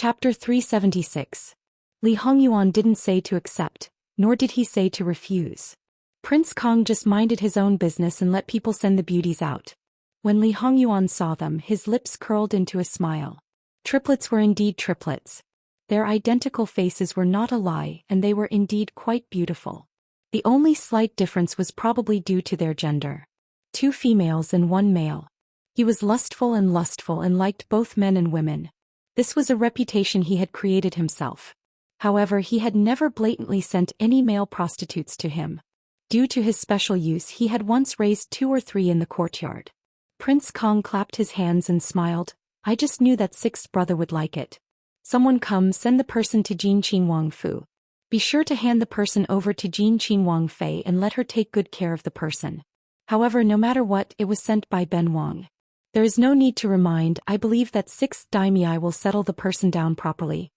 Chapter 376. Li Hongyuan didn't say to accept, nor did he say to refuse. Prince Kong just minded his own business and let people send the beauties out. When Li Hongyuan saw them, his lips curled into a smile. Triplets were indeed triplets. Their identical faces were not a lie, and they were indeed quite beautiful. The only slight difference was probably due to their gender. 2 females and 1 male. He was lustful and liked both men and women. This was a reputation he had created himself. However, he had never blatantly sent any male prostitutes to him. Due to his special use, he had once raised 2 or 3 in the courtyard. Prince Kong clapped his hands and smiled. I just knew that 6th brother would like it. Someone come, send the person to Jin Qin Wang Fu. Be sure to hand the person over to Jin Qin Wang Fei and let her take good care of the person. However, no matter what, it was sent by Ben Wang. There is no need to remind, I believe that 6th daimyo will settle the person down properly.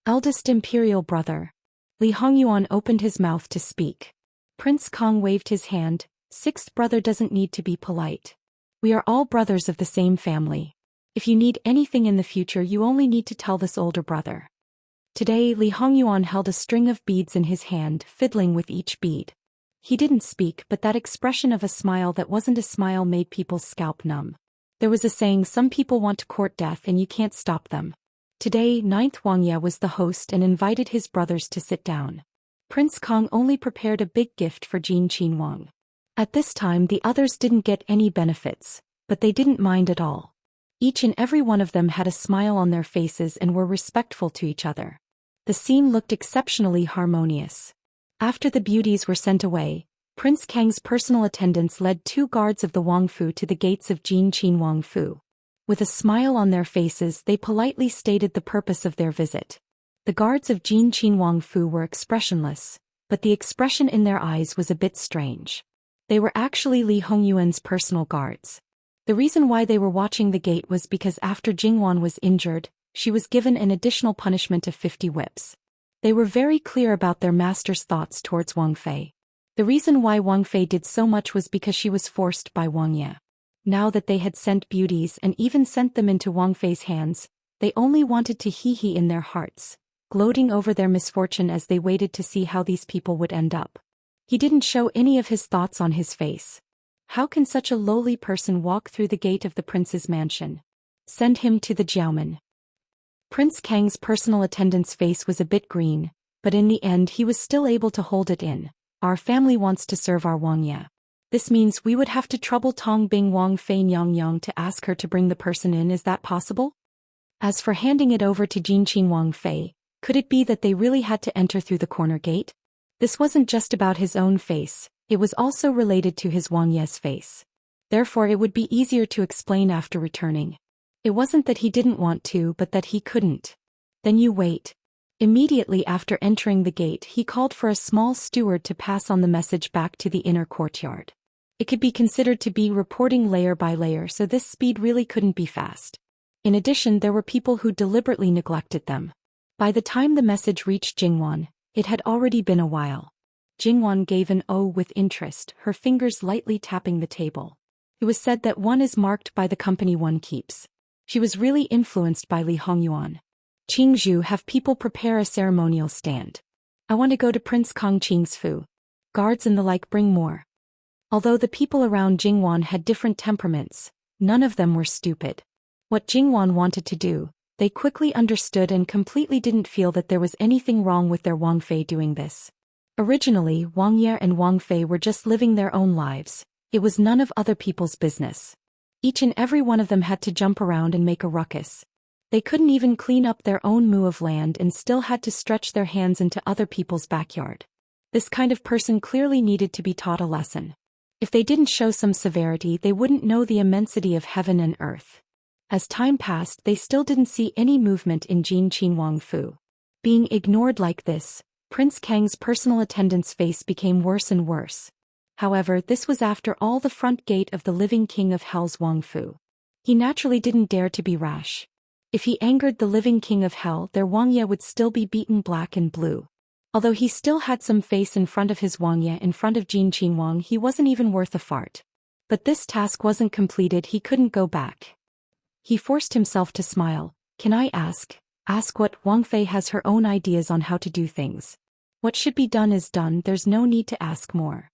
Eldest imperial brother. Li Hongyuan opened his mouth to speak. Prince Kong waved his hand. 6th brother doesn't need to be polite. We are all brothers of the same family. If you need anything in the future, you only need to tell this older brother. Today, Li Hongyuan held a string of beads in his hand, fiddling with each bead. He didn't speak, but that expression of a smile that wasn't a smile made people's scalp numb. There was a saying, some people want to court death and you can't stop them. Today, 9th Wang Ye was the host and invited his brothers to sit down. Prince Kong only prepared a big gift for Jin Qin Wang. At this time, the others didn't get any benefits, but they didn't mind at all. Each and every one of them had a smile on their faces and were respectful to each other. The scene looked exceptionally harmonious. After the beauties were sent away, Prince Kang's personal attendants led 2 guards of the Wang Fu to the gates of Jin Qin Wang Fu. With a smile on their faces, they politely stated the purpose of their visit. The guards of Jin Qin Wang Fu were expressionless, but the expression in their eyes was a bit strange. They were actually Li Hongyuan's personal guards. The reason why they were watching the gate was because after Jingwan was injured, she was given an additional punishment of 50 whips. They were very clear about their master's thoughts towards Wang Fei. The reason why Wang Fei did so much was because she was forced by Wang Ye. Now that they had sent beauties and even sent them into Wang Fei's hands, they only wanted to hee-hee in their hearts, gloating over their misfortune as they waited to see how these people would end up. He didn't show any of his thoughts on his face. How can such a lowly person walk through the gate of the prince's mansion? Send him to the Jiaomen. Prince Kang's personal attendant's face was a bit green, but in the end he was still able to hold it in. Our family wants to serve our Wang Ye. This means we would have to trouble Tong Bing Wang Fei Nyang Yang to ask her to bring the person in. Is that possible? As for handing it over to Jin Qin Wang Fei, could it be that they really had to enter through the corner gate? This wasn't just about his own face, it was also related to his Wang Ye's face. Therefore it would be easier to explain after returning. It wasn't that he didn't want to, but that he couldn't. Then you wait. Immediately after entering the gate, he called for a small steward to pass on the message back to the inner courtyard. It could be considered to be reporting layer by layer, so this speed really couldn't be fast. In addition, there were people who deliberately neglected them. By the time the message reached Jingwan, it had already been a while. Jingwan gave an "oh" with interest, her fingers lightly tapping the table. It was said that one is marked by the company one keeps. She was really influenced by Li Hongyuan. Qingzhu, have people prepare a ceremonial stand. I want to go to Prince Kong Qing's Fu. Guards and the like, bring more. Although the people around Jingwan had different temperaments, none of them were stupid. What Jingwan wanted to do, they quickly understood and completely didn't feel that there was anything wrong with their Wang Fei doing this. Originally, Wang Ye and Wang Fei were just living their own lives. It was none of other people's business. Each and every one of them had to jump around and make a ruckus. They couldn't even clean up their own moo of land and still had to stretch their hands into other people's backyard. This kind of person clearly needed to be taught a lesson. If they didn't show some severity, they wouldn't know the immensity of heaven and earth. As time passed, they still didn't see any movement in Jin Qin Wang Fu. Being ignored like this, Prince Kang's personal attendant's face became worse and worse. However, this was after all the front gate of the living king of hell's Wang Fu. He naturally didn't dare to be rash. If he angered the living king of hell, their Wang Ye would still be beaten black and blue. Although he still had some face in front of his Wang Ye in front of Jin Qin Wang, he wasn't even worth a fart. But this task wasn't completed, he couldn't go back. He forced himself to smile. Can I ask, Ask what Wang Fei has her own ideas on how to do things. What should be done is done, there's no need to ask more.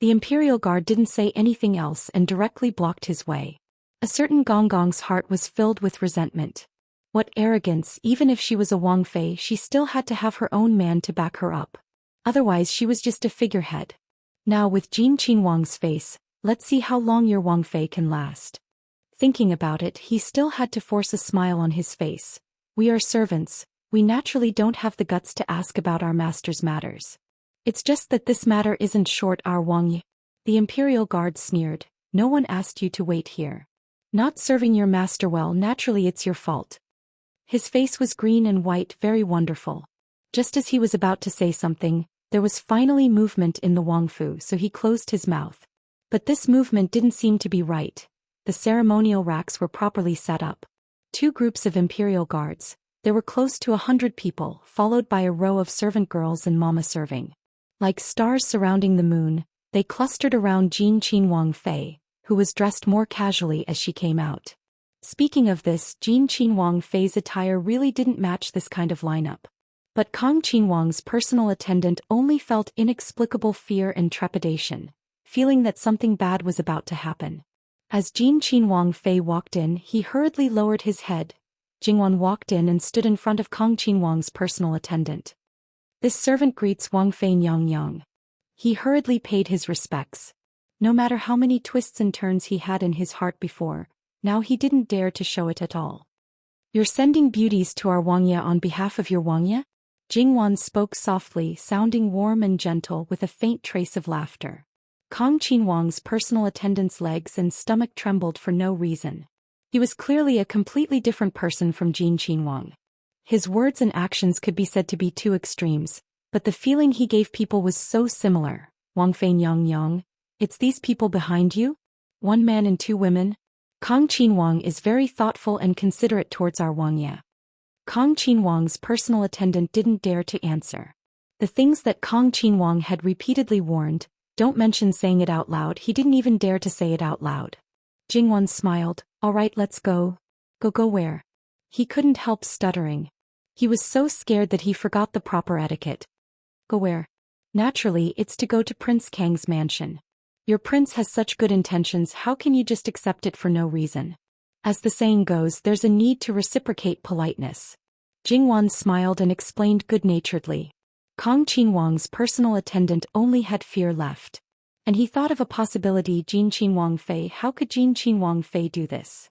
The Imperial Guard didn't say anything else and directly blocked his way. A certain Gong-Gong's heart was filled with resentment. What arrogance, even if she was a Wang Fei, she still had to have her own man to back her up. Otherwise she was just a figurehead. Now with Jin Qinhuang's face, let's see how long your Wang Fei can last. Thinking about it, he still had to force a smile on his face. We are servants, we naturally don't have the guts to ask about our master's matters. It's just that this matter isn't short our Wang Yi. The Imperial Guard sneered. No one asked you to wait here. Not serving your master well, naturally it's your fault. His face was green and white, very wonderful. Just as he was about to say something, there was finally movement in the Wang Fu, so he closed his mouth. But this movement didn't seem to be right. The ceremonial racks were properly set up. 2 groups of Imperial Guards. There were close to 100 people, followed by a row of servant girls and mama serving. Like stars surrounding the moon, they clustered around Jin Qinhuang Fei, who was dressed more casually as she came out. Speaking of this, Jin Qinhuang Fei's attire really didn't match this kind of lineup. But Kong Qinhuang's personal attendant only felt inexplicable fear and trepidation, feeling that something bad was about to happen. As Jin Qinhuang Fei walked in, he hurriedly lowered his head. Jingwan walked in and stood in front of Kong Qinhuang's personal attendant. This servant greets Wang Fei Nyang Yang. He hurriedly paid his respects. No matter how many twists and turns he had in his heart before, now he didn't dare to show it at all. You're sending beauties to our Wang Ye on behalf of your Wang Ye? Jingwan spoke softly, sounding warm and gentle with a faint trace of laughter. Kong Qinhuang's personal attendant's legs and stomach trembled for no reason. He was clearly a completely different person from Jin Qinhuang. His words and actions could be said to be 2 extremes, but the feeling he gave people was so similar. Wang Fei Nyang Yang, it's these people behind you? 1 man and 2 women? Kong Qinhuang is very thoughtful and considerate towards our Wang Ye. Kong Qinhuang's personal attendant didn't dare to answer. The things that Kong Qinhuang had repeatedly warned, don't mention saying it out loud, he didn't even dare to say it out loud. Jingwan smiled. All right, let's go. Go where? He couldn't help stuttering. He was so scared that he forgot the proper etiquette. Go where? Naturally, it's to go to Prince Kang's mansion. Your prince has such good intentions, how can you just accept it for no reason? As the saying goes, there's a need to reciprocate politeness. Jingwan smiled and explained good-naturedly. Kong Qinhuang's personal attendant only had fear left. And he thought of a possibility. Jin Qinhuang Fei, how could Jin Qinhuang Fei do this?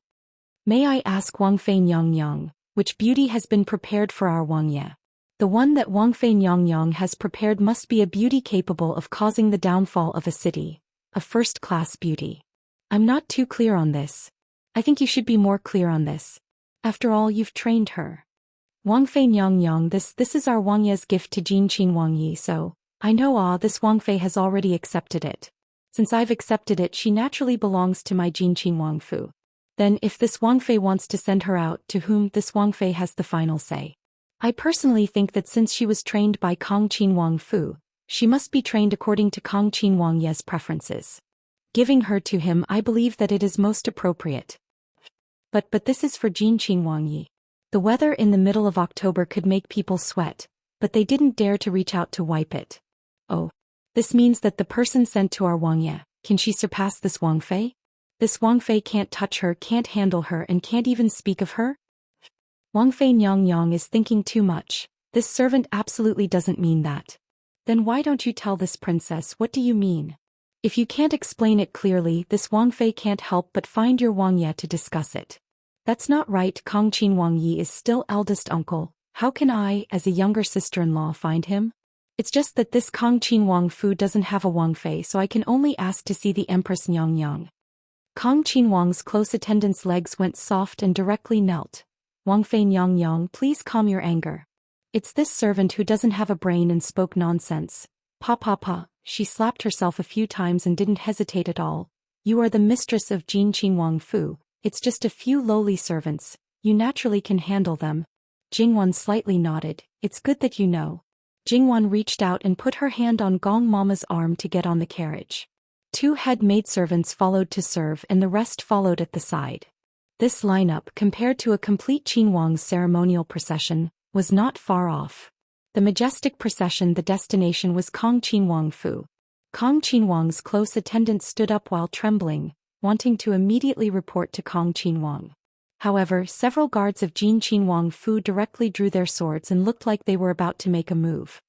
May I ask Wang Fei Nyang Yang, which beauty has been prepared for our Wang Ye? The one that Wang Fei Nyang Yang has prepared must be a beauty capable of causing the downfall of a city, a first-class beauty. I'm not too clear on this. I think you should be more clear on this. After all, you've trained her. Wang Fei Nyang Yang, this is our Wang Ye's gift to Jin Qinhuang Yi, so I know this Wang Fei has already accepted it. Since I've accepted it, she naturally belongs to my Jin Qinhuang Fu. Then if this Wang Fei wants to send her out, to whom this Wang Fei has the final say. I personally think that since she was trained by Kong Qinhuang Fu, she must be trained according to Kong Qinhuang Ye's preferences. Giving her to him, I believe that it is most appropriate. But this is for Jin Qinhuang Yi. The weather in the middle of October could make people sweat, but they didn't dare to reach out to wipe it. Oh. This means that the person sent to our Wang Ye, can she surpass this Wang Fei? This Wang Fei can't touch her, can't handle her, and can't even speak of her? Wang Fei Nyang Yang is thinking too much. This servant absolutely doesn't mean that. Then why don't you tell this princess, what do you mean? If you can't explain it clearly, this Wang Fei can't help but find your Wang Ye to discuss it. That's not right. Kong Qinhuang Yi is still eldest uncle. How can I, as a younger sister-in-law, find him? It's just that this Kong Qinhuang Fu doesn't have a Wang Fei, so I can only ask to see the Empress Nyang Yang. Kong Qinhuang's close attendant's legs went soft and directly knelt. Wang Fei Nyang Yang, please calm your anger. It's this servant who doesn't have a brain and spoke nonsense. Pa. She slapped herself a few times and didn't hesitate at all. You are the mistress of Jin Qinhuang Fu. It's just a few lowly servants. You naturally can handle them. Jingwan slightly nodded. It's good that you know. Jingwan reached out and put her hand on Gong Mama's arm to get on the carriage. 2 head maidservants followed to serve and the rest followed at the side. This lineup, compared to a complete Qinhuang's ceremonial procession, was not far off. The majestic procession, the destination was Kong Qinhuang Fu. Kong Qinhuang's close attendants stood up while trembling, wanting to immediately report to Kong Qinhuang. However, several guards of Jin Qinhuang Fu directly drew their swords and looked like they were about to make a move.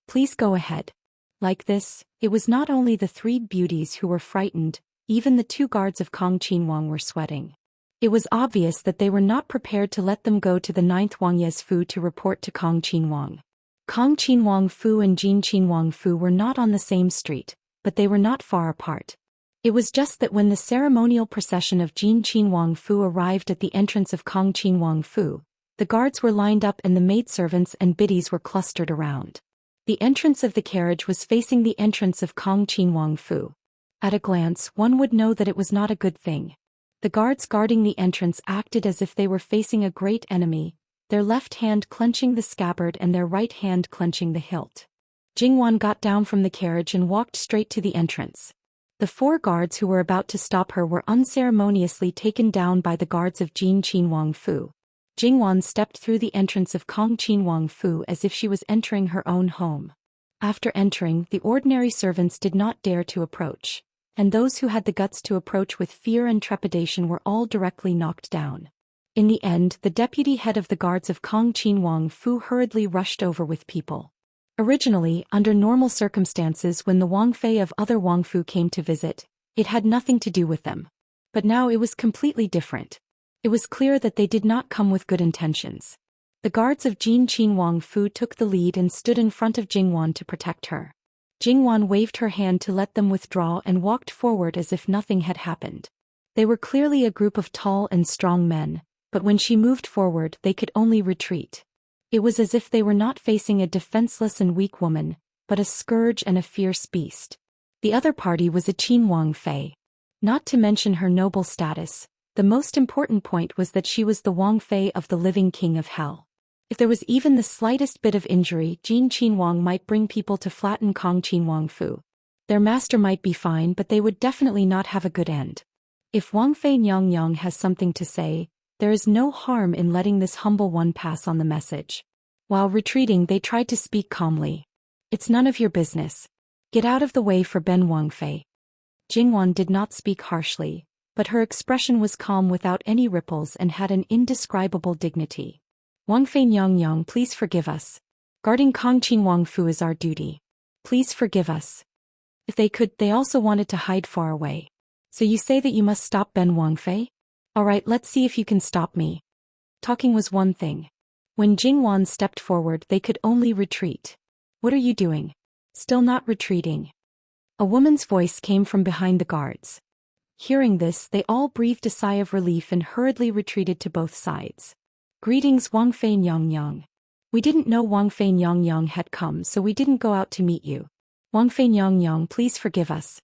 Please go ahead. Like this, it was not only the three beauties who were frightened, even the two guards of Kong Qinhuang were sweating. It was obvious that they were not prepared to let them go to the 9th Wang Yes Fu to report to Kong Qinhuang. Kong Qinhuang Fu and Jin Qinhuang Fu were not on the same street, but they were not far apart. It was just that when the ceremonial procession of Jin Qinhuang Fu arrived at the entrance of Kong Qinhuang Fu, the guards were lined up and the maidservants and biddies were clustered around. The entrance of the carriage was facing the entrance of Kong Qinhuang Fu. At a glance, one would know that it was not a good thing. The guards guarding the entrance acted as if they were facing a great enemy, their left hand clenching the scabbard and their right hand clenching the hilt. Jingwan got down from the carriage and walked straight to the entrance. The four guards who were about to stop her were unceremoniously taken down by the guards of Jin Qinhuang Fu. Jingwan stepped through the entrance of Kong Qinhuang Fu as if she was entering her own home. After entering, the ordinary servants did not dare to approach, and those who had the guts to approach with fear and trepidation were all directly knocked down. In the end, the deputy head of the guards of Kong Qinhuang Fu hurriedly rushed over with people. Originally, under normal circumstances when the Wang Fei of other Wang Fu came to visit, it had nothing to do with them. But now it was completely different. It was clear that they did not come with good intentions. The guards of Jin Qinhuang Fu took the lead and stood in front of Jingwan to protect her. Jingwan waved her hand to let them withdraw and walked forward as if nothing had happened. They were clearly a group of tall and strong men, but when she moved forward they could only retreat. It was as if they were not facing a defenseless and weak woman, but a scourge and a fierce beast. The other party was a Qin Wang Fei. Not to mention her noble status, the most important point was that she was the Wang Fei of the living king of hell. If there was even the slightest bit of injury, Jin Qinhuang might bring people to flatten Kong Qinhuang Fu. Their master might be fine, but they would definitely not have a good end. If Wang Fei Nyang has something to say, there is no harm in letting this humble one pass on the message. While retreating, they tried to speak calmly. It's none of your business. Get out of the way for Ben Wang Fei. Jingwan did not speak harshly, but her expression was calm without any ripples and had an indescribable dignity. Wang Fei Nyang, please forgive us. Guarding Kong Qinhuang Fu is our duty. Please forgive us. If they could, they also wanted to hide far away. So you say that you must stop Ben Wang Fei? Alright, let's see if you can stop me. Talking was one thing. When Jingwan stepped forward, they could only retreat. What are you doing? Still not retreating. A woman's voice came from behind the guards. Hearing this, they all breathed a sigh of relief and hurriedly retreated to both sides. Greetings, Wang Fei Nyang. We didn't know Wang Fei Nyang had come, so we didn't go out to meet you. Wang Fei Nyang, please forgive us.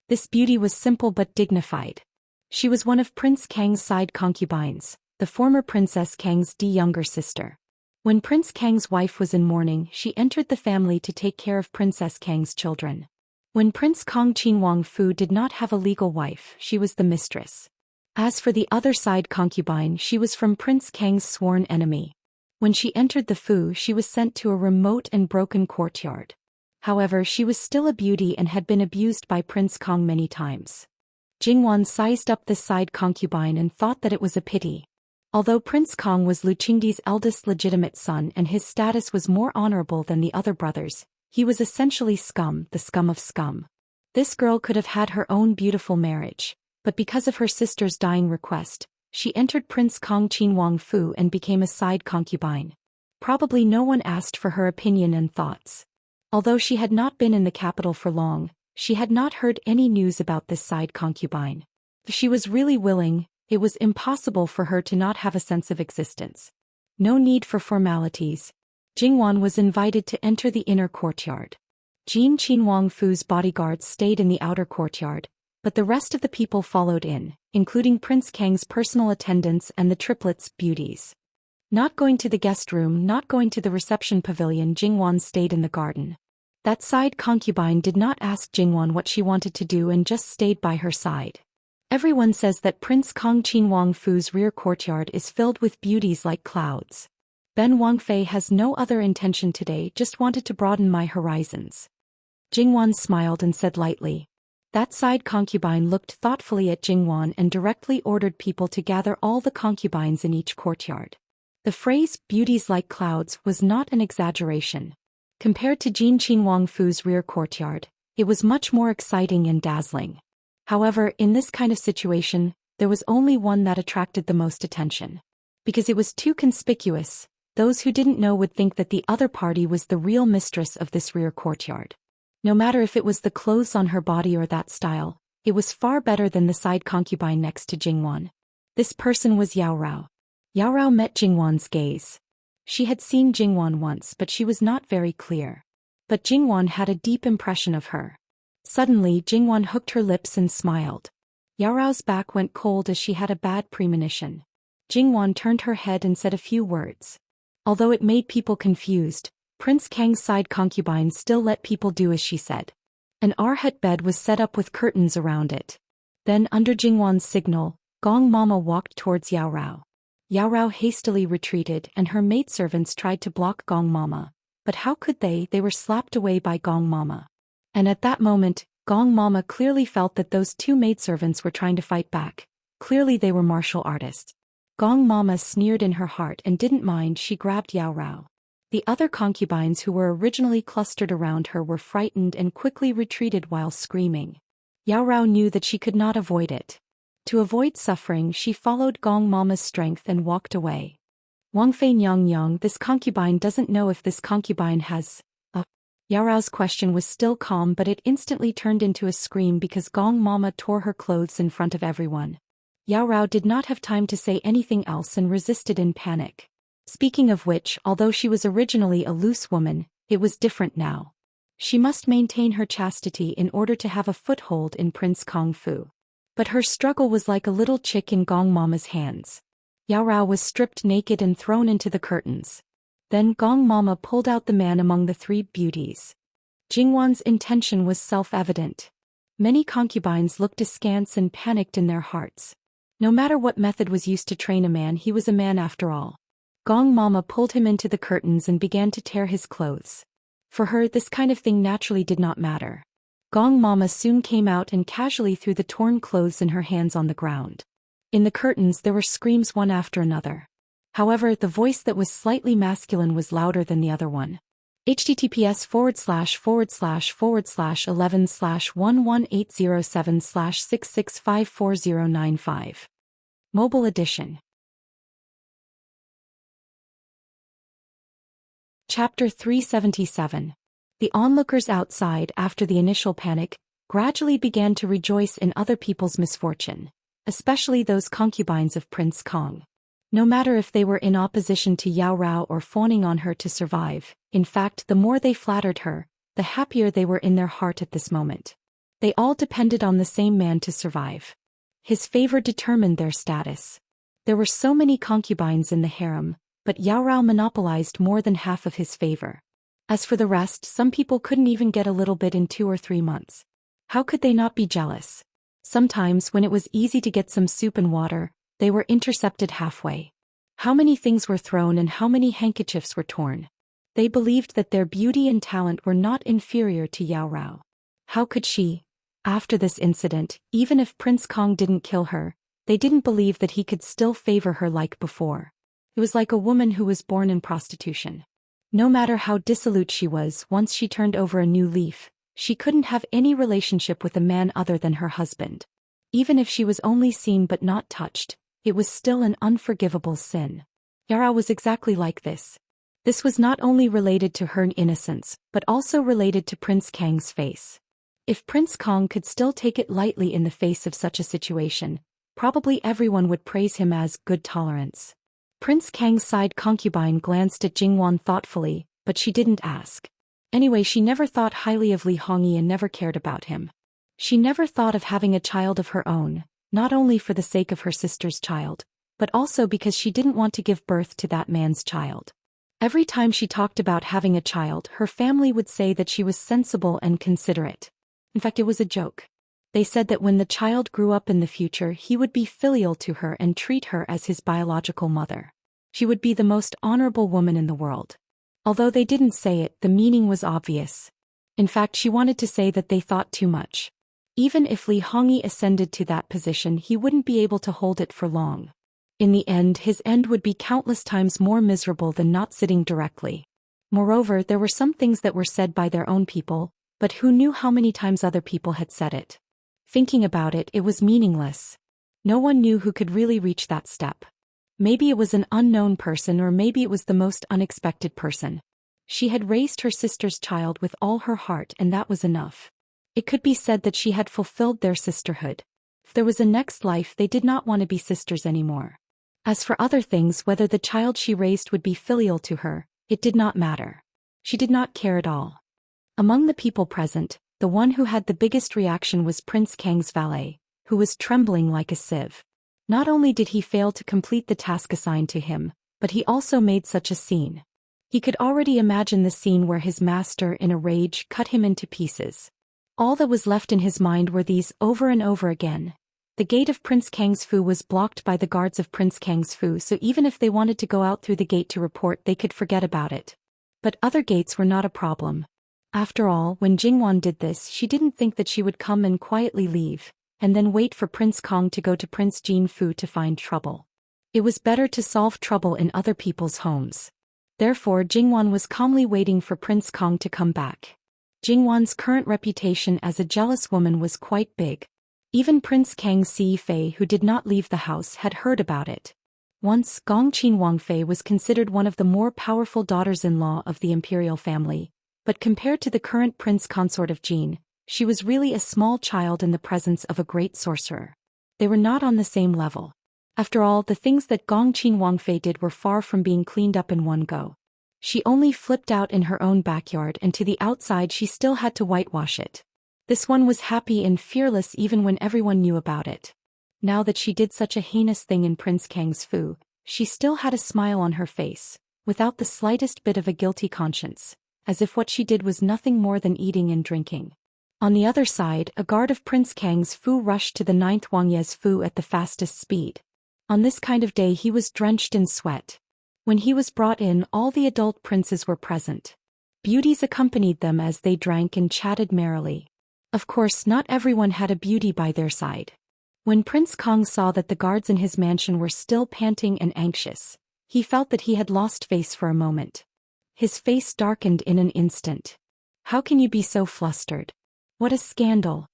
This beauty was simple but dignified. She was one of Prince Kang's side concubines, the former Princess Kang's younger sister. When Prince Kang's wife was in mourning, she entered the family to take care of Princess Kang's children. When Prince Kong Qinhuang Fu did not have a legal wife, she was the mistress. As for the other side concubine, she was from Prince Kang's sworn enemy. When she entered the Fu, she was sent to a remote and broken courtyard. However, she was still a beauty and had been abused by Prince Kong many times. Jingwan sized up this side concubine and thought that it was a pity. Although Prince Kong was Lu Qingdi's eldest legitimate son and his status was more honorable than the other brothers, he was essentially scum, the scum of scum. This girl could have had her own beautiful marriage, but because of her sister's dying request, she entered Prince Kong Qinhuang Fu and became a side concubine. Probably no one asked for her opinion and thoughts. Although she had not been in the capital for long, she had not heard any news about this side concubine. If she was really willing, it was impossible for her to not have a sense of existence. No need for formalities. Jingwan was invited to enter the inner courtyard. Jin Qinhuang Fu's bodyguards stayed in the outer courtyard, but the rest of the people followed in, including Prince Kang's personal attendants and the triplets' beauties. Not going to the guest room, not going to the reception pavilion, Jingwan stayed in the garden. That side concubine did not ask Jingwan what she wanted to do and just stayed by her side. Everyone says that Prince Kong Qin Wangfu's rear courtyard is filled with beauties like clouds. Ben Wangfei has no other intention today, just wanted to broaden my horizons. Jingwan smiled and said lightly. That side concubine looked thoughtfully at Jingwan and directly ordered people to gather all the concubines in each courtyard. The phrase, beauties like clouds, was not an exaggeration. Compared to Jin Qin Wangfu's rear courtyard, it was much more exciting and dazzling. However, in this kind of situation, there was only one that attracted the most attention. Because it was too conspicuous, those who didn't know would think that the other party was the real mistress of this rear courtyard. No matter if it was the clothes on her body or that style, it was far better than the side concubine next to Jingwan. This person was Yao Rao. Yao Rao met Jingwan's gaze. She had seen Jingwan once, but she was not very clear. But Jingwan had a deep impression of her. Suddenly, Jingwan hooked her lips and smiled. Yao Rao's back went cold as she had a bad premonition. Jingwan turned her head and said a few words. Although it made people confused, Prince Kang's side concubine still let people do as she said. An arhat bed was set up with curtains around it. Then, under Jingwan's signal, Gong Mama walked towards Yao Rao. Yao Rao hastily retreated and her maidservants tried to block Gong Mama. But how could they? They were slapped away by Gong Mama. And at that moment, Gong Mama clearly felt that those two maidservants were trying to fight back. Clearly they were martial artists. Gong Mama sneered in her heart and didn't mind. She grabbed Yao Rao. The other concubines who were originally clustered around her were frightened and quickly retreated while screaming. Yao Rao knew that she could not avoid it. To avoid suffering, she followed Gong Mama's strength and walked away. Wangfei Nyang, this concubine doesn't know if this concubine has a... Yao Rao's question was still calm, but it instantly turned into a scream because Gong Mama tore her clothes in front of everyone. Yao Rao did not have time to say anything else and resisted in panic. Speaking of which, although she was originally a loose woman, it was different now. She must maintain her chastity in order to have a foothold in Prince Kong Fu. But her struggle was like a little chick in Gong Mama's hands. Yao Rao was stripped naked and thrown into the curtains. Then Gong Mama pulled out the man among the three beauties. Jingwan's intention was self-evident. Many concubines looked askance and panicked in their hearts. No matter what method was used to train a man, he was a man after all. Gong Mama pulled him into the curtains and began to tear his clothes. For her, this kind of thing naturally did not matter. Gong Mama soon came out and casually threw the torn clothes in her hands on the ground. In the curtains there were screams one after another. However, the voice that was slightly masculine was louder than the other one. https://11/11807/66544095. Mobile edition. Chapter 377. The onlookers outside, after the initial panic, gradually began to rejoice in other people's misfortune, especially those concubines of Prince Kong. No matter if they were in opposition to Yao Rao or fawning on her to survive, in fact the more they flattered her, the happier they were in their heart at this moment. They all depended on the same man to survive. His favor determined their status. There were so many concubines in the harem, but Yao Rao monopolized more than half of his favor. As for the rest, some people couldn't even get a little bit in 2 or 3 months. How could they not be jealous? Sometimes, when it was easy to get some soup and water, they were intercepted halfway. How many things were thrown and how many handkerchiefs were torn. They believed that their beauty and talent were not inferior to Yao Rao. How could she? After this incident, even if Prince Kong didn't kill her, they didn't believe that he could still favor her like before. It was like a woman who was born in prostitution. No matter how dissolute she was, once she turned over a new leaf, she couldn't have any relationship with a man other than her husband. Even if she was only seen but not touched, it was still an unforgivable sin. Yao Rao was exactly like this. This was not only related to her innocence, but also related to Prince Kang's face. If Prince Kong could still take it lightly in the face of such a situation, probably everyone would praise him as good tolerance. Prince Kang's side concubine glanced at Jingwan thoughtfully, but she didn't ask. Anyway, she never thought highly of Li Hongyi and never cared about him. She never thought of having a child of her own, not only for the sake of her sister's child, but also because she didn't want to give birth to that man's child. Every time she talked about having a child, her family would say that she was sensible and considerate. In fact, it was a joke. They said that when the child grew up in the future he would be filial to her and treat her as his biological mother. She would be the most honorable woman in the world. Although they didn't say it, the meaning was obvious. In fact, she wanted to say that they thought too much. Even if Li Hongyi ascended to that position, he wouldn't be able to hold it for long. In the end, his end would be countless times more miserable than not sitting directly. Moreover, there were some things that were said by their own people, but who knew how many times other people had said it? Thinking about it, it was meaningless. No one knew who could really reach that step. Maybe it was an unknown person, or maybe it was the most unexpected person. She had raised her sister's child with all her heart, and that was enough. It could be said that she had fulfilled their sisterhood. If there was a next life, they did not want to be sisters anymore. As for other things, whether the child she raised would be filial to her, it did not matter. She did not care at all. Among the people present, the one who had the biggest reaction was Prince Kang's valet, who was trembling like a sieve. Not only did he fail to complete the task assigned to him, but he also made such a scene. He could already imagine the scene where his master, in a rage, cut him into pieces. All that was left in his mind were these over and over again. The gate of Prince Kang's Fu was blocked by the guards of Prince Kang's Fu, so even if they wanted to go out through the gate to report, they could forget about it. But other gates were not a problem. After all, when Jingwan did this, she didn't think that she would come and quietly leave, and then wait for Prince Kong to go to Prince Jin Fu to find trouble. It was better to solve trouble in other people's homes. Therefore, Jingwan was calmly waiting for Prince Kong to come back. Jingwan's current reputation as a jealous woman was quite big. Even Prince Kang Si Fei, who did not leave the house, had heard about it. Once, Gongqin Wangfei was considered one of the more powerful daughters-in-law of the imperial family, but compared to the current prince consort of Jin, she was really a small child in the presence of a great sorcerer. They were not on the same level. After all, the things that Gongqin Wangfei did were far from being cleaned up in one go. She only flipped out in her own backyard, and to the outside she still had to whitewash it. This one was happy and fearless even when everyone knew about it. Now that she did such a heinous thing in Prince Kang's Fu, she still had a smile on her face, without the slightest bit of a guilty conscience, as if what she did was nothing more than eating and drinking. On the other side, a guard of Prince Kang's Fu rushed to the 9th Wangye's Fu at the fastest speed. On this kind of day he was drenched in sweat. When he was brought in, all the adult princes were present. Beauties accompanied them as they drank and chatted merrily. Of course, not everyone had a beauty by their side. When Prince Kong saw that the guards in his mansion were still panting and anxious, he felt that he had lost face for a moment. His face darkened in an instant. How can you be so flustered? What a scandal.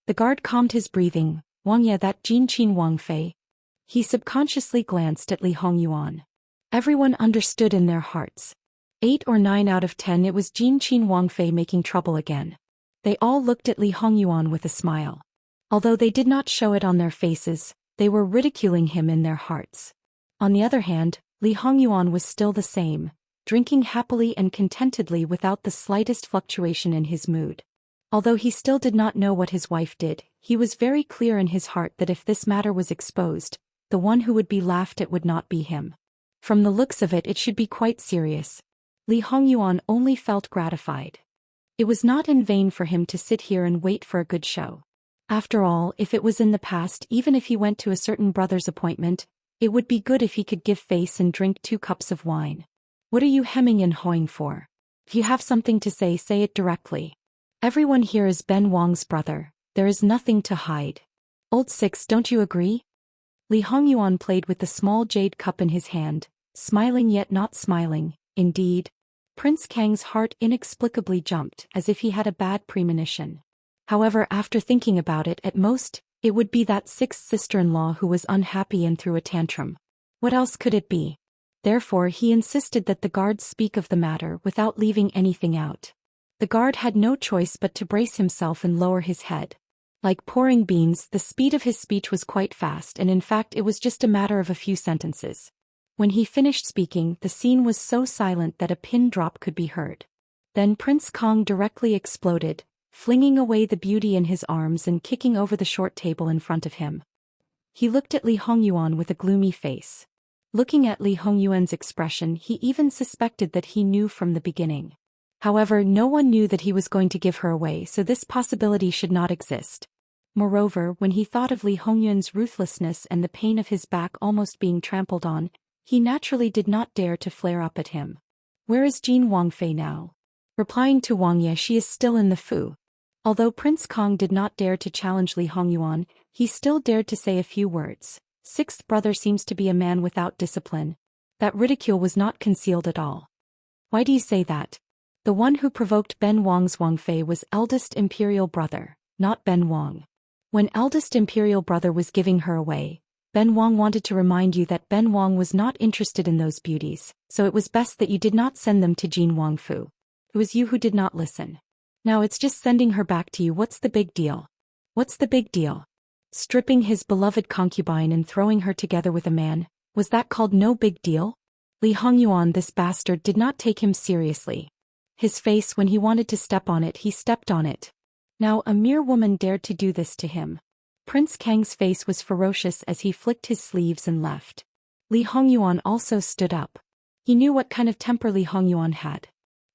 The guard calmed his breathing. Wangye, that Jinqin Wangfei. He subconsciously glanced at Li Hongyuan. Everyone understood in their hearts. 8 or 9 out of 10 it was Jinqin Wangfei making trouble again. They all looked at Li Hongyuan with a smile. Although they did not show it on their faces, they were ridiculing him in their hearts. On the other hand, Li Hongyuan was still the same, drinking happily and contentedly without the slightest fluctuation in his mood. Although he still did not know what his wife did, he was very clear in his heart that if this matter was exposed, the one who would be laughed at would not be him. From the looks of it, it should be quite serious. Li Hongyuan only felt gratified. It was not in vain for him to sit here and wait for a good show. After all, if it was in the past, even if he went to a certain brother's appointment, it would be good if he could give face and drink 2 cups of wine. What are you hemming and hawing for? If you have something to say it directly. Everyone here is Ben Wang's brother. There is nothing to hide. Old Six, don't you agree? Li Hongyuan played with the small jade cup in his hand, smiling yet not smiling. Indeed, Prince Kang's heart inexplicably jumped, as if he had a bad premonition. However, after thinking about it, at most, it would be that 6th sister-in-law who was unhappy and threw a tantrum. What else could it be? Therefore, he insisted that the guards speak of the matter without leaving anything out. The guard had no choice but to brace himself and lower his head. Like pouring beans, the speed of his speech was quite fast, and in fact it was just a matter of a few sentences. When he finished speaking, the scene was so silent that a pin drop could be heard. Then Prince Kong directly exploded, flinging away the beauty in his arms and kicking over the short table in front of him. He looked at Li Hongyuan with a gloomy face. Looking at Li Hongyuan's expression, he even suspected that he knew from the beginning. However, no one knew that he was going to give her away, so this possibility should not exist. Moreover, when he thought of Li Hongyun's ruthlessness and the pain of his back almost being trampled on, he naturally did not dare to flare up at him. Where is Jin Wangfei now? Replying to Wang Ye, she is still in the Fu. Although Prince Kong did not dare to challenge Li Hongyuan, he still dared to say a few words. Sixth brother seems to be a man without discipline. That ridicule was not concealed at all. Why do you say that? The one who provoked Ben Wang's Wang Fei was eldest imperial brother, not Ben Wang. When eldest imperial brother was giving her away, Ben Wang wanted to remind you that Ben Wang was not interested in those beauties, so it was best that you did not send them to Jin Wangfu. It was you who did not listen. Now it's just sending her back to you. What's the big deal? What's the big deal? Stripping his beloved concubine and throwing her together with a man, was that called no big deal? Li Hongyuan, this bastard, did not take him seriously. His face, when he wanted to step on it, he stepped on it. Now a mere woman dared to do this to him. Prince Kang's face was ferocious as he flicked his sleeves and left. Li Hongyuan also stood up. He knew what kind of temper Li Hongyuan had.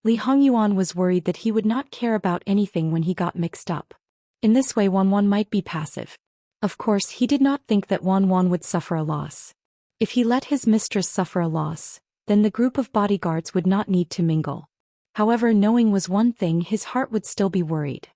Li Hongyuan was worried that he would not care about anything when he got mixed up. In this way Wan might be passive. Of course he did not think that Wan would suffer a loss. If he let his mistress suffer a loss, then the group of bodyguards would not need to mingle. However, knowing was one thing, his heart would still be worried.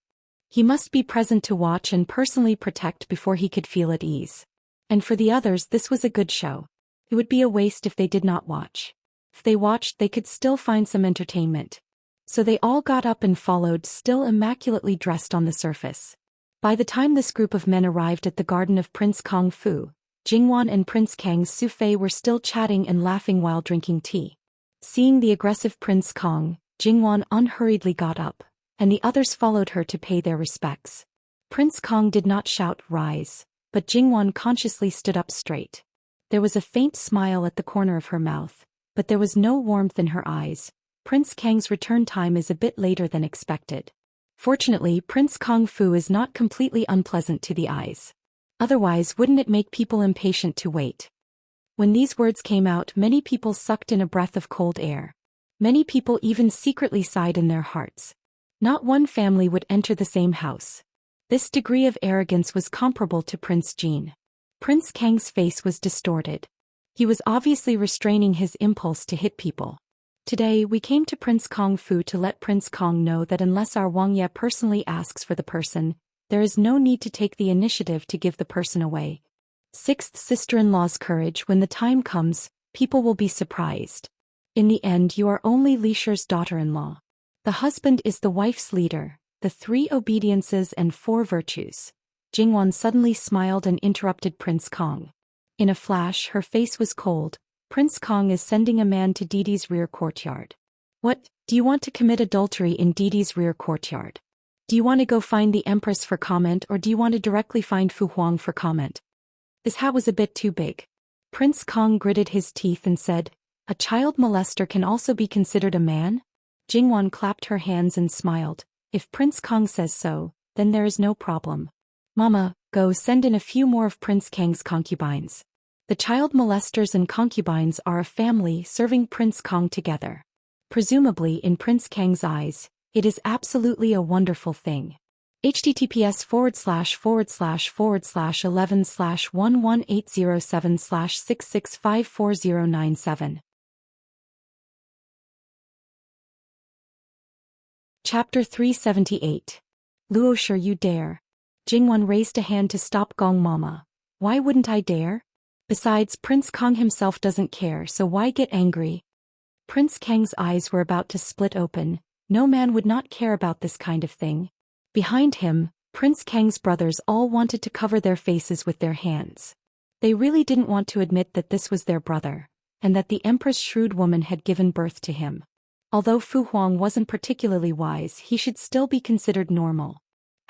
He must be present to watch and personally protect before he could feel at ease. And for the others, this was a good show. It would be a waste if they did not watch. If they watched, they could still find some entertainment. So they all got up and followed, still immaculately dressed on the surface. By the time this group of men arrived at the garden of Prince Kong Fu, Jingwan and Prince Kang's Sufei were still chatting and laughing while drinking tea. Seeing the aggressive Prince Kong, Jingwan unhurriedly got up, and the others followed her to pay their respects. Prince Kong did not shout, "Rise," but Jingwan consciously stood up straight. There was a faint smile at the corner of her mouth, but there was no warmth in her eyes. Prince Kang's return time is a bit later than expected. Fortunately, Prince Kong Fu is not completely unpleasant to the eyes. Otherwise, wouldn't it make people impatient to wait? When these words came out, many people sucked in a breath of cold air. Many people even secretly sighed in their hearts. Not one family would enter the same house. This degree of arrogance was comparable to Prince Jin. Prince Kang's face was distorted. He was obviously restraining his impulse to hit people. Today we came to Prince Kong Fu to let Prince Kong know that unless our Wang Ye personally asks for the person, there is no need to take the initiative to give the person away. Sixth sister-in-law's courage. When the time comes, people will be surprised. In the end, you are only Li Shi's daughter-in-law. The husband is the wife's leader, the 3 obediences and 4 virtues. Jingwan suddenly smiled and interrupted Prince Kong. In a flash, her face was cold. Prince Kong is sending a man to Didi's rear courtyard. What, do you want to commit adultery in Didi's rear courtyard? Do you want to go find the Empress for comment, or do you want to directly find Fu Huang for comment? This hat was a bit too big. Prince Kong gritted his teeth and said, "A child molester can also be considered a man?" Jingwan clapped her hands and smiled. If Prince Kong says so, then there is no problem. Mama, go send in a few more of Prince Kang's concubines. The child molesters and concubines are a family serving Prince Kong together. Presumably, in Prince Kang's eyes, it is absolutely a wonderful thing. https://11/118007/6654097 Chapter 378. Luosher, you dare. Jingwan raised a hand to stop Gong Mama. Why wouldn't I dare? Besides, Prince Kong himself doesn't care, so why get angry? Prince Kang's eyes were about to split open. No man would not care about this kind of thing. Behind him, Prince Kang's brothers all wanted to cover their faces with their hands. They really didn't want to admit that this was their brother, and that the Empress' shrewd woman had given birth to him. Although Fu Huang wasn't particularly wise, he should still be considered normal.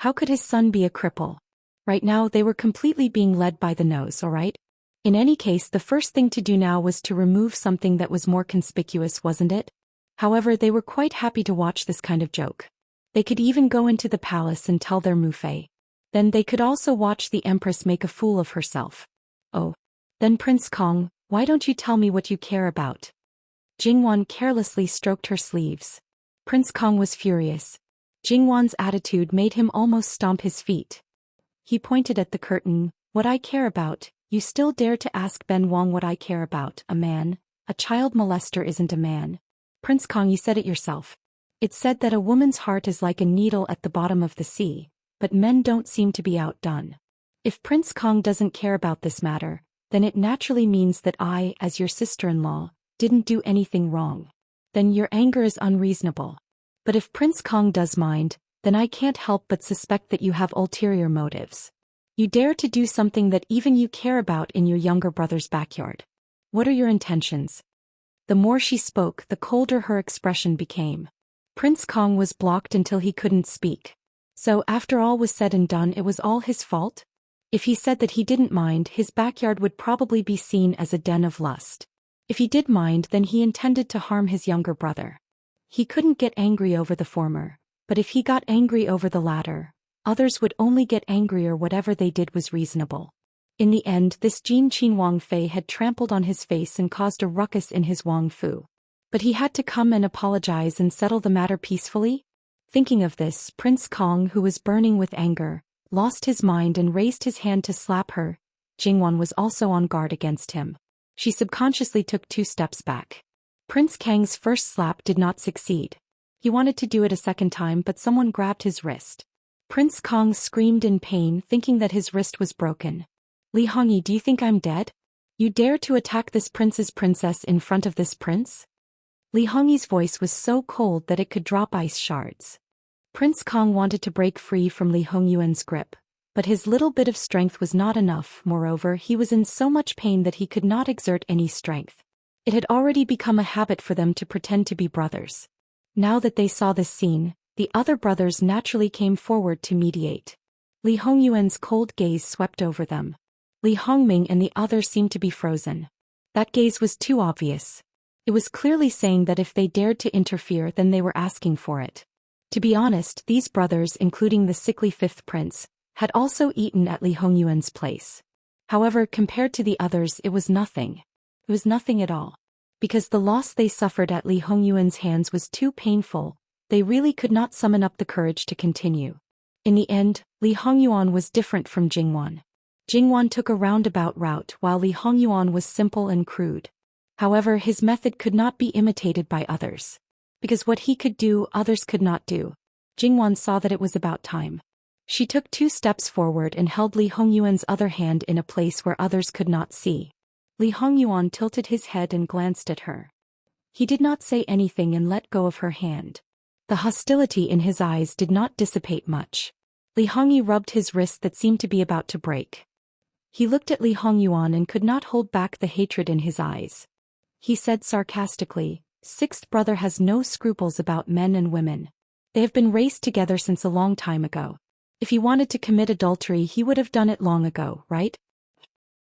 How could his son be a cripple? Right now they were completely being led by the nose, alright? In any case, the first thing to do now was to remove something that was more conspicuous, wasn't it? However, they were quite happy to watch this kind of joke. They could even go into the palace and tell their Mufei. Then they could also watch the Empress make a fool of herself. Oh. Then Prince Kong, why don't you tell me what you care about? Jingwan carelessly stroked her sleeves. Prince Kong was furious. Jingwan's attitude made him almost stomp his feet. He pointed at the curtain. What I care about? You still dare to ask Ben Wong what I care about? A man? A child molester isn't a man. Prince Kong, you said it yourself. It's said that a woman's heart is like a needle at the bottom of the sea, but men don't seem to be outdone. If Prince Kong doesn't care about this matter, then it naturally means that I, as your sister-in-law, didn't do anything wrong. Then your anger is unreasonable. But if Prince Kong does mind, then I can't help but suspect that you have ulterior motives. You dare to do something that even you care about in your younger brother's backyard. What are your intentions? The more she spoke, the colder her expression became. Prince Kong was blocked until he couldn't speak. So after all was said and done, it was all his fault? If he said that he didn't mind, his backyard would probably be seen as a den of lust. If he did mind, then he intended to harm his younger brother. He couldn't get angry over the former, but if he got angry over the latter, others would only get angrier. Whatever they did was reasonable. In the end, this Jin Qin Wang Fei had trampled on his face and caused a ruckus in his Wang Fu. But he had to come and apologize and settle the matter peacefully? Thinking of this, Prince Kong, who was burning with anger, lost his mind and raised his hand to slap her. Jingwan was also on guard against him. She subconsciously took 2 steps back. Prince Kang's first slap did not succeed. He wanted to do it a second time, but someone grabbed his wrist. Prince Kong screamed in pain, thinking that his wrist was broken. Li Hongyi, do you think I'm dead? You dare to attack this princess in front of this prince? Li Hongyi's voice was so cold that it could drop ice shards. Prince Kong wanted to break free from Li Hongyuan's grip, but his little bit of strength was not enough. Moreover, he was in so much pain that he could not exert any strength. It had already become a habit for them to pretend to be brothers. Now that they saw this scene, the other brothers naturally came forward to mediate. Li Hongyuan's cold gaze swept over them. Li Hongming and the others seemed to be frozen. That gaze was too obvious. It was clearly saying that if they dared to interfere, then they were asking for it. To be honest, these brothers, including the sickly 5th prince, had also eaten at Li Hongyuan's place. However, compared to the others, it was nothing. It was nothing at all. Because the loss they suffered at Li Hongyuan's hands was too painful, they really could not summon up the courage to continue. In the end, Li Hongyuan was different from Jingwan. Jingwan took a roundabout route while Li Hongyuan was simple and crude. However, his method could not be imitated by others. Because what he could do, others could not do. Jingwan saw that it was about time. She took 2 steps forward and held Li Hongyuan's other hand in a place where others could not see. Li Hongyuan tilted his head and glanced at her. He did not say anything and let go of her hand. The hostility in his eyes did not dissipate much. Li Hongyi rubbed his wrist that seemed to be about to break. He looked at Li Hongyuan and could not hold back the hatred in his eyes. He said sarcastically, 6th brother has no scruples about men and women. They have been raised together since a long time ago. If he wanted to commit adultery, he would have done it long ago, right?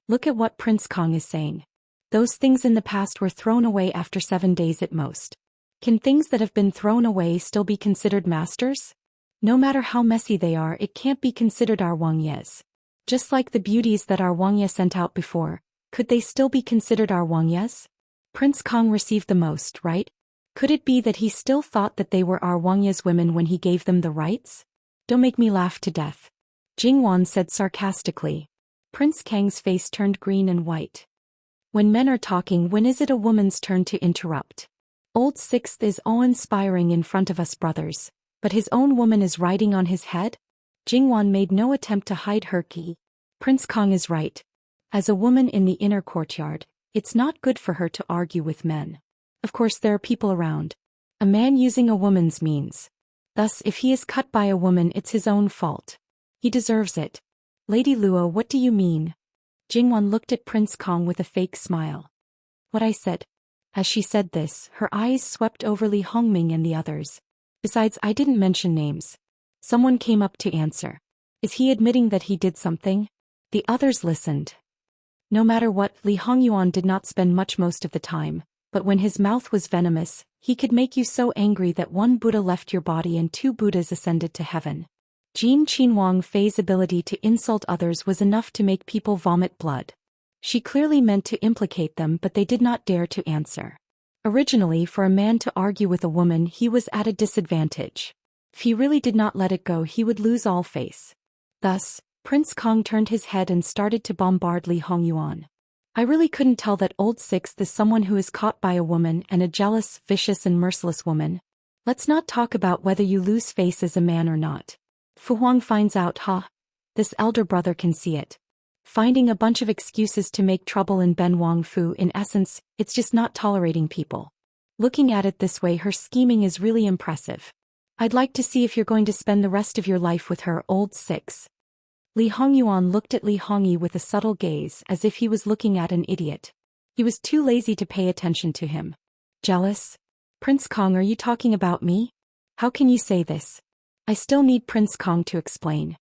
Look at what Prince Kong is saying. Those things in the past were thrown away after 7 days at most. Can things that have been thrown away still be considered masters? No matter how messy they are, it can't be considered our Wang Ye's. Just like the beauties that our Wang Ye sent out before, could they still be considered our Wang Ye's? Prince Kong received the most, right? Could it be that he still thought that they were our Wang Ye's women when he gave them the rights? Don't make me laugh to death. Jingwan said sarcastically. Prince Kang's face turned green and white. When men are talking, when is it a woman's turn to interrupt? Old 6th is awe-inspiring in front of us brothers, but his own woman is riding on his head? Jingwan made no attempt to hide her key. Prince Kong is right. As a woman in the inner courtyard, it's not good for her to argue with men. Of course there are people around. A man using a woman's means. Thus, if he is cut by a woman, it's his own fault. He deserves it. Lady Luo, what do you mean? Jingwan looked at Prince Kong with a fake smile. What I said. As she said this, her eyes swept over Li Hongming and the others. Besides, I didn't mention names. Someone came up to answer. Is he admitting that he did something? The others listened. No matter what, Li Hongyuan did not spend much most of the time, but when his mouth was venomous, he could make you so angry that 1 Buddha left your body and 2 Buddhas ascended to heaven. Jin Qin Wang Fei's ability to insult others was enough to make people vomit blood. She clearly meant to implicate them, but they did not dare to answer. Originally, for a man to argue with a woman, he was at a disadvantage. If he really did not let it go, he would lose all face. Thus, Prince Kong turned his head and started to bombard Li Hongyuan. I really couldn't tell that old sixth is someone who is caught by a woman and a jealous, vicious and merciless woman. Let's not talk about whether you lose face as a man or not. Fu Huang finds out, this elder brother can see it. Finding a bunch of excuses to make trouble in Ben Wang Fu, in essence, it's just not tolerating people. Looking at it this way, her scheming is really impressive. I'd like to see if you're going to spend the rest of your life with her, old six. Li Hongyuan looked at Li Hongyi with a subtle gaze as if he was looking at an idiot. He was too lazy to pay attention to him. Jealous? Prince Kong, are you talking about me? How can you say this? I still need Prince Kong to explain.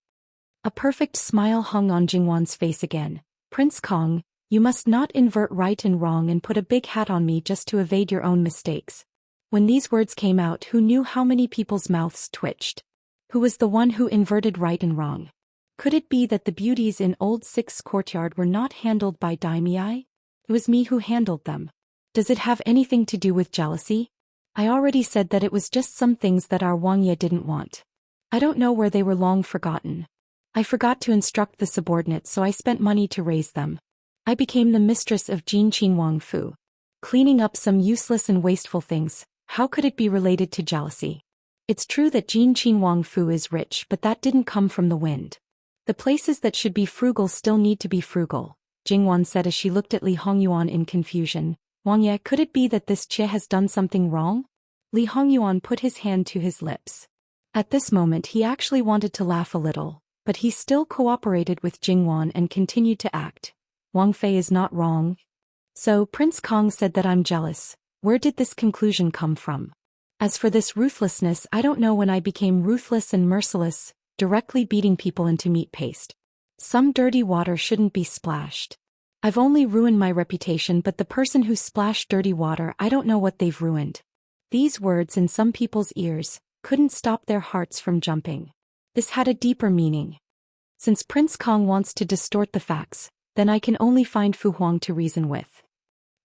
A perfect smile hung on Jingwan's face again. Prince Kong, you must not invert right and wrong and put a big hat on me just to evade your own mistakes. When these words came out, who knew how many people's mouths twitched? Who was the one who inverted right and wrong? Could it be that the beauties in Old Six's courtyard were not handled by daimyo? It was me who handled them. Does it have anything to do with jealousy? I already said that it was just some things that our Wang Ye didn't want. I don't know where they were, long forgotten. I forgot to instruct the subordinates, so I spent money to raise them. I became the mistress of Jin Qin Wang Fu. Cleaning up some useless and wasteful things, how could it be related to jealousy? It's true that Jin Qin Wang Fu is rich, but that didn't come from the wind. The places that should be frugal still need to be frugal, Jingwan said as she looked at Li Hongyuan in confusion. Wang Ye, could it be that this Che has done something wrong? Li Hongyuan put his hand to his lips. At this moment he actually wanted to laugh a little, but he still cooperated with Jingwan and continued to act. Wang Fei is not wrong. So Prince Kong said that I'm jealous. Where did this conclusion come from? As for this ruthlessness, I don't know when I became ruthless and merciless, directly beating people into meat paste. Some dirty water shouldn't be splashed. I've only ruined my reputation, but the person who splashed dirty water, I don't know what they've ruined. These words in some people's ears couldn't stop their hearts from jumping. This had a deeper meaning. Since Prince Kong wants to distort the facts, then I can only find Fu Huang to reason with.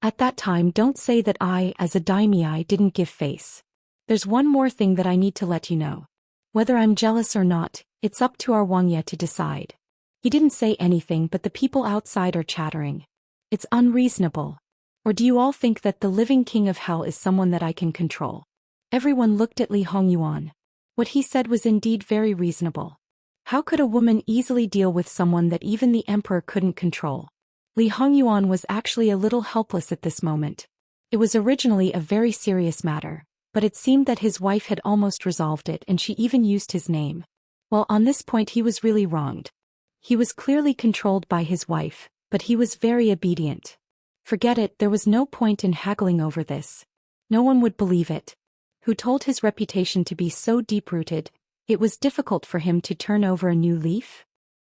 At that time, don't say that I, as a daimyo, didn't give face. There's one more thing that I need to let you know. Whether I'm jealous or not, it's up to our Wang Ye to decide. He didn't say anything, but the people outside are chattering. It's unreasonable. Or do you all think that the living king of hell is someone that I can control? Everyone looked at Li Hongyuan. What he said was indeed very reasonable. How could a woman easily deal with someone that even the emperor couldn't control? Li Hongyuan was actually a little helpless at this moment. It was originally a very serious matter, but it seemed that his wife had almost resolved it, and she even used his name. Well, on this point he was really wronged. He was clearly controlled by his wife, but he was very obedient. Forget it, there was no point in haggling over this. No one would believe it. Who told his reputation to be so deep-rooted, it was difficult for him to turn over a new leaf?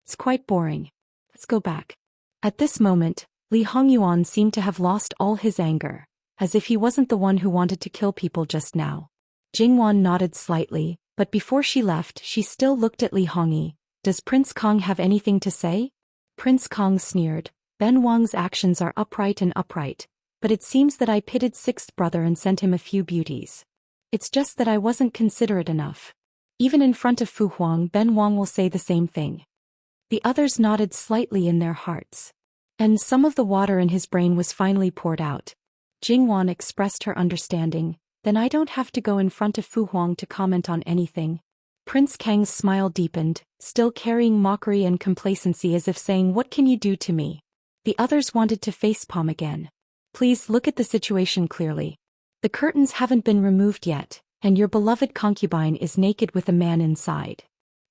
It's quite boring. Let's go back. At this moment, Li Hongyuan seemed to have lost all his anger, as if he wasn't the one who wanted to kill people just now. Jingwan nodded slightly, but before she left she still looked at Li Hongyi. Does Prince Kong have anything to say? Prince Kong sneered. Ben Wang's actions are upright, but it seems that I pitted sixth brother and sent him a few beauties. It's just that I wasn't considerate enough. Even in front of Fu Huang, Ben Wang will say the same thing. The others nodded slightly in their hearts. And some of the water in his brain was finally poured out. Jingwan expressed her understanding. Then I don't have to go in front of Fu Huang to comment on anything. Prince Kang's smile deepened, still carrying mockery and complacency, as if saying, what can you do to me? The others wanted to facepalm again. Please look at the situation clearly. The curtains haven't been removed yet, and your beloved concubine is naked with a man inside.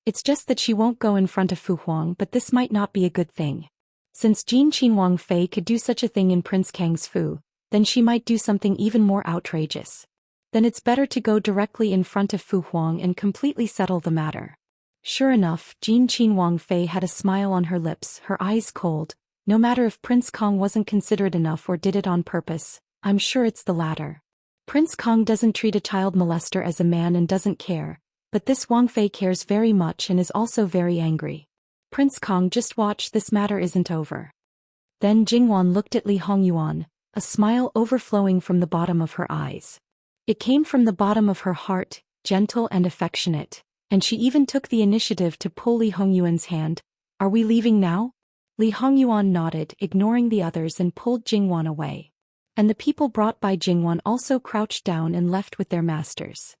It's just that she won't go in front of Fu Huang, but this might not be a good thing. Since Jin Qin Wang Fei could do such a thing in Prince Kang's Fu, then she might do something even more outrageous. Then it's better to go directly in front of Fu Huang and completely settle the matter. Sure enough, Jin Qin Wang Fei had a smile on her lips, her eyes cold. No matter if Prince Kong wasn't considerate enough or did it on purpose, I'm sure it's the latter. Prince Kong doesn't treat a child molester as a man and doesn't care, but this Wang Fei cares very much and is also very angry. Prince Kong, just watch, this matter isn't over. Then Jingwan looked at Li Hongyuan, a smile overflowing from the bottom of her eyes. It came from the bottom of her heart, gentle and affectionate, and she even took the initiative to pull Li Hongyuan's hand. Are we leaving now? Li Hongyuan nodded, ignoring the others, and pulled Jingwan away. And the people brought by Jingwan also crouched down and left with their masters.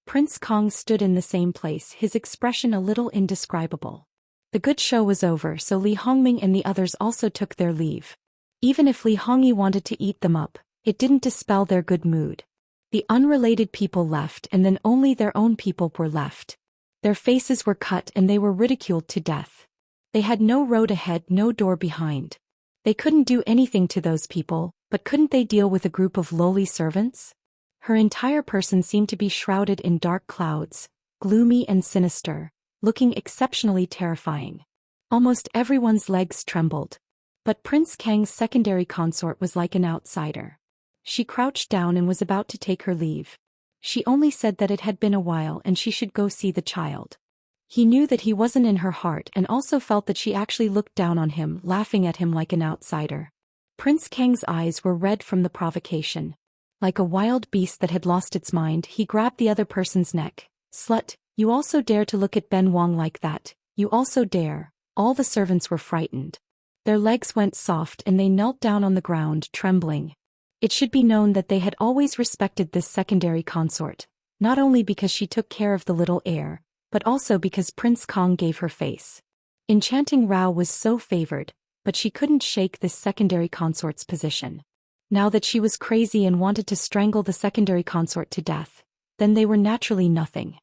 Prince Kong stood in the same place, his expression a little indescribable. The good show was over, so Li Hongming and the others also took their leave. Even if Li Hongyi wanted to eat them up, it didn't dispel their good mood. The unrelated people left, and then only their own people were left. Their faces were cut and they were ridiculed to death. They had no road ahead, no door behind. They couldn't do anything to those people, but couldn't they deal with a group of lowly servants? Her entire person seemed to be shrouded in dark clouds, gloomy and sinister, looking exceptionally terrifying. Almost everyone's legs trembled. But Prince Kang's secondary consort was like an outsider. She crouched down and was about to take her leave. She only said that it had been a while and she should go see the child. He knew that he wasn't in her heart and also felt that she actually looked down on him, laughing at him like an outsider. Prince Kang's eyes were red from the provocation. Like a wild beast that had lost its mind, he grabbed the other person's neck. Slut, you also dare to look at Ben Wang like that, you also dare. All the servants were frightened. Their legs went soft and they knelt down on the ground, trembling. It should be known that they had always respected this secondary consort, not only because she took care of the little heir, but also because Prince Kong gave her face. Enchanting Rao was so favored, but she couldn't shake this secondary consort's position. Now that she was crazy and wanted to strangle the secondary consort to death, then they were naturally nothing.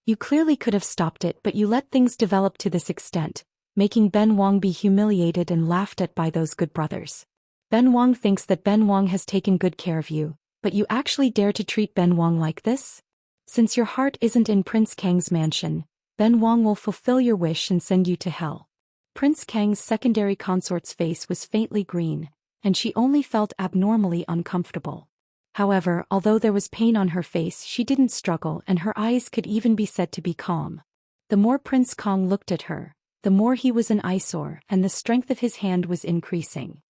You clearly could have stopped it, but you let things develop to this extent, making Ben Wang be humiliated and laughed at by those good brothers. Ben Wang thinks that Ben Wang has taken good care of you, but you actually dare to treat Ben Wang like this? Since your heart isn't in Prince Kang's mansion, Ben Wang will fulfill your wish and send you to hell. Prince Kang's secondary consort's face was faintly green, and she only felt abnormally uncomfortable. However, although there was pain on her face, she didn't struggle and her eyes could even be said to be calm. The more Prince Kong looked at her, the more he was an eyesore and the strength of his hand was increasing.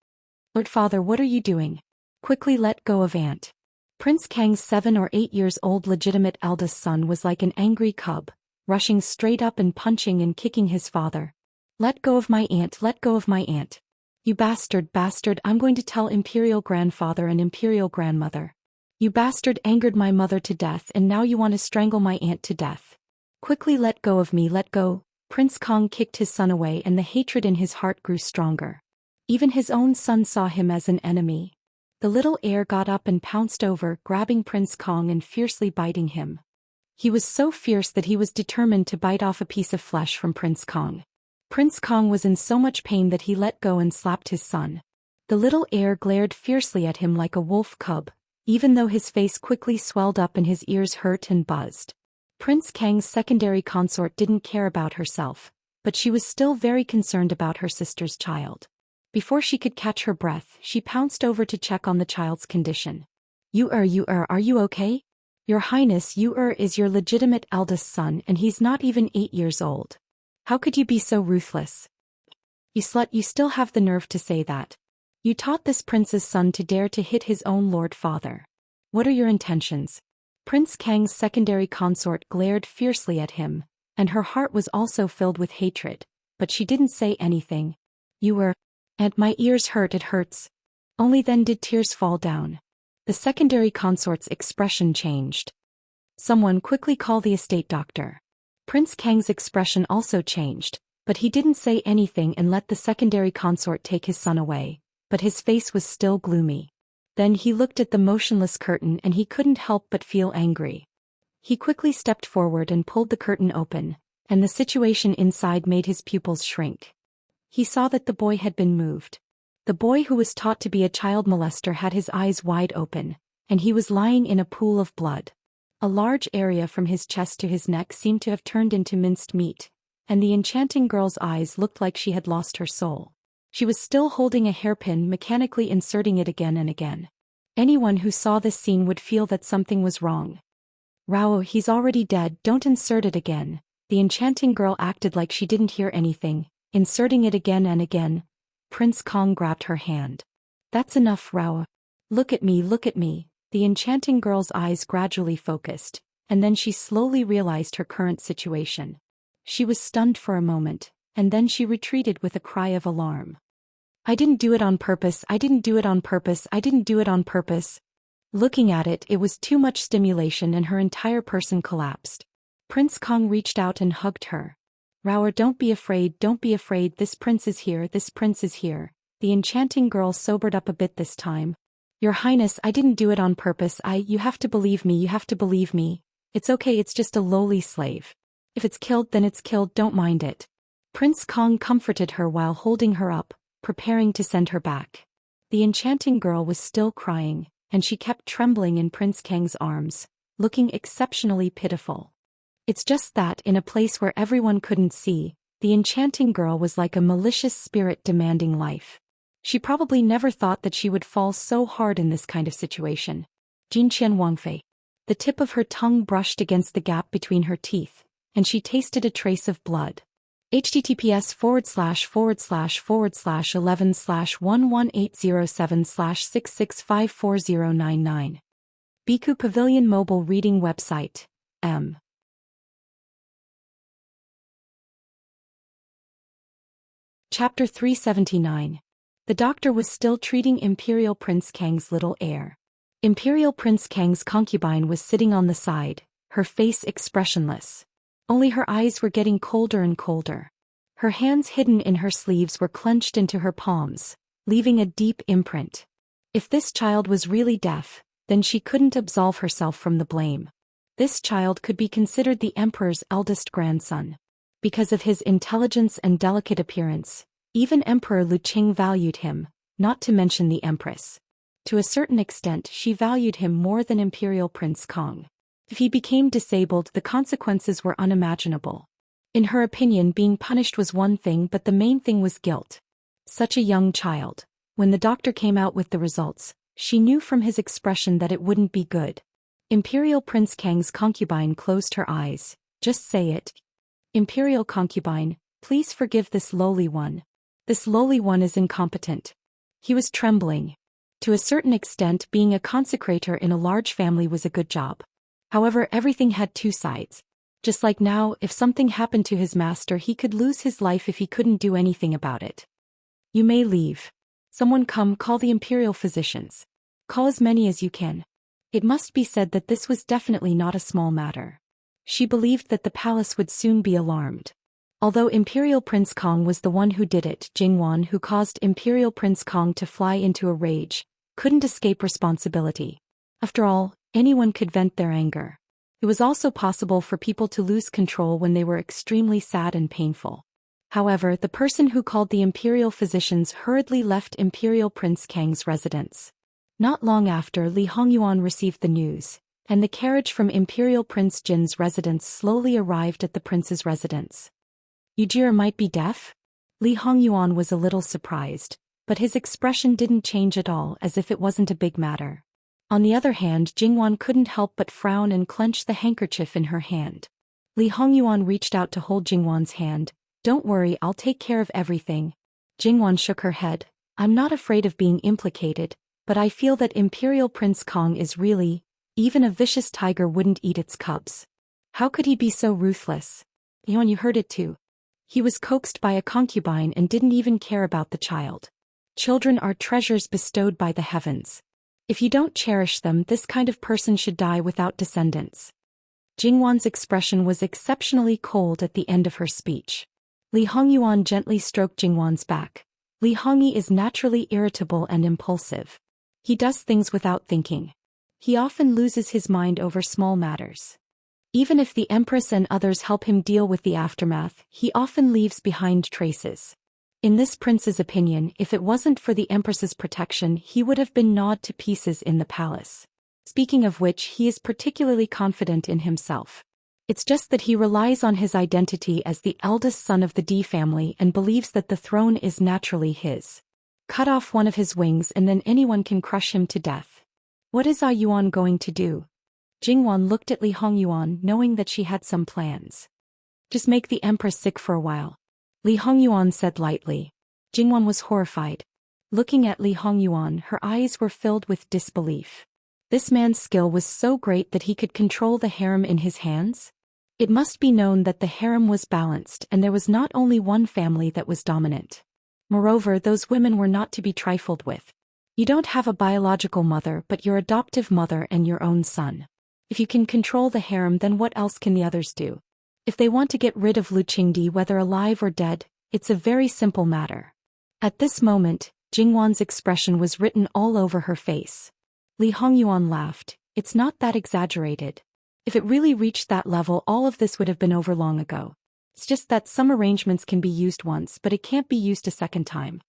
Lord Father, what are you doing? Quickly let go of Aunt. Prince Kang's 7 or 8 years old legitimate eldest son was like an angry cub, rushing straight up and punching and kicking his father. Let go of my aunt, let go of my aunt. You bastard, I'm going to tell Imperial Grandfather and Imperial Grandmother. You bastard angered my mother to death and now you want to strangle my aunt to death. Quickly let go of me, let go. Prince Kong kicked his son away and the hatred in his heart grew stronger. Even his own son saw him as an enemy. The little heir got up and pounced over, grabbing Prince Kong and fiercely biting him. He was so fierce that he was determined to bite off a piece of flesh from Prince Kong. Prince Kong was in so much pain that he let go and slapped his son. The little heir glared fiercely at him like a wolf cub, even though his face quickly swelled up and his ears hurt and buzzed. Prince Kang's secondary consort didn't care about herself, but she was still very concerned about her sister's child. Before she could catch her breath, she pounced over to check on the child's condition. You are you okay? Your Highness, is your legitimate eldest son and he's not even 8 years old. How could you be so ruthless? You slut, you still have the nerve to say that. You taught this prince's son to dare to hit his own lord father. What are your intentions? Prince Kang's secondary consort glared fiercely at him, and her heart was also filled with hatred, but she didn't say anything. And my ears hurt, it hurts. Only then did tears fall down. The secondary consort's expression changed. Someone quickly call the estate doctor. Prince Kang's expression also changed, but he didn't say anything and let the secondary consort take his son away, but his face was still gloomy. Then he looked at the motionless curtain and he couldn't help but feel angry. He quickly stepped forward and pulled the curtain open, and the situation inside made his pupils shrink. He saw that the boy had been moved. The boy who was taught to be a child molester had his eyes wide open, and he was lying in a pool of blood. A large area from his chest to his neck seemed to have turned into minced meat, and the enchanting girl's eyes looked like she had lost her soul. She was still holding a hairpin, mechanically inserting it again and again. Anyone who saw this scene would feel that something was wrong. Rao, he's already dead, don't insert it again. The enchanting girl acted like she didn't hear anything, inserting it again and again. Prince Kong grabbed her hand. That's enough, Rao. Look at me, look at me. The enchanting girl's eyes gradually focused, and then she slowly realized her current situation. She was stunned for a moment, and then she retreated with a cry of alarm. "I didn't do it on purpose, I didn't do it on purpose, I didn't do it on purpose." Looking at it, it was too much stimulation and her entire person collapsed. Prince Kong reached out and hugged her. "Rower, don't be afraid, this prince is here, this prince is here." The enchanting girl sobered up a bit this time. "Your Highness, I didn't do it on purpose, you have to believe me, you have to believe me. It's okay, it's just a lowly slave. If it's killed, then it's killed, don't mind it." Prince Kong comforted her while holding her up, preparing to send her back. The enchanting girl was still crying, and she kept trembling in Prince Kang's arms, looking exceptionally pitiful. It's just that in a place where everyone couldn't see, the enchanting girl was like a malicious spirit demanding life. She probably never thought that she would fall so hard in this kind of situation. Jinqian Wangfei. The tip of her tongue brushed against the gap between her teeth, and she tasted a trace of blood. https://11/11807/6654099. Biku Pavilion Mobile Reading Website. M. Chapter 379. The doctor was still treating Imperial Prince Kang's little heir. Imperial Prince Kang's concubine was sitting on the side, her face expressionless. Only her eyes were getting colder and colder. Her hands hidden in her sleeves were clenched into her palms, leaving a deep imprint. If this child was really deaf, then she couldn't absolve herself from the blame. This child could be considered the emperor's eldest grandson. Because of his intelligence and delicate appearance, even Emperor Lu Qing valued him, not to mention the empress. To a certain extent, she valued him more than Imperial Prince Kong. If he became disabled, the consequences were unimaginable. In her opinion, being punished was one thing, but the main thing was guilt. Such a young child. When the doctor came out with the results, she knew from his expression that it wouldn't be good. Imperial Prince Kang's concubine closed her eyes. "Just say it. Imperial concubine, please forgive this lowly one. This lowly one is incompetent." He was trembling. To a certain extent, being a consecrator in a large family was a good job. However, everything had two sides. Just like now, if something happened to his master, he could lose his life if he couldn't do anything about it. "You may leave. Someone come, call the imperial physicians. Call as many as you can." It must be said that this was definitely not a small matter. She believed that the palace would soon be alarmed. Although Imperial Prince Kong was the one who did it, Jingwan, who caused Imperial Prince Kong to fly into a rage, couldn't escape responsibility. After all, anyone could vent their anger. It was also possible for people to lose control when they were extremely sad and painful. However, the person who called the imperial physicians hurriedly left Imperial Prince Kang's residence. Not long after, Li Hongyuan received the news, and the carriage from Imperial Prince Jin's residence slowly arrived at the prince's residence. "Yujiro might be deaf?" Li Hongyuan was a little surprised, but his expression didn't change at all, as if it wasn't a big matter. On the other hand, Jingwan couldn't help but frown and clench the handkerchief in her hand. Li Hongyuan reached out to hold Jingwan's hand. "Don't worry, I'll take care of everything." Jingwan shook her head. "I'm not afraid of being implicated, but I feel that Imperial Prince Kong is really, even a vicious tiger wouldn't eat its cubs. How could he be so ruthless?" "Yuan, you heard it too. He was coaxed by a concubine and didn't even care about the child. Children are treasures bestowed by the heavens. If you don't cherish them, this kind of person should die without descendants." Jingwan's expression was exceptionally cold at the end of her speech. Li Hongyuan gently stroked Jingwan's back. Li Hongyi is naturally irritable and impulsive. He does things without thinking. He often loses his mind over small matters. Even if the Empress and others help him deal with the aftermath, he often leaves behind traces. In this prince's opinion, if it wasn't for the Empress's protection, he would have been gnawed to pieces in the palace. Speaking of which, he is particularly confident in himself. It's just that he relies on his identity as the eldest son of the D family and believes that the throne is naturally his. Cut off one of his wings and then anyone can crush him to death. What is Yuan going to do? Jingwan looked at Li Hongyuan, knowing that she had some plans. "Just make the Empress sick for a while," Li Hongyuan said lightly. Jingwan was horrified. Looking at Li Hongyuan, her eyes were filled with disbelief. This man's skill was so great that he could control the harem in his hands? It must be known that the harem was balanced and there was not only one family that was dominant. Moreover, those women were not to be trifled with. You don't have a biological mother but your adoptive mother and your own son. If you can control the harem, then what else can the others do? If they want to get rid of Lu Qingdi whether alive or dead, it's a very simple matter. At this moment, Jingwan's expression was written all over her face. Li Hongyuan laughed. It's not that exaggerated. If it really reached that level, all of this would have been over long ago. It's just that some arrangements can be used once but it can't be used a second time.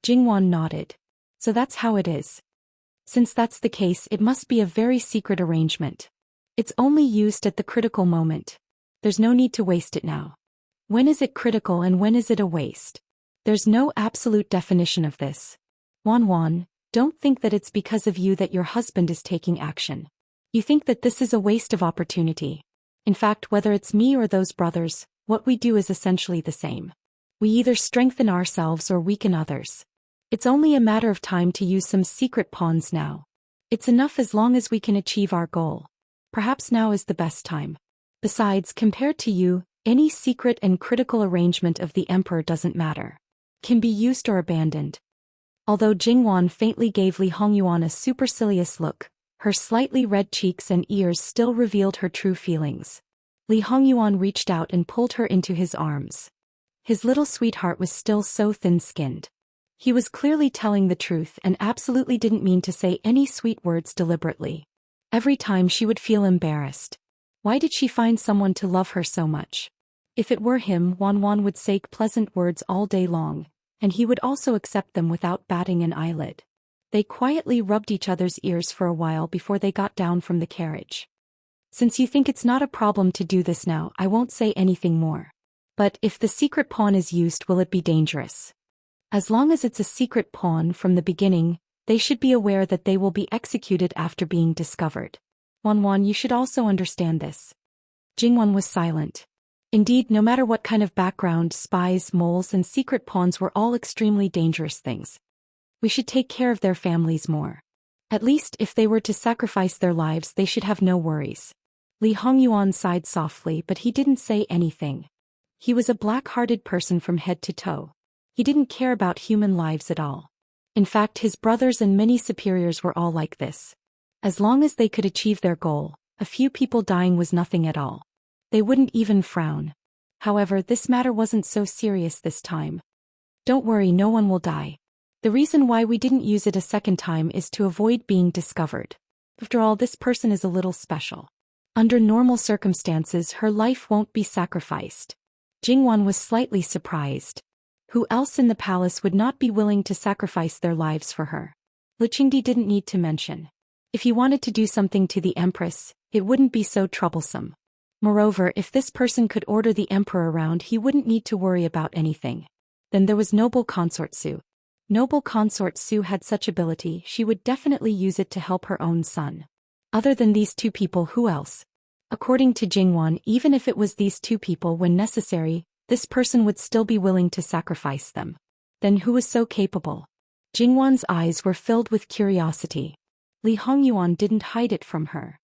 Jingwan nodded. So that's how it is. Since that's the case, it must be a very secret arrangement. It's only used at the critical moment. There's no need to waste it now. When is it critical and when is it a waste? There's no absolute definition of this. Wan, don't think that it's because of you that your husband is taking action. You think that this is a waste of opportunity. In fact, whether it's me or those brothers, what we do is essentially the same. We either strengthen ourselves or weaken others. It's only a matter of time to use some secret pawns now. It's enough as long as we can achieve our goal. Perhaps now is the best time. Besides, compared to you, any secret and critical arrangement of the emperor doesn't matter. Can be used or abandoned. Although Jingwan faintly gave Li Hongyuan a supercilious look, her slightly red cheeks and ears still revealed her true feelings. Li Hongyuan reached out and pulled her into his arms. His little sweetheart was still so thin-skinned. He was clearly telling the truth and absolutely didn't mean to say any sweet words deliberately. Every time she would feel embarrassed. Why did she find someone to love her so much? If it were him, Wan would say pleasant words all day long, and he would also accept them without batting an eyelid. They quietly rubbed each other's ears for a while before they got down from the carriage. Since you think it's not a problem to do this now, I won't say anything more. But if the secret pawn is used, will it be dangerous? As long as it's a secret pawn from the beginning, they should be aware that they will be executed after being discovered. Wan, you should also understand this. Jingwan was silent. Indeed, no matter what kind of background, spies, moles and secret pawns were all extremely dangerous things. We should take care of their families more. At least if they were to sacrifice their lives, they should have no worries. Li Hongyuan sighed softly, but he didn't say anything. He was a black-hearted person from head to toe. He didn't care about human lives at all. In fact, his brothers and many superiors were all like this. As long as they could achieve their goal, a few people dying was nothing at all. They wouldn't even frown. However, this matter wasn't so serious this time. Don't worry, no one will die. The reason why we didn't use it a second time is to avoid being discovered. After all, this person is a little special. Under normal circumstances, her life won't be sacrificed. Jingwan was slightly surprised. Who else in the palace would not be willing to sacrifice their lives for her? Lu Qingdi didn't need to mention. If he wanted to do something to the empress, it wouldn't be so troublesome. Moreover, if this person could order the emperor around, he wouldn't need to worry about anything. Then there was noble Consort Su. Noble Consort Su had such ability, she would definitely use it to help her own son. Other than these two people, who else? According to Jingwan, even if it was these two people when necessary, this person would still be willing to sacrifice them. Then who was so capable? Jingwan's eyes were filled with curiosity. Li Hongyuan didn't hide it from her.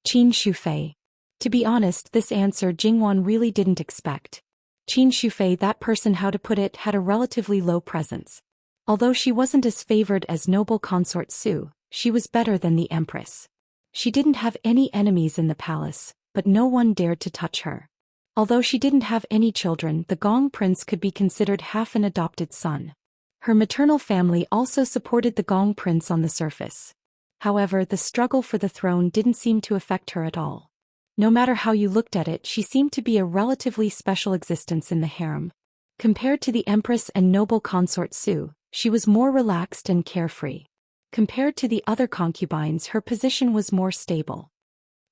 Qin Shufei. To be honest, this answer Jingwan really didn't expect. Qin Shufei, that person, how to put it, had a relatively low presence. Although she wasn't as favored as noble Consort Su, she was better than the empress. She didn't have any enemies in the palace, but no one dared to touch her. Although she didn't have any children, the Gong prince could be considered half an adopted son. Her maternal family also supported the Gong prince on the surface. However, the struggle for the throne didn't seem to affect her at all. No matter how you looked at it, she seemed to be a relatively special existence in the harem. Compared to the empress and noble Consort Su, she was more relaxed and carefree. Compared to the other concubines, her position was more stable.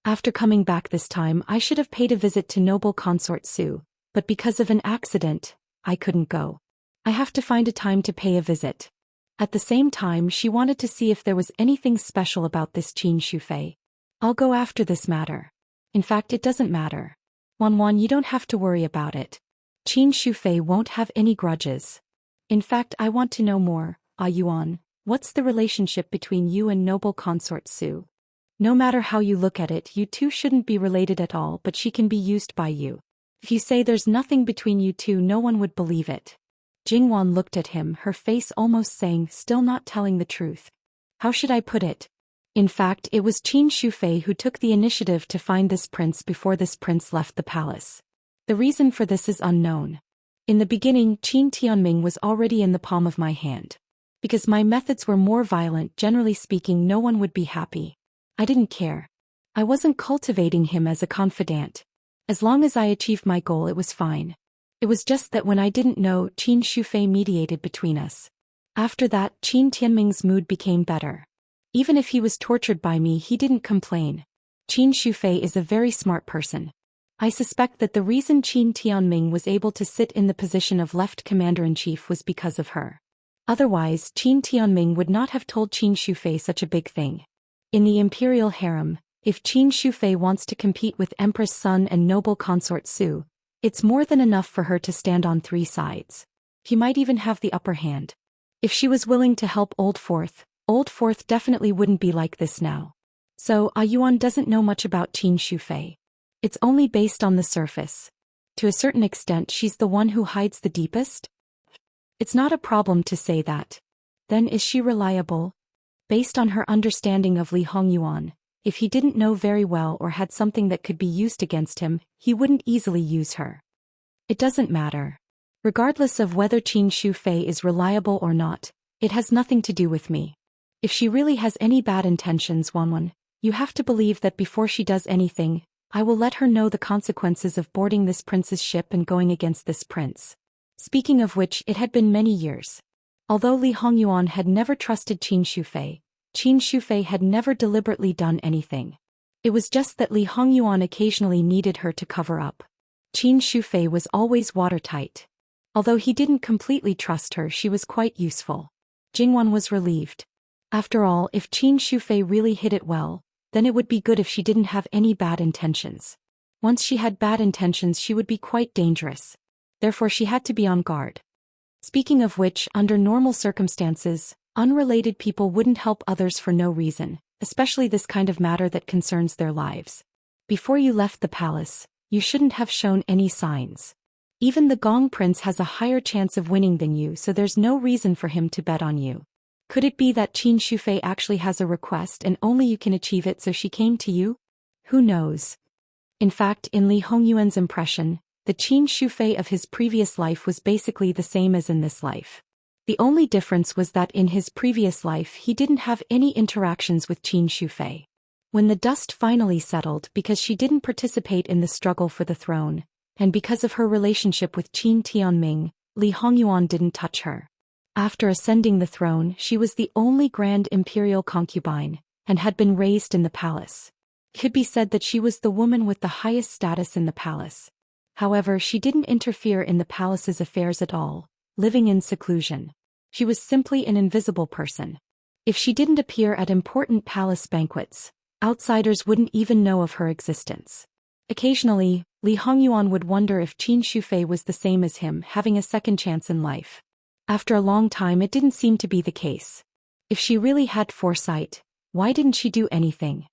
After coming back this time, I should have paid a visit to noble Consort Su, but because of an accident, I couldn't go. I have to find a time to pay a visit. At the same time, she wanted to see if there was anything special about this Qin Shufei. I'll go after this matter. In fact, it doesn't matter. Wan, you don't have to worry about it. Qin Shufei won't have any grudges. In fact, I want to know more. Yuan, what's the relationship between you and noble Consort Su? No matter how you look at it, you two shouldn't be related at all, but she can be used by you. If you say there's nothing between you two, no one would believe it. Jingwan looked at him, her face almost saying, still not telling the truth. How should I put it? In fact, it was Qin Shufei who took the initiative to find this prince before this prince left the palace. The reason for this is unknown. In the beginning, Qin Tianming was already in the palm of my hand. Because my methods were more violent, generally speaking, no one would be happy. I didn't care. I wasn't cultivating him as a confidant. As long as I achieved my goal, it was fine. It was just that when I didn't know, Qin Shufei mediated between us. After that, Qin Tianming's mood became better. Even if he was tortured by me, he didn't complain. Qin Shufei is a very smart person. I suspect that the reason Qin Tianming was able to sit in the position of left commander-in-chief was because of her. Otherwise, Qin Tianming would not have told Qin Shufei such a big thing. In the imperial harem, if Qin Shufei wants to compete with Empress Sun and noble consort Su, it's more than enough for her to stand on 3 sides. He might even have the upper hand. If she was willing to help Old Fourth definitely wouldn't be like this now. So, Yuan doesn't know much about Qin Shufei. It's only based on the surface. To a certain extent, she's the one who hides the deepest? It's not a problem to say that. Then is she reliable? Based on her understanding of Li Hongyuan, if he didn't know very well or had something that could be used against him, he wouldn't easily use her. It doesn't matter. Regardless of whether Qin Shufei is reliable or not, it has nothing to do with me. If she really has any bad intentions, Wanwan, you have to believe that before she does anything, I will let her know the consequences of boarding this prince's ship and going against this prince. Speaking of which, it had been many years. Although Li Hongyuan had never trusted Qin Shufei had never deliberately done anything. It was just that Li Hongyuan occasionally needed her to cover up. Qin Shufei was always watertight. Although he didn't completely trust her, she was quite useful. Jingwan was relieved. After all, if Qin Shufei really hid it well, then it would be good if she didn't have any bad intentions. Once she had bad intentions, she would be quite dangerous. Therefore she had to be on guard. Speaking of which, under normal circumstances, unrelated people wouldn't help others for no reason, especially this kind of matter that concerns their lives. Before you left the palace, you shouldn't have shown any signs. Even the Gong Prince has a higher chance of winning than you, so there's no reason for him to bet on you. Could it be that Qin Shufei actually has a request and only you can achieve it, so she came to you? Who knows? In fact, in Li Hongyuan's impression, the Qin Shufei of his previous life was basically the same as in this life. The only difference was that in his previous life he didn't have any interactions with Qin Shufei. When the dust finally settled, because she didn't participate in the struggle for the throne, and because of her relationship with Qin Tianming, Li Hongyuan didn't touch her. After ascending the throne, she was the only grand imperial concubine, and had been raised in the palace. It could be said that she was the woman with the highest status in the palace. However, she didn't interfere in the palace's affairs at all, living in seclusion. She was simply an invisible person. If she didn't appear at important palace banquets, outsiders wouldn't even know of her existence. Occasionally, Li Hongyuan would wonder if Qin Shufei was the same as him, having a second chance in life. After a long time, it didn't seem to be the case. If she really had foresight, why didn't she do anything?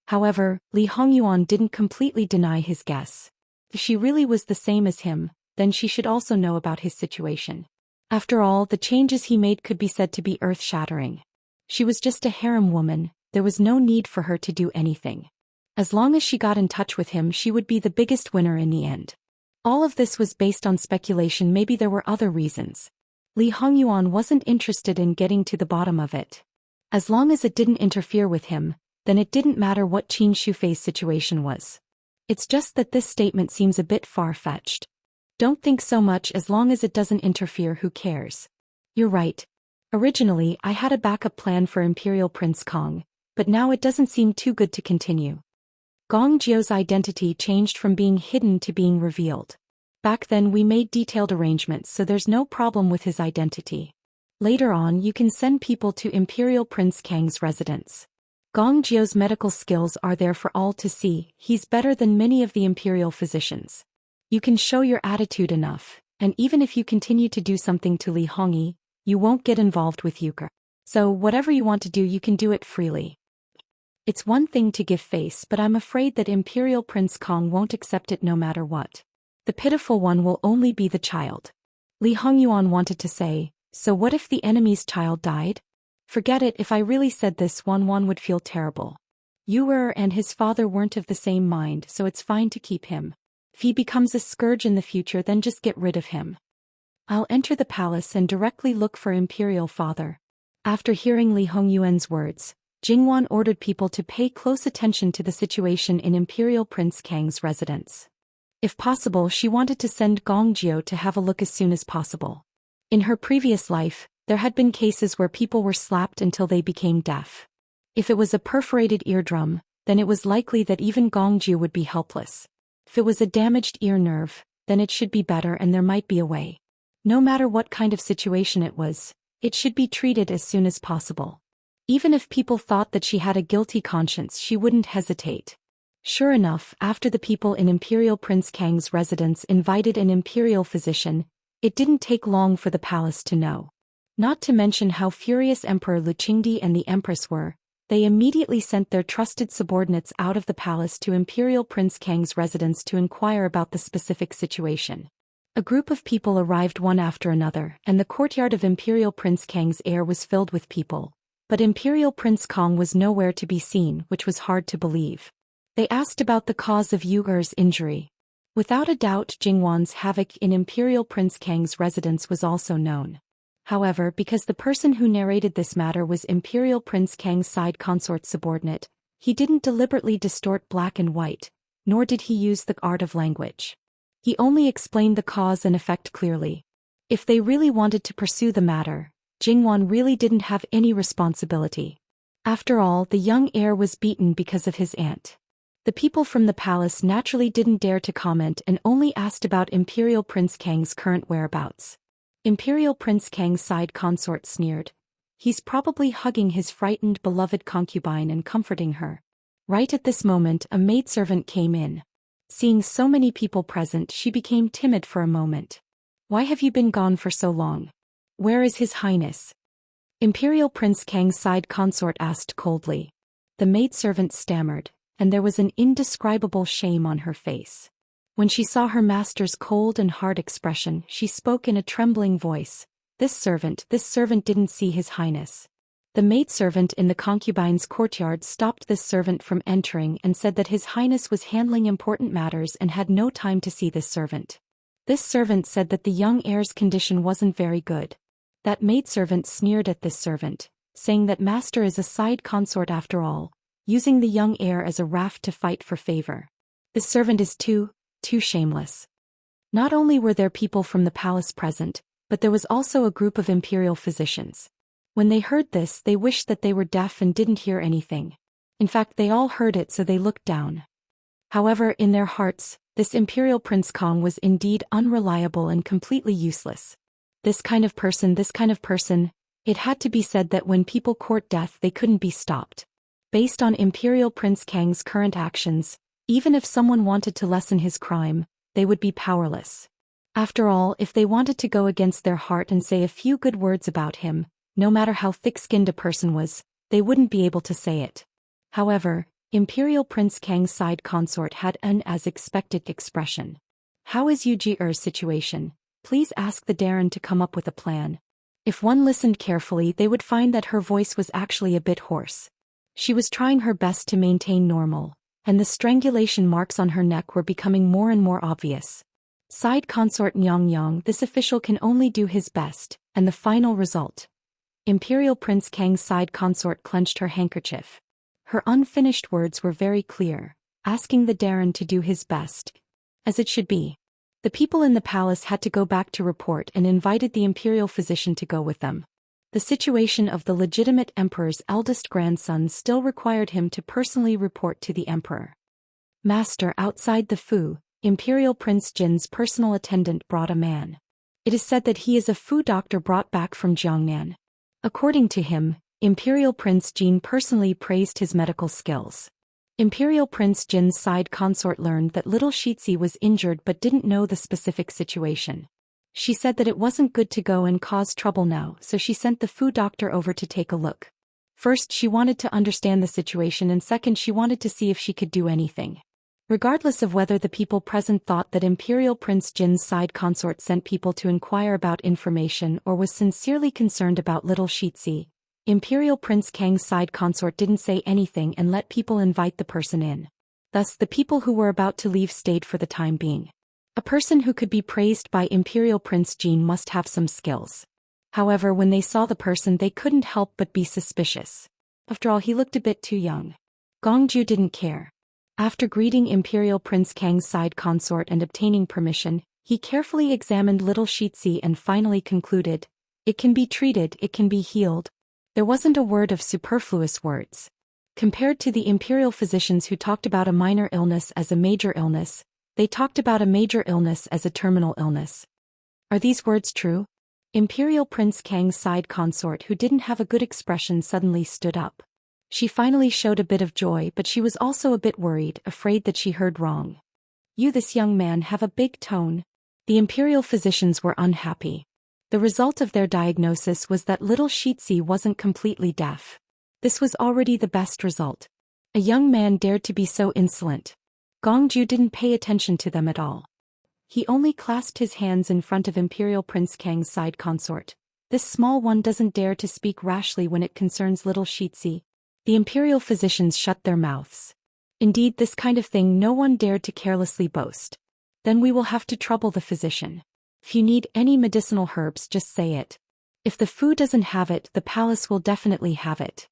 However, Li Hongyuan didn't completely deny his guess. If she really was the same as him, then she should also know about his situation. After all, the changes he made could be said to be earth-shattering. She was just a harem woman, there was no need for her to do anything. As long as she got in touch with him, she would be the biggest winner in the end. All of this was based on speculation, maybe there were other reasons. Li Hongyuan wasn't interested in getting to the bottom of it. As long as it didn't interfere with him, then it didn't matter what Qin Shufei's situation was. It's just that this statement seems a bit far-fetched. Don't think so much, as long as it doesn't interfere, who cares? You're right. Originally, I had a backup plan for Imperial Prince Kong, but now it doesn't seem too good to continue. Gong Jiu's identity changed from being hidden to being revealed. Back then we made detailed arrangements, so there's no problem with his identity. Later on, you can send people to Imperial Prince Kang's residence. Gong Jiu's medical skills are there for all to see, he's better than many of the imperial physicians. You can show your attitude enough, and even if you continue to do something to Li Hongyi, you won't get involved with euchre. So whatever you want to do, you can do it freely. It's one thing to give face, but I'm afraid that Imperial Prince Kong won't accept it no matter what. The pitiful one will only be the child. Li Hongyuan wanted to say, so what if the enemy's child died? Forget it, if I really said this, Wan would feel terrible. Yu and his father weren't of the same mind, so it's fine to keep him. If he becomes a scourge in the future, then just get rid of him. I'll enter the palace and directly look for Imperial Father. After hearing Li Hongyuan's words, Jingwan ordered people to pay close attention to the situation in Imperial Prince Kang's residence. If possible, she wanted to send Gong Jiu to have a look as soon as possible. In her previous life, there had been cases where people were slapped until they became deaf. If it was a perforated eardrum, then it was likely that even Gong Jiu would be helpless. If it was a damaged ear nerve, then it should be better and there might be a way. No matter what kind of situation it was, it should be treated as soon as possible. Even if people thought that she had a guilty conscience, she wouldn't hesitate. Sure enough, after the people in Imperial Prince Kang's residence invited an imperial physician, it didn't take long for the palace to know. Not to mention how furious Emperor Lu Qingdi and the Empress were, they immediately sent their trusted subordinates out of the palace to Imperial Prince Kang's residence to inquire about the specific situation. A group of people arrived one after another, and the courtyard of Imperial Prince Kang's heir was filled with people. But Imperial Prince Kong was nowhere to be seen, which was hard to believe. They asked about the cause of Yu-er's injury. Without a doubt, Jingwan's havoc in Imperial Prince Kang's residence was also known. However, because the person who narrated this matter was Imperial Prince Kang's side consort subordinate, he didn't deliberately distort black and white, nor did he use the art of language. He only explained the cause and effect clearly. If they really wanted to pursue the matter, Jingwan really didn't have any responsibility. After all, the young heir was beaten because of his aunt. The people from the palace naturally didn't dare to comment and only asked about Imperial Prince Kang's current whereabouts. Imperial Prince Kang's side consort sneered. He's probably hugging his frightened beloved concubine and comforting her. Right at this moment, a maidservant came in. Seeing so many people present, she became timid for a moment. Why have you been gone for so long? Where is His Highness? Imperial Prince Kang's side consort asked coldly. The maidservant stammered, and there was an indescribable shame on her face. When she saw her master's cold and hard expression, she spoke in a trembling voice. This servant didn't see His Highness. The maidservant in the concubine's courtyard stopped this servant from entering and said that His Highness was handling important matters and had no time to see this servant. This servant said that the young heir's condition wasn't very good. That maidservant sneered at this servant, saying that master is a side consort after all, using the young heir as a raft to fight for favor. This servant is too shameless. Not only were there people from the palace present, but there was also a group of imperial physicians. When they heard this, they wished that they were deaf and didn't hear anything. In fact, they all heard it, so they looked down. However, in their hearts, this Imperial Prince Kong was indeed unreliable and completely useless. This kind of person, it had to be said that when people court death, they couldn't be stopped. Based on Imperial Prince Kang's current actions, even if someone wanted to lessen his crime, they would be powerless. After all, if they wanted to go against their heart and say a few good words about him, no matter how thick-skinned a person was, they wouldn't be able to say it. However, Imperial Prince Kang's side consort had an as-expected expression. How is Yu-er's situation? Please ask the Darren to come up with a plan. If one listened carefully, they would find that her voice was actually a bit hoarse. She was trying her best to maintain normal, and the strangulation marks on her neck were becoming more and more obvious. Side consort Nyang, this official can only do his best, and the final result. Imperial Prince Kang's side consort clenched her handkerchief. Her unfinished words were very clear, asking the Darren to do his best. As it should be. The people in the palace had to go back to report and invited the imperial physician to go with them. The situation of the legitimate emperor's eldest grandson still required him to personally report to the emperor. Master, outside the Fu, Imperial Prince Jin's personal attendant brought a man. It is said that he is a Fu doctor brought back from Jiangnan. According to him, Imperial Prince Jin personally praised his medical skills. Imperial Prince Jin's side consort learned that little Shitzi was injured but didn't know the specific situation. She said that it wasn't good to go and cause trouble now, so she sent the Fu doctor over to take a look. First, she wanted to understand the situation, and second, she wanted to see if she could do anything. Regardless of whether the people present thought that Imperial Prince Jin's side consort sent people to inquire about information or was sincerely concerned about little Shitzi, Imperial Prince Kang's side consort didn't say anything and let people invite the person in. Thus, the people who were about to leave stayed for the time being. A person who could be praised by Imperial Prince Jin must have some skills. However, when they saw the person, they couldn't help but be suspicious. After all, he looked a bit too young. Gongju didn't care. After greeting Imperial Prince Kang's side consort and obtaining permission, he carefully examined little Shitzi and finally concluded, "It can be treated, it can be healed." There wasn't a word of superfluous words. Compared to the imperial physicians who talked about a minor illness as a major illness, they talked about a major illness as a terminal illness. Are these words true? Imperial Prince Kang's side consort, who didn't have a good expression, suddenly stood up. She finally showed a bit of joy, but she was also a bit worried, afraid that she heard wrong. "You, this young man, have a big tone." The imperial physicians were unhappy. The result of their diagnosis was that little Shitzi wasn't completely deaf. This was already the best result. A young man dared to be so insolent. Gongju didn't pay attention to them at all. He only clasped his hands in front of Imperial Prince Kang's side consort. "This small one doesn't dare to speak rashly when it concerns little Shitzi." The imperial physicians shut their mouths. Indeed, this kind of thing no one dared to carelessly boast. "Then we will have to trouble the physician. If you need any medicinal herbs, just say it. If the food doesn't have it, the palace will definitely have it."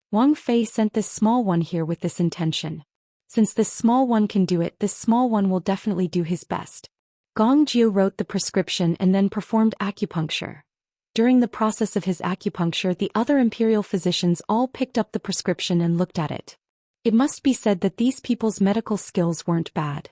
Wang Fei sent this small one here with this intention. Since this small one can do it, this small one will definitely do his best. Gong Jiu wrote the prescription and then performed acupuncture. During the process of his acupuncture, the other imperial physicians all picked up the prescription and looked at it. It must be said that these people's medical skills weren't bad.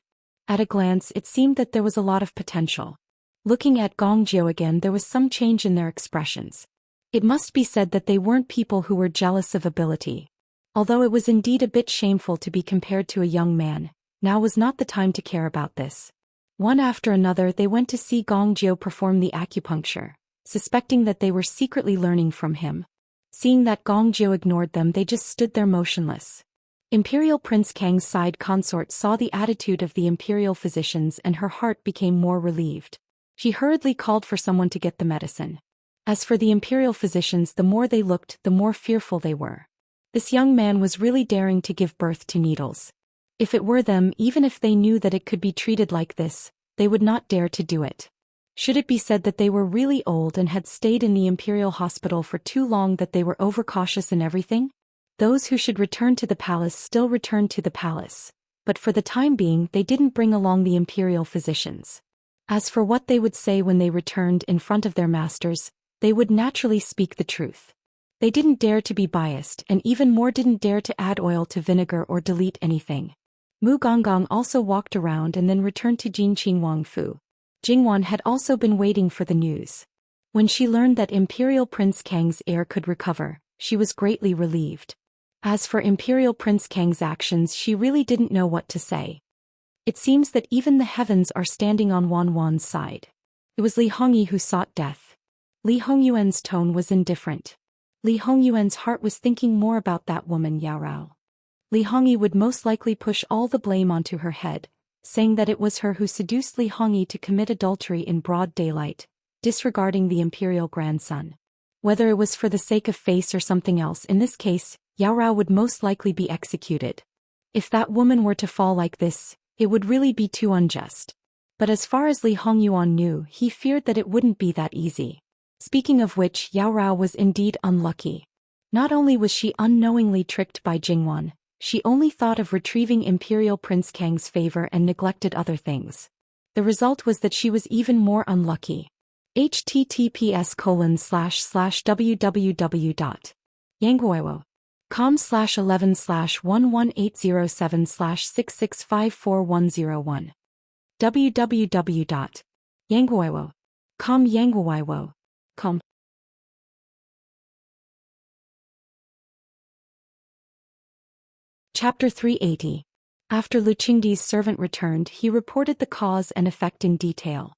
At a glance, it seemed that there was a lot of potential. Looking at Gong Jiu again, there was some change in their expressions. It must be said that they weren't people who were jealous of ability. Although it was indeed a bit shameful to be compared to a young man, now was not the time to care about this. One after another, they went to see Gong Jiu perform the acupuncture, suspecting that they were secretly learning from him. Seeing that Gong Jiu ignored them, they just stood there motionless. Imperial Prince Kang's side consort saw the attitude of the imperial physicians and her heart became more relieved. She hurriedly called for someone to get the medicine. As for the imperial physicians, the more they looked, the more fearful they were. This young man was really daring to give birth to needles. If it were them, even if they knew that it could be treated like this, they would not dare to do it. Should it be said that they were really old and had stayed in the imperial hospital for too long, that they were overcautious in everything? Those who should return to the palace still returned to the palace, but for the time being they didn't bring along the imperial physicians. As for what they would say when they returned in front of their masters, they would naturally speak the truth. They didn't dare to be biased, and even more didn't dare to add oil to vinegar or delete anything. Mu Gonggong also walked around and then returned to Jin Qingwang Fu. Jingwan had also been waiting for the news. When she learned that Imperial Prince Kang's heir could recover, she was greatly relieved. As for Imperial Prince Kang's actions, she really didn't know what to say. It seems that even the heavens are standing on Wan Wan's side. It was Li Hongyi who sought death. Li Hongyuan's tone was indifferent. Li Hongyuan's heart was thinking more about that woman Yao Rao. Li Hongyi would most likely push all the blame onto her head, saying that it was her who seduced Li Hongyi to commit adultery in broad daylight, disregarding the imperial grandson. Whether it was for the sake of face or something else, in this case, Yao Rao would most likely be executed. If that woman were to fall like this, it would really be too unjust. But as far as Li Hongyuan knew, he feared that it wouldn't be that easy. Speaking of which, Yao Rao was indeed unlucky. Not only was she unknowingly tricked by Jingwan, she only thought of retrieving Imperial Prince Kang's favor and neglected other things. The result was that she was even more unlucky. https://www.yanguiwo.com/11/11807/6654101 www.yanguiwo.com yanguiwo.com Chapter 380. After Lu Qingdi's servant returned, he reported the cause and effect in detail.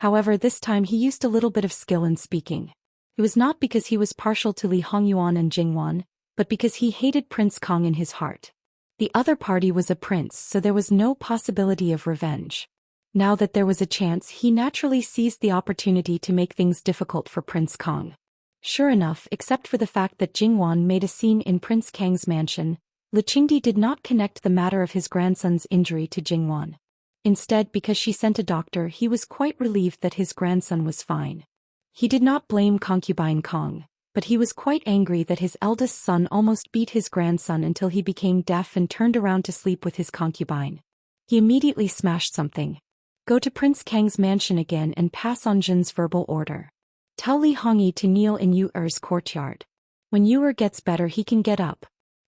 However, this time he used a little bit of skill in speaking. It was not because he was partial to Li Hongyuan and Jingwan, but because he hated Prince Kong in his heart. The other party was a prince, so there was no possibility of revenge. Now that there was a chance, he naturally seized the opportunity to make things difficult for Prince Kong. Sure enough, except for the fact that Jingwan made a scene in Prince Kang's mansion, Lu Qingdi did not connect the matter of his grandson's injury to Jingwan. Instead, because she sent a doctor, he was quite relieved that his grandson was fine. He did not blame concubine Kong, but he was quite angry that his eldest son almost beat his grandson until he became deaf and turned around to sleep with his concubine. He immediately smashed something. Go to Prince Kang's mansion again and pass on Jin's verbal order. Tell Li Hongyi to kneel in Yuer's courtyard. When Yuer gets better he can get up.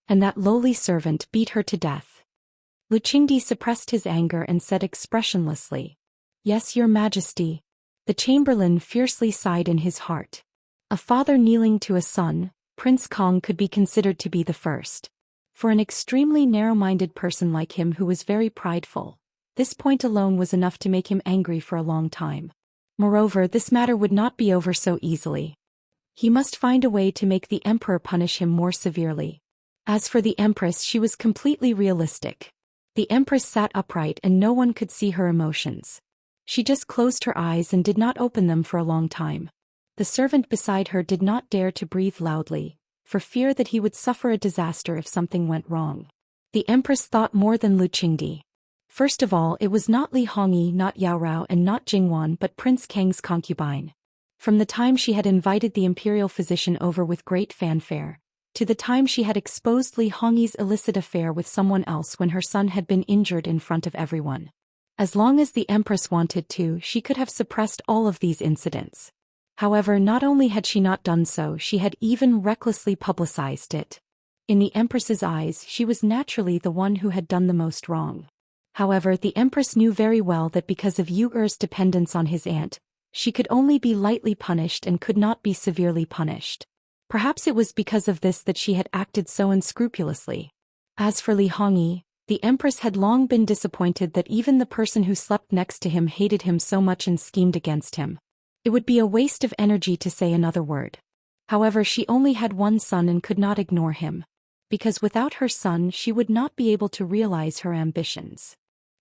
And that lowly servant beat her to death. Lu Qingdi suppressed his anger and said expressionlessly, "Yes, your majesty." The chamberlain fiercely sighed in his heart. A father kneeling to a son, Prince Kong could be considered to be the first. For an extremely narrow-minded person like him who was very prideful, this point alone was enough to make him angry for a long time. Moreover, this matter would not be over so easily. He must find a way to make the emperor punish him more severely. As for the empress, she was completely realistic. The empress sat upright and no one could see her emotions. She just closed her eyes and did not open them for a long time. The servant beside her did not dare to breathe loudly, for fear that he would suffer a disaster if something went wrong. The empress thought more than Lu Qingdi. First of all, it was not Li Hongyi, not Yao Rao and not Jingwan but Prince Kang's concubine. From the time she had invited the imperial physician over with great fanfare, to the time she had exposed Li Hongyi's illicit affair with someone else when her son had been injured in front of everyone. As long as the empress wanted to, she could have suppressed all of these incidents. However, not only had she not done so, she had even recklessly publicized it. In the empress's eyes, she was naturally the one who had done the most wrong. However, the empress knew very well that because of Yuer's dependence on his aunt, she could only be lightly punished and could not be severely punished. Perhaps it was because of this that she had acted so unscrupulously. As for Li Hongyi, the empress had long been disappointed that even the person who slept next to him hated him so much and schemed against him. It would be a waste of energy to say another word. However, she only had one son and could not ignore him. Because without her son she would not be able to realize her ambitions.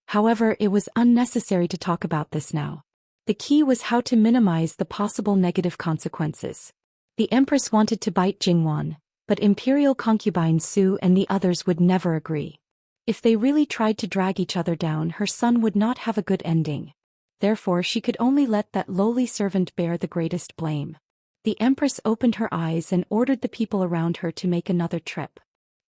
However, it was unnecessary to talk about this now. The key was how to minimize the possible negative consequences. The empress wanted to bite Jingwan, but imperial concubine Su and the others would never agree. If they really tried to drag each other down, her son would not have a good ending. Therefore she could only let that lowly servant bear the greatest blame. The empress opened her eyes and ordered the people around her to make another trip.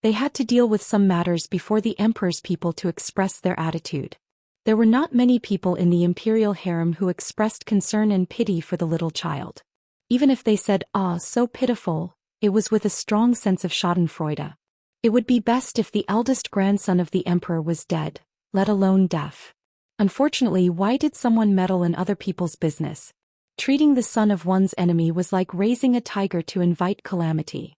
They had to deal with some matters before the emperor's people to express their attitude. There were not many people in the imperial harem who expressed concern and pity for the little child. Even if they said, "Ah, so pitiful," it was with a strong sense of schadenfreude. It would be best if the eldest grandson of the emperor was dead, let alone deaf. Unfortunately, why did someone meddle in other people's business? Treating the son of one's enemy was like raising a tiger to invite calamity.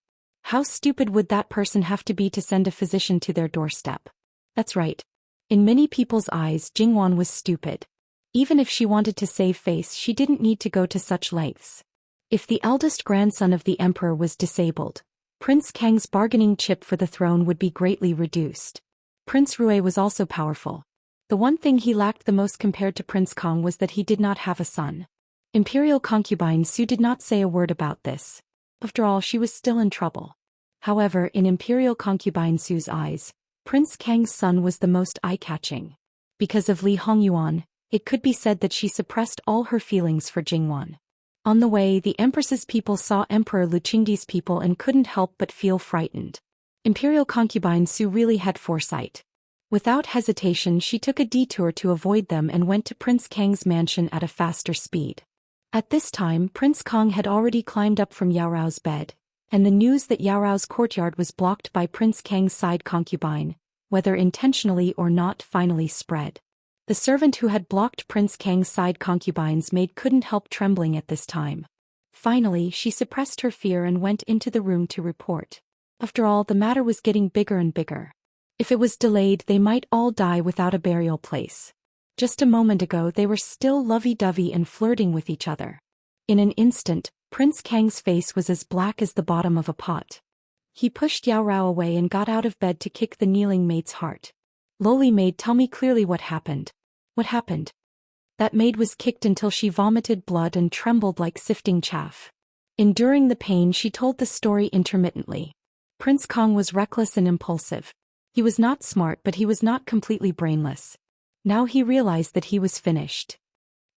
How stupid would that person have to be to send a physician to their doorstep? That's right. In many people's eyes, Jingwan was stupid. Even if she wanted to save face, she didn't need to go to such lengths. If the eldest grandson of the emperor was disabled, Prince Kang's bargaining chip for the throne would be greatly reduced. Prince Rui was also powerful. The one thing he lacked the most compared to Prince Kong was that he did not have a son. Imperial concubine Su did not say a word about this. After all, she was still in trouble. However, in Imperial concubine Su's eyes, Prince Kang's son was the most eye-catching. Because of Li Hongyuan, it could be said that she suppressed all her feelings for Jingwan. On the way, the empress's people saw Emperor Lu Qingdi's people and couldn't help but feel frightened. Imperial concubine Su really had foresight. Without hesitation, she took a detour to avoid them and went to Prince Kang's mansion at a faster speed. At this time, Prince Kong had already climbed up from Yao Rao's bed, and the news that Yao Rao's courtyard was blocked by Prince Kang's side concubine, whether intentionally or not, finally spread. The servant who had blocked Prince Kang's side concubine's maid couldn't help trembling at this time. Finally, she suppressed her fear and went into the room to report. After all, the matter was getting bigger and bigger. If it was delayed, they might all die without a burial place. Just a moment ago they were still lovey-dovey and flirting with each other. In an instant, Prince Kang's face was as black as the bottom of a pot. He pushed Yao Rao away and got out of bed to kick the kneeling maid's heart. "Lowly maid, tell me clearly what happened." "What happened?" That maid was kicked until she vomited blood and trembled like sifting chaff. Enduring the pain, she told the story intermittently. Prince Kong was reckless and impulsive. He was not smart, but he was not completely brainless. Now he realized that he was finished.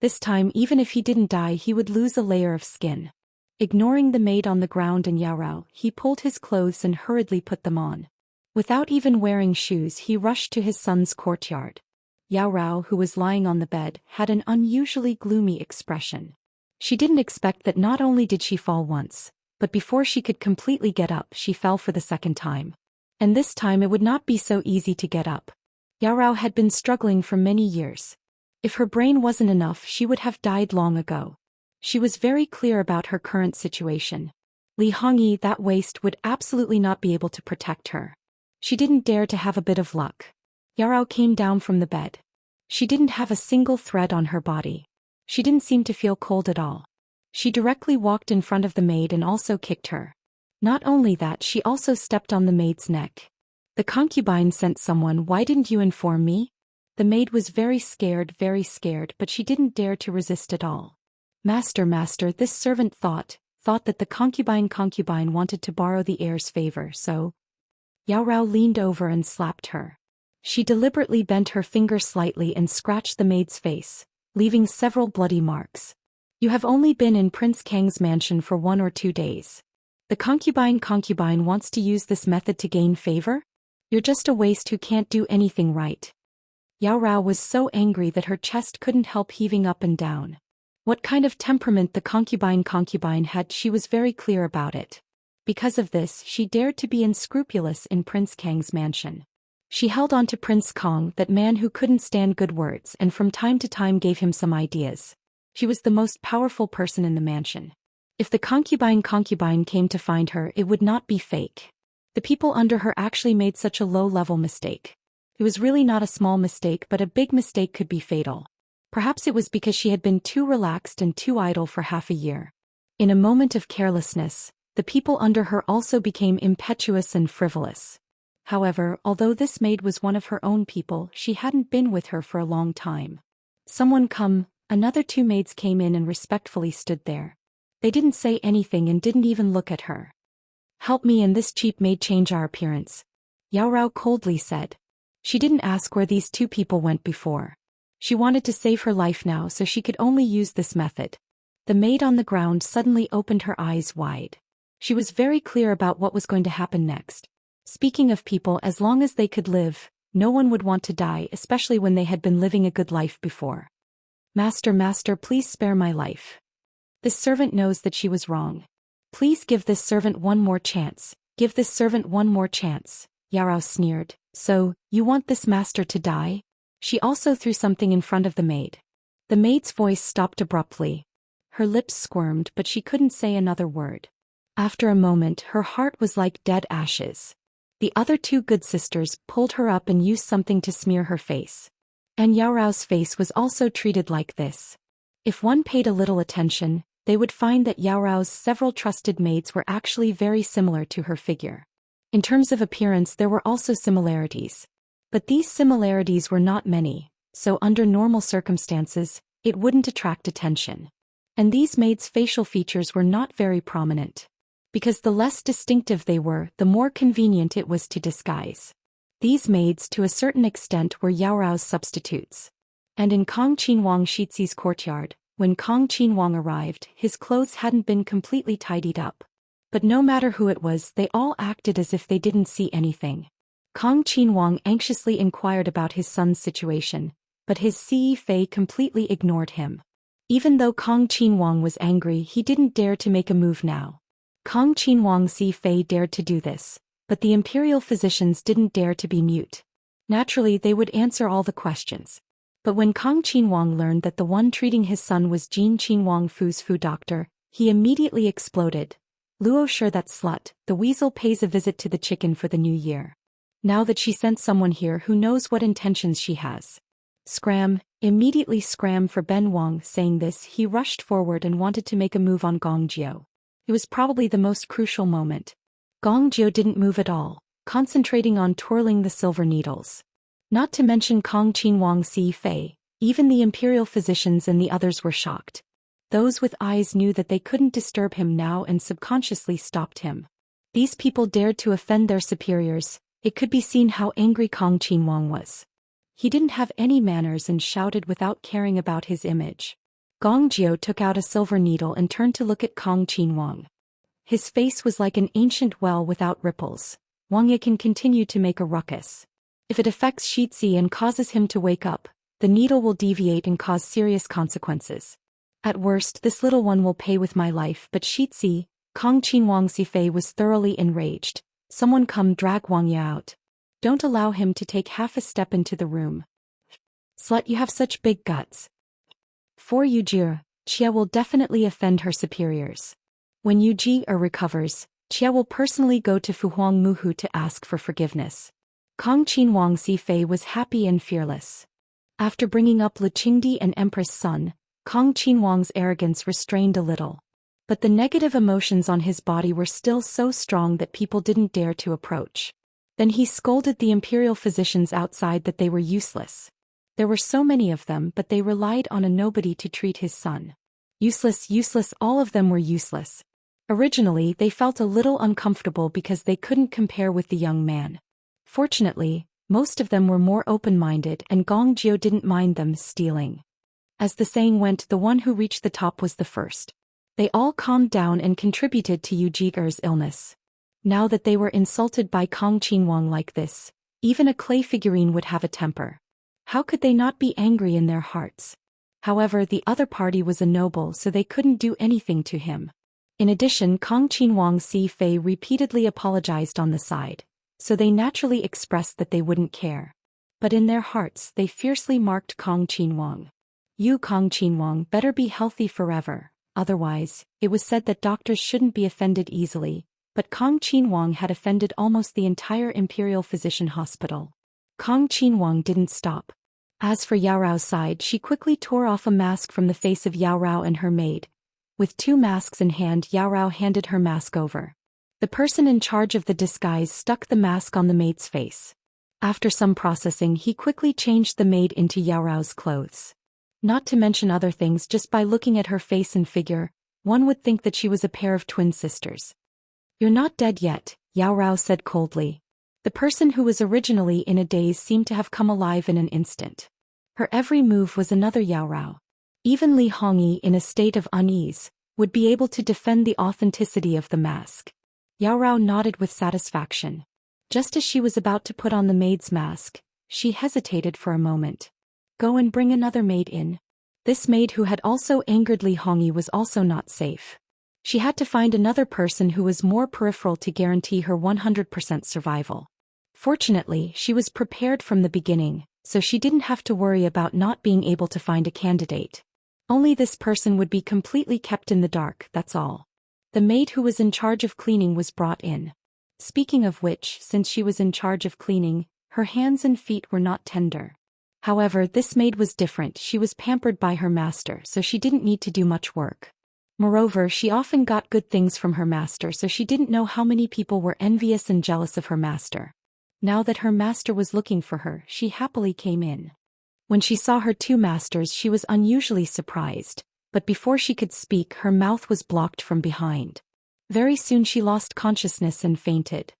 This time, even if he didn't die, he would lose a layer of skin. Ignoring the maid on the ground and Yao Rao, he pulled his clothes and hurriedly put them on. Without even wearing shoes, he rushed to his son's courtyard. Yao Rao, who was lying on the bed, had an unusually gloomy expression. She didn't expect that not only did she fall once, but before she could completely get up, she fell for the second time. And this time it would not be so easy to get up. Yao Rao had been struggling for many years. If her brain wasn't enough, she would have died long ago. She was very clear about her current situation. Li Hongyi, that waste, would absolutely not be able to protect her. She didn't dare to have a bit of luck. Yao Rao came down from the bed. She didn't have a single thread on her body. She didn't seem to feel cold at all. She directly walked in front of the maid and also kicked her. Not only that, she also stepped on the maid's neck. "The concubine sent someone, why didn't you inform me?" The maid was very scared, but she didn't dare to resist at all. Master, this servant thought that the concubine wanted to borrow the heir's favor, so..." Yao Rao leaned over and slapped her. She deliberately bent her finger slightly and scratched the maid's face, leaving several bloody marks. "You have only been in Prince Kang's mansion for 1 or 2 days. The concubine wants to use this method to gain favor? You're just a waste who can't do anything right." Yao Rao was so angry that her chest couldn't help heaving up and down. What kind of temperament the concubine had, she was very clear about it. Because of this, she dared to be unscrupulous in Prince Kang's mansion. She held on to Prince Kong, that man who couldn't stand good words, and from time to time gave him some ideas. She was the most powerful person in the mansion. If the concubine came to find her, it would not be fake. The people under her actually made such a low-level mistake. It was really not a small mistake, but a big mistake could be fatal. Perhaps it was because she had been too relaxed and too idle for half a year. In a moment of carelessness, the people under her also became impetuous and frivolous. However, although this maid was one of her own people, she hadn't been with her for a long time. "Someone come." Another 2 maids came in and respectfully stood there. They didn't say anything and didn't even look at her. "Help me and this cheap maid change our appearance," Yao Rao coldly said. She didn't ask where these 2 people went before. She wanted to save her life now, so she could only use this method. The maid on the ground suddenly opened her eyes wide. She was very clear about what was going to happen next. Speaking of people, as long as they could live, no one would want to die, especially when they had been living a good life before. Master, please spare my life. This servant knows that she was wrong. Please give this servant one more chance. Give this servant one more chance, Yao Rao sneered. "So, you want this master to die?" She also threw something in front of the maid. The maid's voice stopped abruptly. Her lips squirmed, but she couldn't say another word. After a moment, her heart was like dead ashes. The other 2 good sisters pulled her up and used something to smear her face. And Yao Rao's face was also treated like this. If one paid a little attention, they would find that Yao Rao's several trusted maids were actually very similar to her figure. In terms of appearance, there were also similarities. But these similarities were not many, so under normal circumstances, it wouldn't attract attention. And these maids' facial features were not very prominent. Because the less distinctive they were, the more convenient it was to disguise. These maids, to a certain extent, were Yao Rao's substitutes. And in Kong Qinhuang Shizi's courtyard, when Kong Qinhuang arrived, his clothes hadn't been completely tidied up. But no matter who it was, they all acted as if they didn't see anything. Kong Qinhuang anxiously inquired about his son's situation, but his Si Fei completely ignored him. Even though Kong Qinhuang was angry, he didn't dare to make a move now. Kong Qinhuang Si Fei dared to do this, but the imperial physicians didn't dare to be mute. Naturally, they would answer all the questions. But when Kong Qinhuang learned that the one treating his son was Jin Qinhuang Fu's Fu doctor, he immediately exploded. "Luo sure, that slut, the weasel, pays a visit to the chicken for the new year. Now that she sent someone here who knows what intentions she has." Scram, immediately scram for Ben Wang. Saying this, he rushed forward and wanted to make a move on Gong Jiu. It was probably the most crucial moment. Gong Jiu didn't move at all, concentrating on twirling the silver needles. Not to mention Kong Qin Wang Si Fei, even the imperial physicians and the others were shocked. Those with eyes knew that they couldn't disturb him now and subconsciously stopped him. These people dared to offend their superiors. It could be seen how angry Kong Qin Wang was. He didn't have any manners and shouted without caring about his image. Gong Jiu took out a silver needle and turned to look at Kong Qin Wang. His face was like an ancient well without ripples. Wang Ye can continue to make a ruckus. If it affects Shitzi and causes him to wake up, the needle will deviate and cause serious consequences. At worst, this little one will pay with my life. But Shitzi, Kong Qin Wang Sifei was thoroughly enraged. Someone come drag Wang Ye out. Don't allow him to take half a step into the room. Slut, you have such big guts. For Yujie, Chia will definitely offend her superiors. When Yujie recovers, Chia will personally go to Fuhuang Muhu to ask for forgiveness. Kong Qin Wang Sifei was happy and fearless. After bringing up Lu Qingdi and Empress Sun, Kong Qin Wang's arrogance restrained a little. But the negative emotions on his body were still so strong that people didn't dare to approach. Then he scolded the imperial physicians outside that they were useless. There were so many of them, but they relied on a nobody to treat his son. Useless, useless, all of them were useless. Originally, they felt a little uncomfortable because they couldn't compare with the young man. Fortunately, most of them were more open-minded and Gong Jiu didn't mind them stealing. As the saying went, the one who reached the top was the first. They all calmed down and contributed to Yujie's illness. Now that they were insulted by Kong Qin Wang like this, even a clay figurine would have a temper. How could they not be angry in their hearts? However, the other party was a noble, so they couldn't do anything to him. In addition, Kong Qin Wang Si Fei repeatedly apologized on the side, so they naturally expressed that they wouldn't care. But in their hearts, they fiercely marked Kong Qin Wang. You Kong Qin Wang better be healthy forever, otherwise, it was said that doctors shouldn't be offended easily, but Kong Qin Wang had offended almost the entire Imperial Physician Hospital. Kong Qin Wang didn't stop. As for Yao Rao's side, she quickly tore off a mask from the face of Yao Rao and her maid. With 2 masks in hand, Yao Rao handed her mask over. The person in charge of the disguise stuck the mask on the maid's face. After some processing, he quickly changed the maid into Yao Rao's clothes. Not to mention other things, just by looking at her face and figure, one would think that she was a pair of twin sisters. You're not dead yet, Yao Rao said coldly. The person who was originally in a daze seemed to have come alive in an instant. Her every move was another Yao Rao. Even Li Hongyi, in a state of unease, would be able to defend the authenticity of the mask. Yao Rao nodded with satisfaction. Just as she was about to put on the maid's mask, she hesitated for a moment. Go and bring another maid in. This maid who had also angered Li Hongyi was also not safe. She had to find another person who was more peripheral to guarantee her 100% survival. Fortunately, she was prepared from the beginning, so she didn't have to worry about not being able to find a candidate. Only this person would be completely kept in the dark, that's all. The maid who was in charge of cleaning was brought in. Speaking of which, since she was in charge of cleaning, her hands and feet were not tender. However, this maid was different. She was pampered by her master, so she didn't need to do much work. Moreover, she often got good things from her master, so she didn't know how many people were envious and jealous of her master. Now that her master was looking for her, she happily came in. When she saw her 2 masters, she was unusually surprised, but before she could speak, her mouth was blocked from behind. Very soon she lost consciousness and fainted.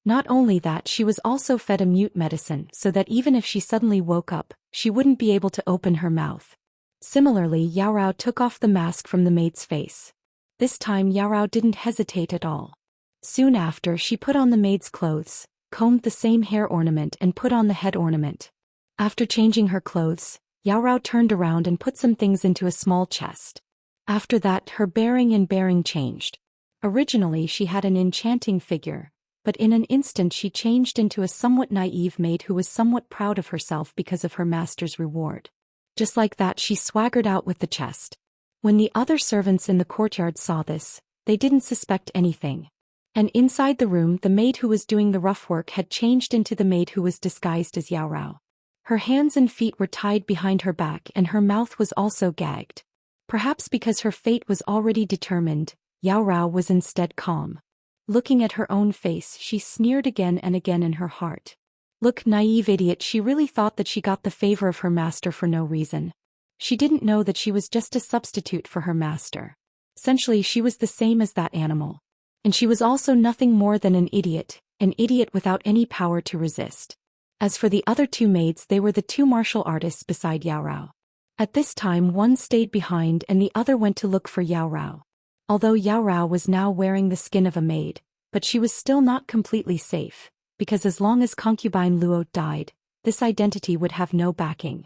Not only that, she was also fed a mute medicine so that even if she suddenly woke up, she wouldn't be able to open her mouth. Similarly, Yao Rao took off the mask from the maid's face. This time Yao Rao didn't hesitate at all. Soon after, she put on the maid's clothes, combed the same hair ornament and put on the head ornament. After changing her clothes, Yao Rao turned around and put some things into a small chest. After that, her bearing changed. Originally she had an enchanting figure, but in an instant she changed into a somewhat naive maid who was somewhat proud of herself because of her master's reward. Just like that, she swaggered out with the chest. When the other servants in the courtyard saw this, they didn't suspect anything. And inside the room, the maid who was doing the rough work had changed into the maid who was disguised as Yao Rao. Her hands and feet were tied behind her back and her mouth was also gagged. Perhaps because her fate was already determined, Yao Rao was instead calm. Looking at her own face, she sneered again and again in her heart. Look, naive idiot, she really thought that she got the favor of her master for no reason. She didn't know that she was just a substitute for her master. Essentially, she was the same as that animal. And she was also nothing more than an idiot without any power to resist. As for the other two maids, they were the two martial artists beside Yao Rao. At this time, one stayed behind and the other went to look for Yao Rao. Although Yao Rao was now wearing the skin of a maid, but she was still not completely safe, because as long as concubine Luo died, this identity would have no backing.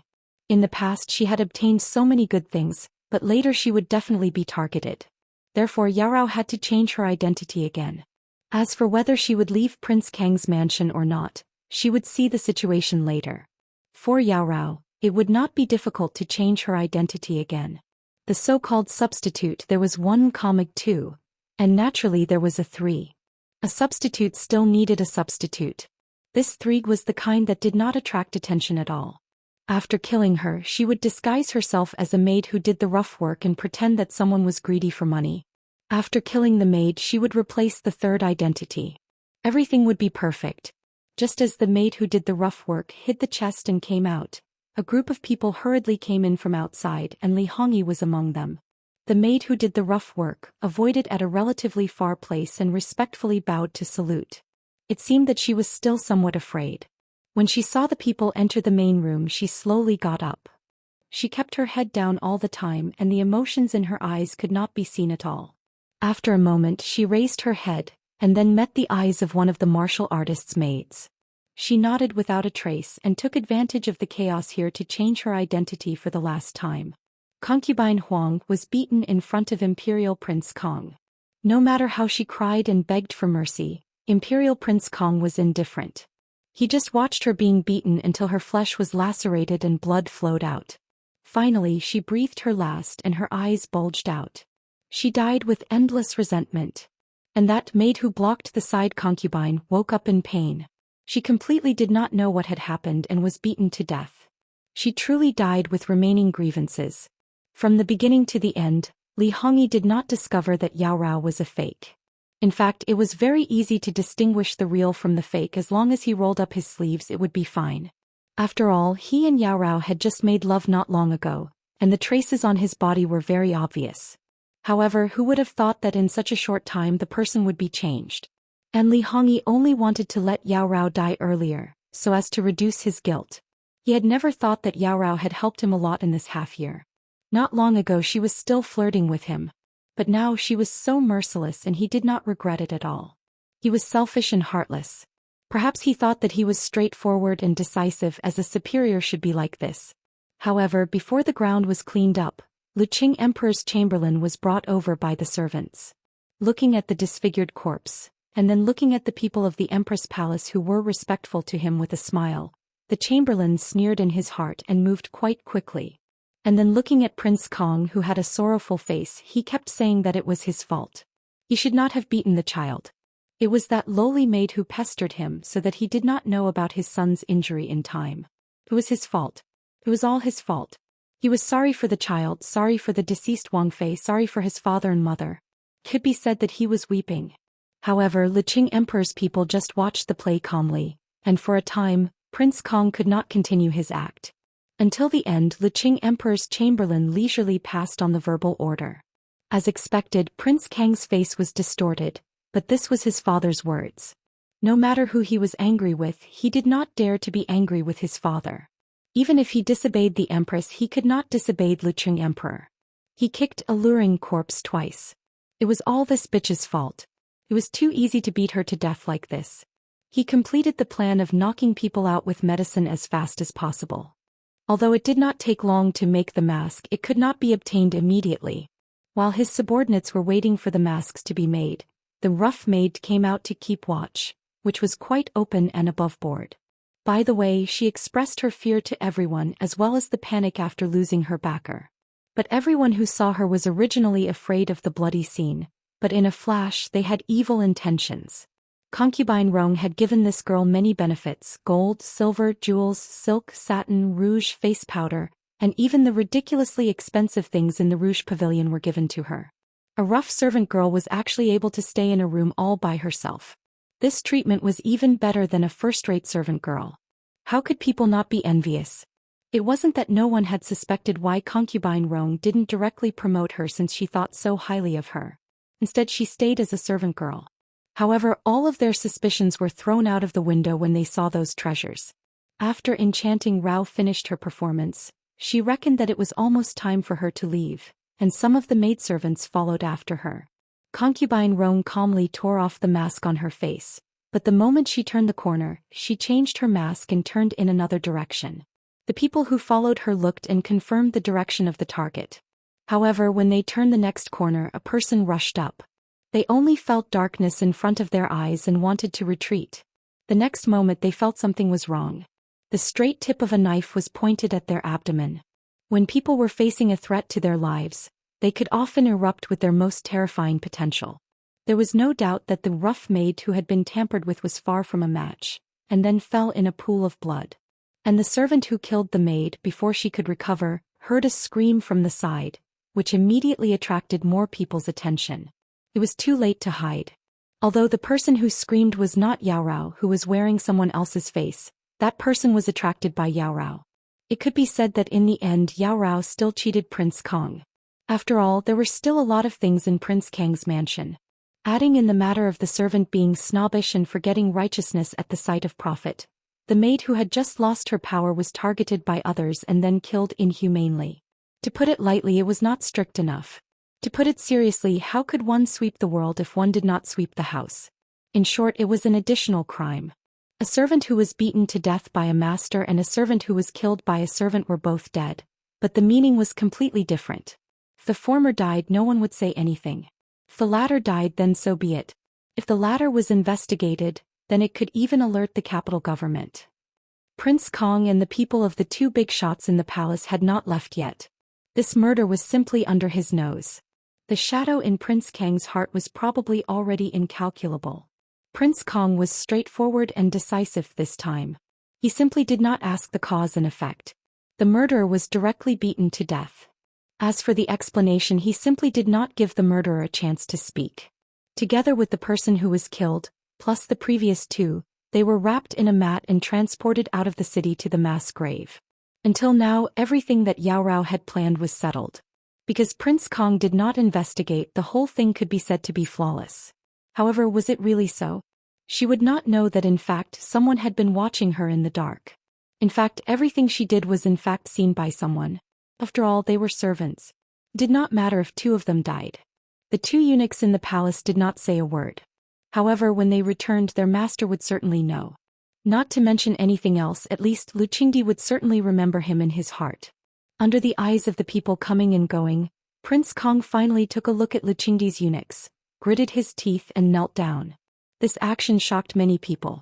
In the past she had obtained so many good things, but later she would definitely be targeted. Therefore Yao Rao had to change her identity again. As for whether she would leave Prince Kang's mansion or not, she would see the situation later. For Yao Rao, it would not be difficult to change her identity again. The so-called substitute, there was one comic too, and naturally there was a 3. A substitute still needed a substitute. This 3 was the kind that did not attract attention at all. After killing her, she would disguise herself as a maid who did the rough work and pretend that someone was greedy for money. After killing the maid, she would replace the 3rd identity. Everything would be perfect. Just as the maid who did the rough work hid the chest and came out, a group of people hurriedly came in from outside and Li Hongyi was among them. The maid who did the rough work avoided at a relatively far place and respectfully bowed to salute. It seemed that she was still somewhat afraid. When she saw the people enter the main room, she slowly got up. She kept her head down all the time and the emotions in her eyes could not be seen at all. After a moment she raised her head, and then met the eyes of one of the martial artist's maids. She nodded without a trace and took advantage of the chaos here to change her identity for the last time. Concubine Huang was beaten in front of Imperial Prince Kong. No matter how she cried and begged for mercy, Imperial Prince Kong was indifferent. He just watched her being beaten until her flesh was lacerated and blood flowed out. Finally, she breathed her last and her eyes bulged out. She died with endless resentment. And that maid who blocked the side concubine woke up in pain. She completely did not know what had happened and was beaten to death. She truly died with remaining grievances. From the beginning to the end, Li Hongyi did not discover that Yao Rao was a fake. In fact, it was very easy to distinguish the real from the fake. As long as he rolled up his sleeves, it would be fine. After all, he and Yao Rao had just made love not long ago, and the traces on his body were very obvious. However, who would have thought that in such a short time the person would be changed? And Li Hongyi only wanted to let Yao Rao die earlier, so as to reduce his guilt. He had never thought that Yao Rao had helped him a lot in this half-year. Not long ago she was still flirting with him. But now she was so merciless and he did not regret it at all. He was selfish and heartless. Perhaps he thought that he was straightforward and decisive, as a superior should be like this. However, before the ground was cleaned up, Luqing Emperor's chamberlain was brought over by the servants. Looking at the disfigured corpse, and then looking at the people of the Empress Palace who were respectful to him with a smile, the chamberlain sneered in his heart and moved quite quickly. And then looking at Prince Kong, who had a sorrowful face, he kept saying that it was his fault. He should not have beaten the child. It was that lowly maid who pestered him so that he did not know about his son's injury in time. It was his fault. It was all his fault. He was sorry for the child, sorry for the deceased Wang Fei, sorry for his father and mother. It could be said that he was weeping. However, Luqing Emperor's people just watched the play calmly, and for a time, Prince Kong could not continue his act. Until the end, Luqing Emperor's chamberlain leisurely passed on the verbal order. As expected, Prince Kang's face was distorted, but this was his father's words. No matter who he was angry with, he did not dare to be angry with his father. Even if he disobeyed the Empress, he could not disobey Luqing Emperor. He kicked alluring corpse twice. It was all this bitch's fault. It was too easy to beat her to death like this. He completed the plan of knocking people out with medicine as fast as possible. Although it did not take long to make the mask, it could not be obtained immediately. While his subordinates were waiting for the masks to be made, the rough maid came out to keep watch, which was quite open and above board. By the way, she expressed her fear to everyone as well as the panic after losing her backer. But everyone who saw her was originally afraid of the bloody scene, but in a flash they had evil intentions. Concubine Rong had given this girl many benefits: gold, silver, jewels, silk, satin, rouge, face powder, and even the ridiculously expensive things in the Rouge Pavilion were given to her. A rough servant girl was actually able to stay in a room all by herself. This treatment was even better than a first-rate servant girl. How could people not be envious? It wasn't that no one had suspected why Concubine Rong didn't directly promote her since she thought so highly of her. Instead, she stayed as a servant girl. However, all of their suspicions were thrown out of the window when they saw those treasures. After Enchanting Rao finished her performance, she reckoned that it was almost time for her to leave, and some of the maidservants followed after her. Concubine Rong calmly tore off the mask on her face, but the moment she turned the corner, she changed her mask and turned in another direction. The people who followed her looked and confirmed the direction of the target. However, when they turned the next corner, a person rushed up. They only felt darkness in front of their eyes and wanted to retreat. The next moment they felt something was wrong. The straight tip of a knife was pointed at their abdomen. When people were facing a threat to their lives, they could often erupt with their most terrifying potential. There was no doubt that the rough maid who had been tampered with was far from a match, and then fell in a pool of blood. And the servant who killed the maid before she could recover heard a scream from the side, which immediately attracted more people's attention. It was too late to hide. Although the person who screamed was not Yao Rao, who was wearing someone else's face, that person was attracted by Yao Rao. It could be said that in the end Yao Rao still cheated Prince Kong. After all, there were still a lot of things in Prince Kang's mansion. Adding in the matter of the servant being snobbish and forgetting righteousness at the sight of profit, the maid who had just lost her power was targeted by others and then killed inhumanely. To put it lightly, it was not strict enough. To put it seriously, how could one sweep the world if one did not sweep the house? In short, it was an additional crime. A servant who was beaten to death by a master and a servant who was killed by a servant were both dead, but the meaning was completely different. If the former died, no one would say anything. If the latter died, then so be it. If the latter was investigated, then it could even alert the capital government. Prince Kong and the people of the two big shots in the palace had not left yet. This murder was simply under his nose. The shadow in Prince Kang's heart was probably already incalculable. Prince Kong was straightforward and decisive this time. He simply did not ask the cause and effect. The murderer was directly beaten to death. As for the explanation, he simply did not give the murderer a chance to speak. Together with the person who was killed, plus the previous two, they were wrapped in a mat and transported out of the city to the mass grave. Until now, everything that Yao Rao had planned was settled. Because Prince Kong did not investigate, the whole thing could be said to be flawless. However, was it really so? She would not know that in fact someone had been watching her in the dark. In fact, everything she did was in fact seen by someone. After all, they were servants. It did not matter if two of them died. The two eunuchs in the palace did not say a word. However, when they returned, their master would certainly know. Not to mention anything else, at least Lu Qingdi would certainly remember him in his heart. Under the eyes of the people coming and going, Prince Kong finally took a look at Lu Qingdi's eunuchs, gritted his teeth and knelt down. This action shocked many people.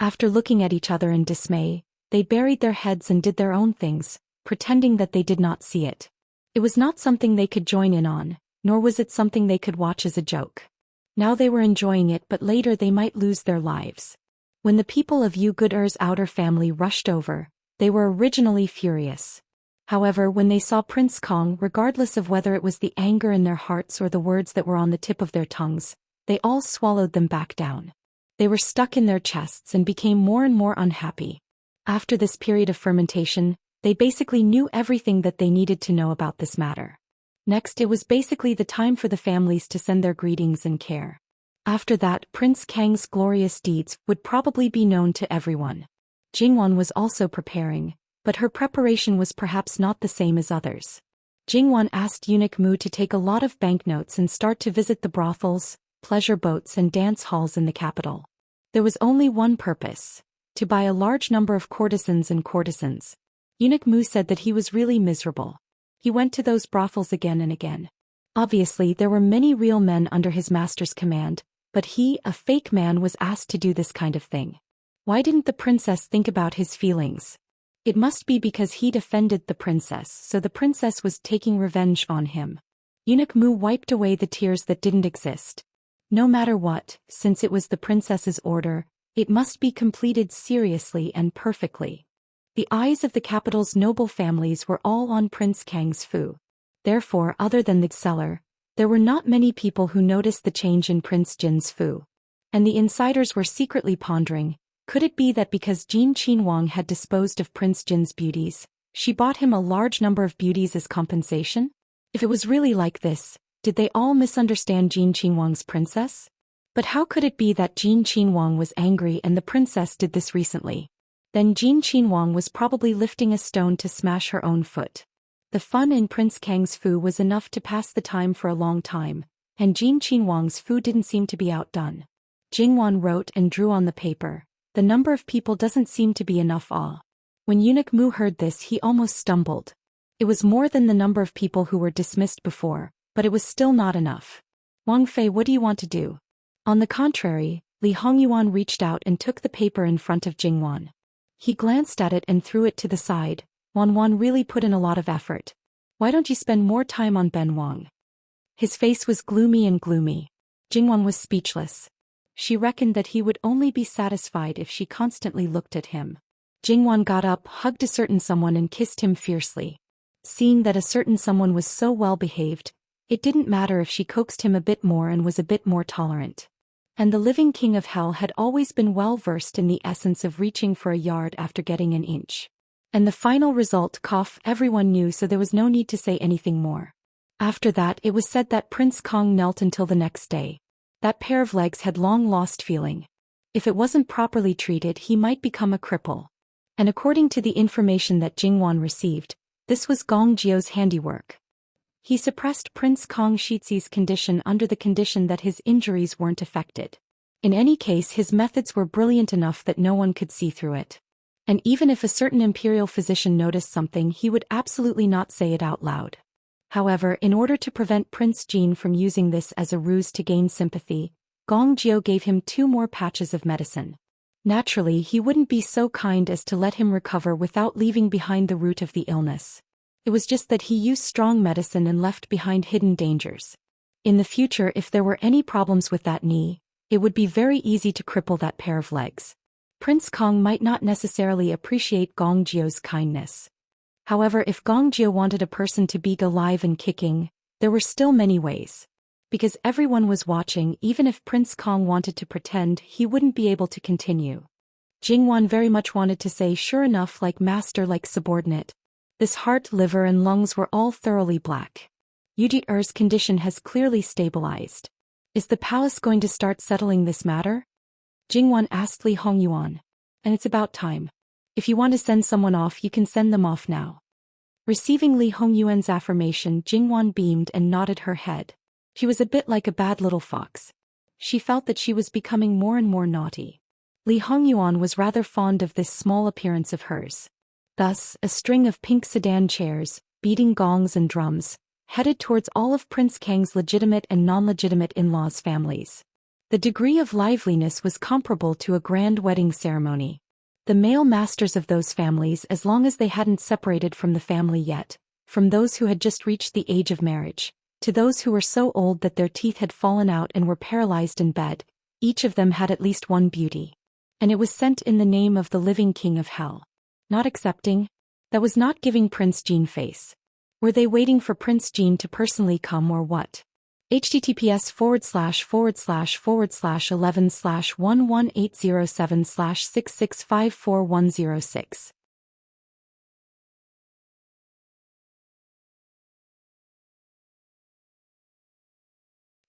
After looking at each other in dismay, they buried their heads and did their own things, pretending that they did not see it. It was not something they could join in on, nor was it something they could watch as a joke. Now they were enjoying it, but later they might lose their lives. When the people of Yu Good'er's outer family rushed over, they were originally furious. However, when they saw Prince Kong, regardless of whether it was the anger in their hearts or the words that were on the tip of their tongues, they all swallowed them back down. They were stuck in their chests and became more and more unhappy. After this period of fermentation, they basically knew everything that they needed to know about this matter. Next, it was basically the time for the families to send their greetings and care. After that, Prince Kang's glorious deeds would probably be known to everyone. Jingwan was also preparing, but her preparation was perhaps not the same as others. Jingwan asked Eunuch Mu to take a lot of banknotes and start to visit the brothels, pleasure boats and dance halls in the capital. There was only one purpose: to buy a large number of courtesans and courtesans. Eunuch Mu said that he was really miserable. He went to those brothels again and again. Obviously, there were many real men under his master's command, but he, a fake man, was asked to do this kind of thing. Why didn't the princess think about his feelings? It must be because he defended the princess, so the princess was taking revenge on him. Eunuch Mu wiped away the tears that didn't exist. No matter what, since it was the princess's order, it must be completed seriously and perfectly. The eyes of the capital's noble families were all on Prince Kang's Fu. Therefore, other than the seller, there were not many people who noticed the change in Prince Jin's Fu. And the insiders were secretly pondering, could it be that because Jin Qinhuang had disposed of Prince Jin's beauties, she bought him a large number of beauties as compensation? If it was really like this, did they all misunderstand Jin Qinhuang's princess? But how could it be that Jin Qinhuang was angry and the princess did this recently? Then Jin Qinhuang was probably lifting a stone to smash her own foot. The fun in Prince Kang's Fu was enough to pass the time for a long time, and Jin Qinhuang's Fu didn't seem to be outdone. Jingwan wrote and drew on the paper, "The number of people doesn't seem to be enough." When Eunuch Mu heard this, he almost stumbled. It was more than the number of people who were dismissed before, but it was still not enough. "Wang Fei, what do you want to do?" On the contrary, Li Hongyuan reached out and took the paper in front of Jingwan. He glanced at it and threw it to the side. Wan really put in a lot of effort. "Why don't you spend more time on Ben Wang?" His face was gloomy. Jingwan was speechless. She reckoned that he would only be satisfied if she constantly looked at him. Jingwan got up, hugged a certain someone and kissed him fiercely. Seeing that a certain someone was so well behaved, it didn't matter if she coaxed him a bit more and was a bit more tolerant. And the living king of hell had always been well versed in the essence of reaching for a yard after getting an inch. And the final result, everyone knew, so there was no need to say anything more. After that, it was said that Prince Kong knelt until the next day. That pair of legs had long lost feeling. If it wasn't properly treated, he might become a cripple. And according to the information that Jingwan received, this was Gong Jio's handiwork. He suppressed Prince Kong Shizi's condition under the condition that his injuries weren't affected. In any case, his methods were brilliant enough that no one could see through it. And even if a certain imperial physician noticed something, he would absolutely not say it out loud. However, in order to prevent Prince Jin from using this as a ruse to gain sympathy, Gong Jio gave him 2 more patches of medicine. Naturally, he wouldn't be so kind as to let him recover without leaving behind the root of the illness. It was just that he used strong medicine and left behind hidden dangers. In the future, if there were any problems with that knee, it would be very easy to cripple that pair of legs. Prince Kong might not necessarily appreciate Gong Jio's kindness. However, if Gong Jio wanted a person to be alive and kicking, there were still many ways. Because everyone was watching, even if Prince Kong wanted to pretend, he wouldn't be able to continue. Jingwan very much wanted to say sure enough, like master, like subordinate. This heart, liver and lungs were all thoroughly black. Yuji-er's condition has clearly stabilized. Is the palace going to start settling this matter? Jingwan asked Li Hongyuan. And it's about time. If you want to send someone off, you can send them off now. Receiving Li Hongyuan's affirmation, Jingwan beamed and nodded her head. She was a bit like a bad little fox. She felt that she was becoming more and more naughty. Li Hongyuan was rather fond of this small appearance of hers. Thus, a string of pink sedan chairs, beating gongs and drums, headed towards all of Prince Kang's legitimate and non-legitimate in-laws' families. The degree of liveliness was comparable to a grand wedding ceremony. The male masters of those families, as long as they hadn't separated from the family yet, from those who had just reached the age of marriage, to those who were so old that their teeth had fallen out and were paralyzed in bed, each of them had at least one beauty. And it was sent in the name of the living king of hell. Not accepting? That was not giving Prince Jin face. Were they waiting for Prince Jin to personally come or what? https://11/11807/6654106.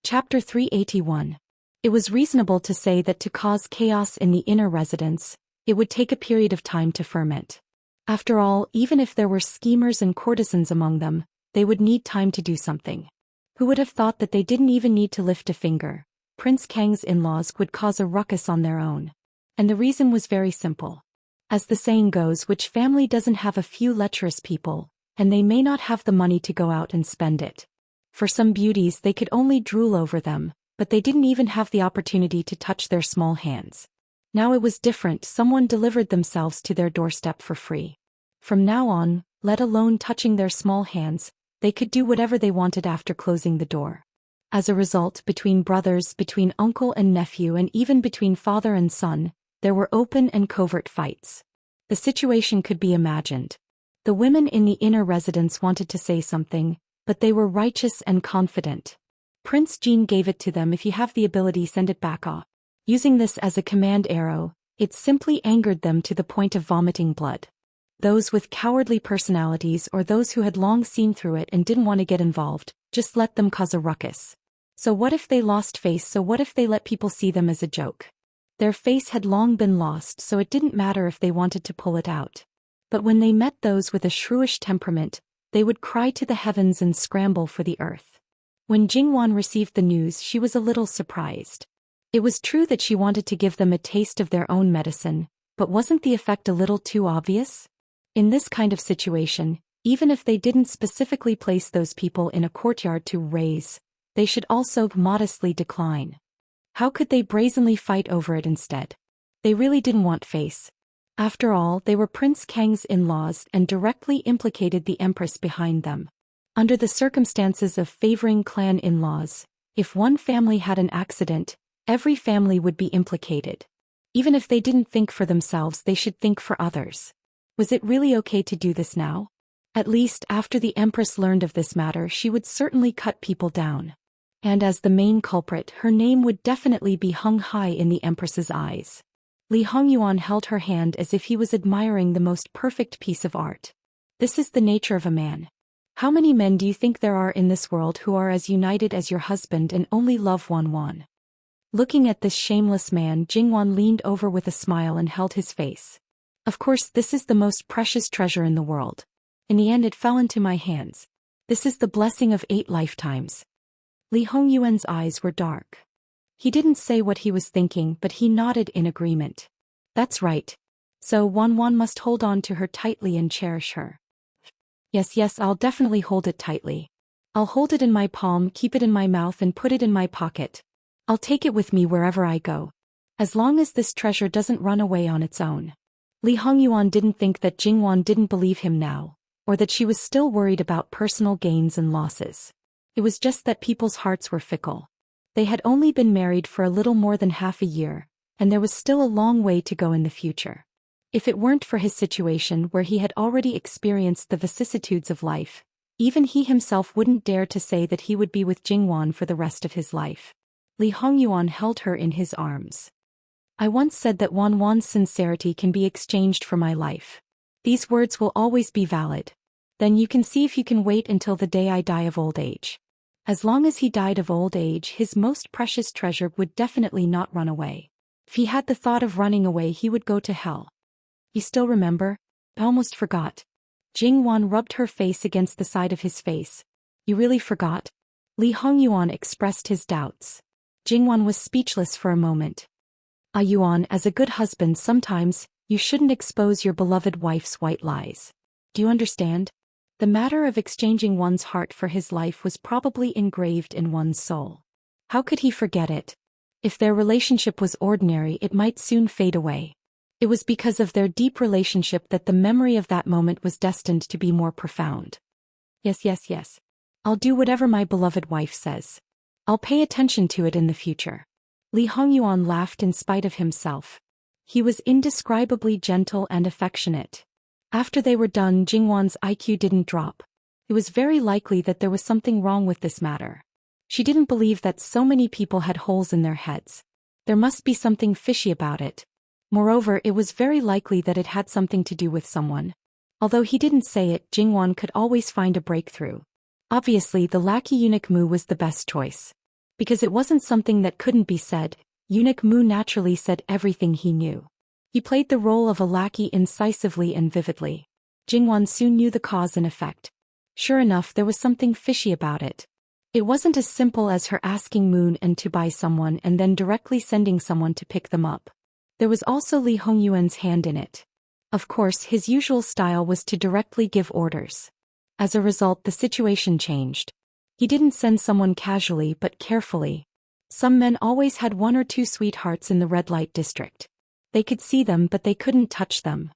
Chapter 381. It was reasonable to say that to cause chaos in the inner residence, it would take a period of time to ferment. After all, even if there were schemers and courtesans among them, they would need time to do something. Who would have thought that they didn't even need to lift a finger? Prince Kang's in-laws would cause a ruckus on their own. And the reason was very simple. As the saying goes, which family doesn't have a few lecherous people, and they may not have the money to go out and spend it. For some beauties they could only drool over them, but they didn't even have the opportunity to touch their small hands. Now it was different, someone delivered themselves to their doorstep for free. From now on, let alone touching their small hands, they could do whatever they wanted after closing the door. As a result, between brothers, between uncle and nephew, and even between father and son, there were open and covert fights. The situation could be imagined. The women in the inner residence wanted to say something, but they were righteous and confident. Prince Jean gave it to them. If you have the ability, send it back off. Using this as a command arrow, it simply angered them to the point of vomiting blood. Those with cowardly personalities or those who had long seen through it and didn't want to get involved, just let them cause a ruckus. So what if they lost face? So what if they let people see them as a joke? Their face had long been lost, so it didn't matter if they wanted to pull it out. But when they met those with a shrewish temperament, they would cry to the heavens and scramble for the earth. When Jingwan received the news, she was a little surprised. It was true that she wanted to give them a taste of their own medicine, but wasn't the effect a little too obvious? In this kind of situation, even if they didn't specifically place those people in a courtyard to raise, they should also modestly decline. How could they brazenly fight over it instead? They really didn't want face. After all, they were Prince Kang's in-laws and directly implicated the Empress behind them. Under the circumstances of favoring clan in-laws, if one family had an accident, every family would be implicated. Even if they didn't think for themselves, they should think for others. Was it really okay to do this now? At least after the Empress learned of this matter, she would certainly cut people down. And as the main culprit, her name would definitely be hung high in the Empress's eyes. Li Hongyuan held her hand as if he was admiring the most perfect piece of art. This is the nature of a man. How many men do you think there are in this world who are as united as your husband and only love one? Looking at this shameless man, Jingwan leaned over with a smile and held his face. Of course, this is the most precious treasure in the world. In the end, it fell into my hands. This is the blessing of 8 lifetimes. Li Hongyuan's eyes were dark. He didn't say what he was thinking, but he nodded in agreement. That's right. So Wan must hold on to her tightly and cherish her. Yes, I'll definitely hold it tightly. I'll hold it in my palm, keep it in my mouth and put it in my pocket. I'll take it with me wherever I go. As long as this treasure doesn't run away on its own. Li Hongyuan didn't think that Jingwan didn't believe him now, or that she was still worried about personal gains and losses. It was just that people's hearts were fickle. They had only been married for a little more than half a year, and there was still a long way to go in the future. If it weren't for his situation where he had already experienced the vicissitudes of life, even he himself wouldn't dare to say that he would be with Jingwan for the rest of his life. Li Hongyuan held her in his arms. I once said that Wan's sincerity can be exchanged for my life. These words will always be valid. Then you can see if you can wait until the day I die of old age. As long as he died of old age, his most precious treasure would definitely not run away. If he had the thought of running away, he would go to hell. You still remember? I almost forgot. Jingwan rubbed her face against the side of his face. You really forgot? Li Hongyuan expressed his doubts. Jingwan was speechless for a moment. Yuan, as a good husband, sometimes you shouldn't expose your beloved wife's white lies. Do you understand? The matter of exchanging one's heart for his life was probably engraved in one's soul. How could he forget it? If their relationship was ordinary, it might soon fade away. It was because of their deep relationship that the memory of that moment was destined to be more profound. Yes. I'll do whatever my beloved wife says. I'll pay attention to it in the future. Li Hongyuan laughed in spite of himself. He was indescribably gentle and affectionate. After they were done, Jingwan's IQ didn't drop. It was very likely that there was something wrong with this matter. She didn't believe that so many people had holes in their heads. There must be something fishy about it. Moreover, it was very likely that it had something to do with someone. Although he didn't say it, Jingwan could always find a breakthrough. Obviously, the lackey eunuch Mu was the best choice. Because it wasn't something that couldn't be said, eunuch Mu naturally said everything he knew. He played the role of a lackey incisively and vividly. Jingwan soon knew the cause and effect. Sure enough, there was something fishy about it. It wasn't as simple as her asking Moon and to buy someone and then directly sending someone to pick them up. There was also Li Hongyuan's hand in it. Of course, his usual style was to directly give orders. As a result, the situation changed. He didn't send someone casually but carefully. Some men always had 1 or 2 sweethearts in the red light district. They could see them but they couldn't touch them.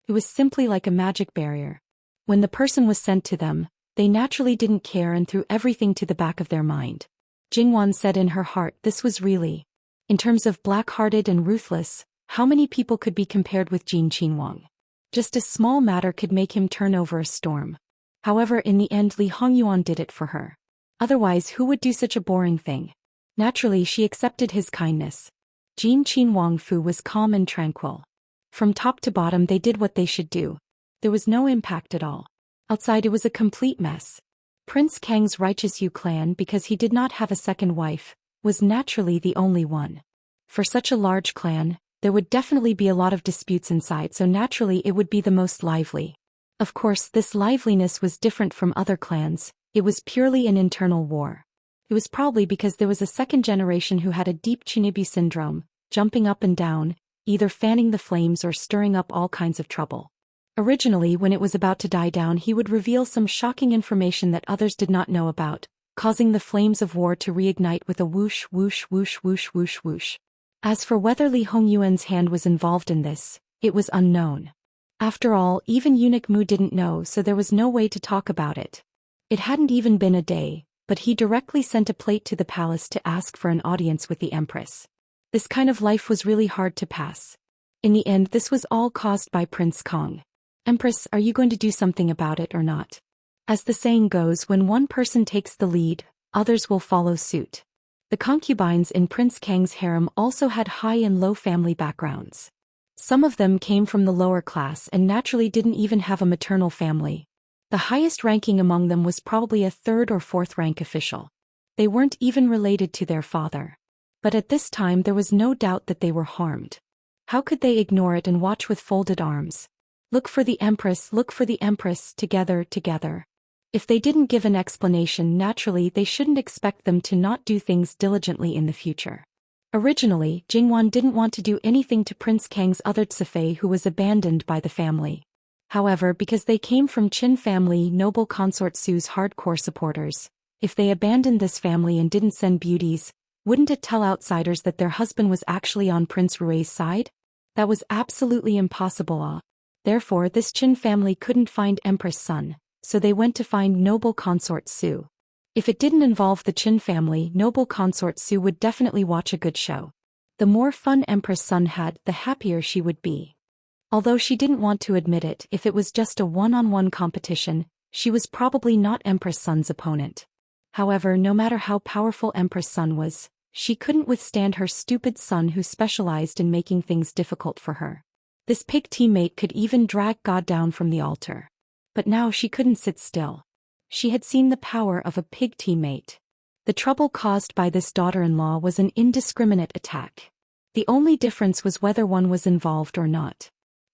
It was simply like a magic barrier. When the person was sent to them, they naturally didn't care and threw everything to the back of their mind. Jingwan said in her heart this was really. In terms of black-hearted and ruthless, how many people could be compared with Jin Qinhuang? Just a small matter could make him turn over a storm. However, in the end Li Hongyuan did it for her. Otherwise, who would do such a boring thing? Naturally, she accepted his kindness. Jin Qinhuang Fu was calm and tranquil. From top to bottom they did what they should do. There was no impact at all. Outside it was a complete mess. Prince Kang's righteous Yu clan, because he did not have a second wife, was naturally the only one. For such a large clan, there would definitely be a lot of disputes inside, so naturally it would be the most lively. Of course, this liveliness was different from other clans, it was purely an internal war. It was probably because there was a second generation who had a deep Chinibu syndrome, jumping up and down, either fanning the flames or stirring up all kinds of trouble. Originally, when it was about to die down, he would reveal some shocking information that others did not know about, causing the flames of war to reignite with a whoosh whoosh whoosh whoosh whoosh whoosh. As for whether Li Hongyuan's hand was involved in this, it was unknown. After all, even Eunuch Mu didn't know, so there was no way to talk about it. It hadn't even been a day, but he directly sent a plate to the palace to ask for an audience with the Empress. This kind of life was really hard to pass. In the end, this was all caused by Prince Kong. Empress, are you going to do something about it or not? As the saying goes, when one person takes the lead, others will follow suit. The concubines in Prince Kang's harem also had high and low family backgrounds. Some of them came from the lower class and naturally didn't even have a maternal family. The highest ranking among them was probably a third or fourth rank official. They weren't even related to their father. But at this time there was no doubt that they were harmed. How could they ignore it and watch with folded arms? Look for the Empress, together. If they didn't give an explanation, naturally they shouldn't expect them to not do things diligently in the future. Originally, Jingwan didn't want to do anything to Prince Kang's other Tsifei, who was abandoned by the family. However, because they came from Qin family noble Consort Su's hardcore supporters, if they abandoned this family and didn't send beauties, wouldn't it tell outsiders that their husband was actually on Prince Rui's side? That was absolutely impossible. Therefore, this Qin family couldn't find Empress Sun, so they went to find noble Consort Su. If it didn't involve the Qin family, noble Consort Su would definitely watch a good show. The more fun Empress Sun had, the happier she would be. Although she didn't want to admit it, if it was just a one-on-one competition, she was probably not Empress Sun's opponent. However, no matter how powerful Empress Sun was, she couldn't withstand her stupid son who specialized in making things difficult for her. This pig teammate could even drag God down from the altar. But now she couldn't sit still. She had seen the power of a pig teammate. The trouble caused by this daughter-in-law was an indiscriminate attack. The only difference was whether one was involved or not.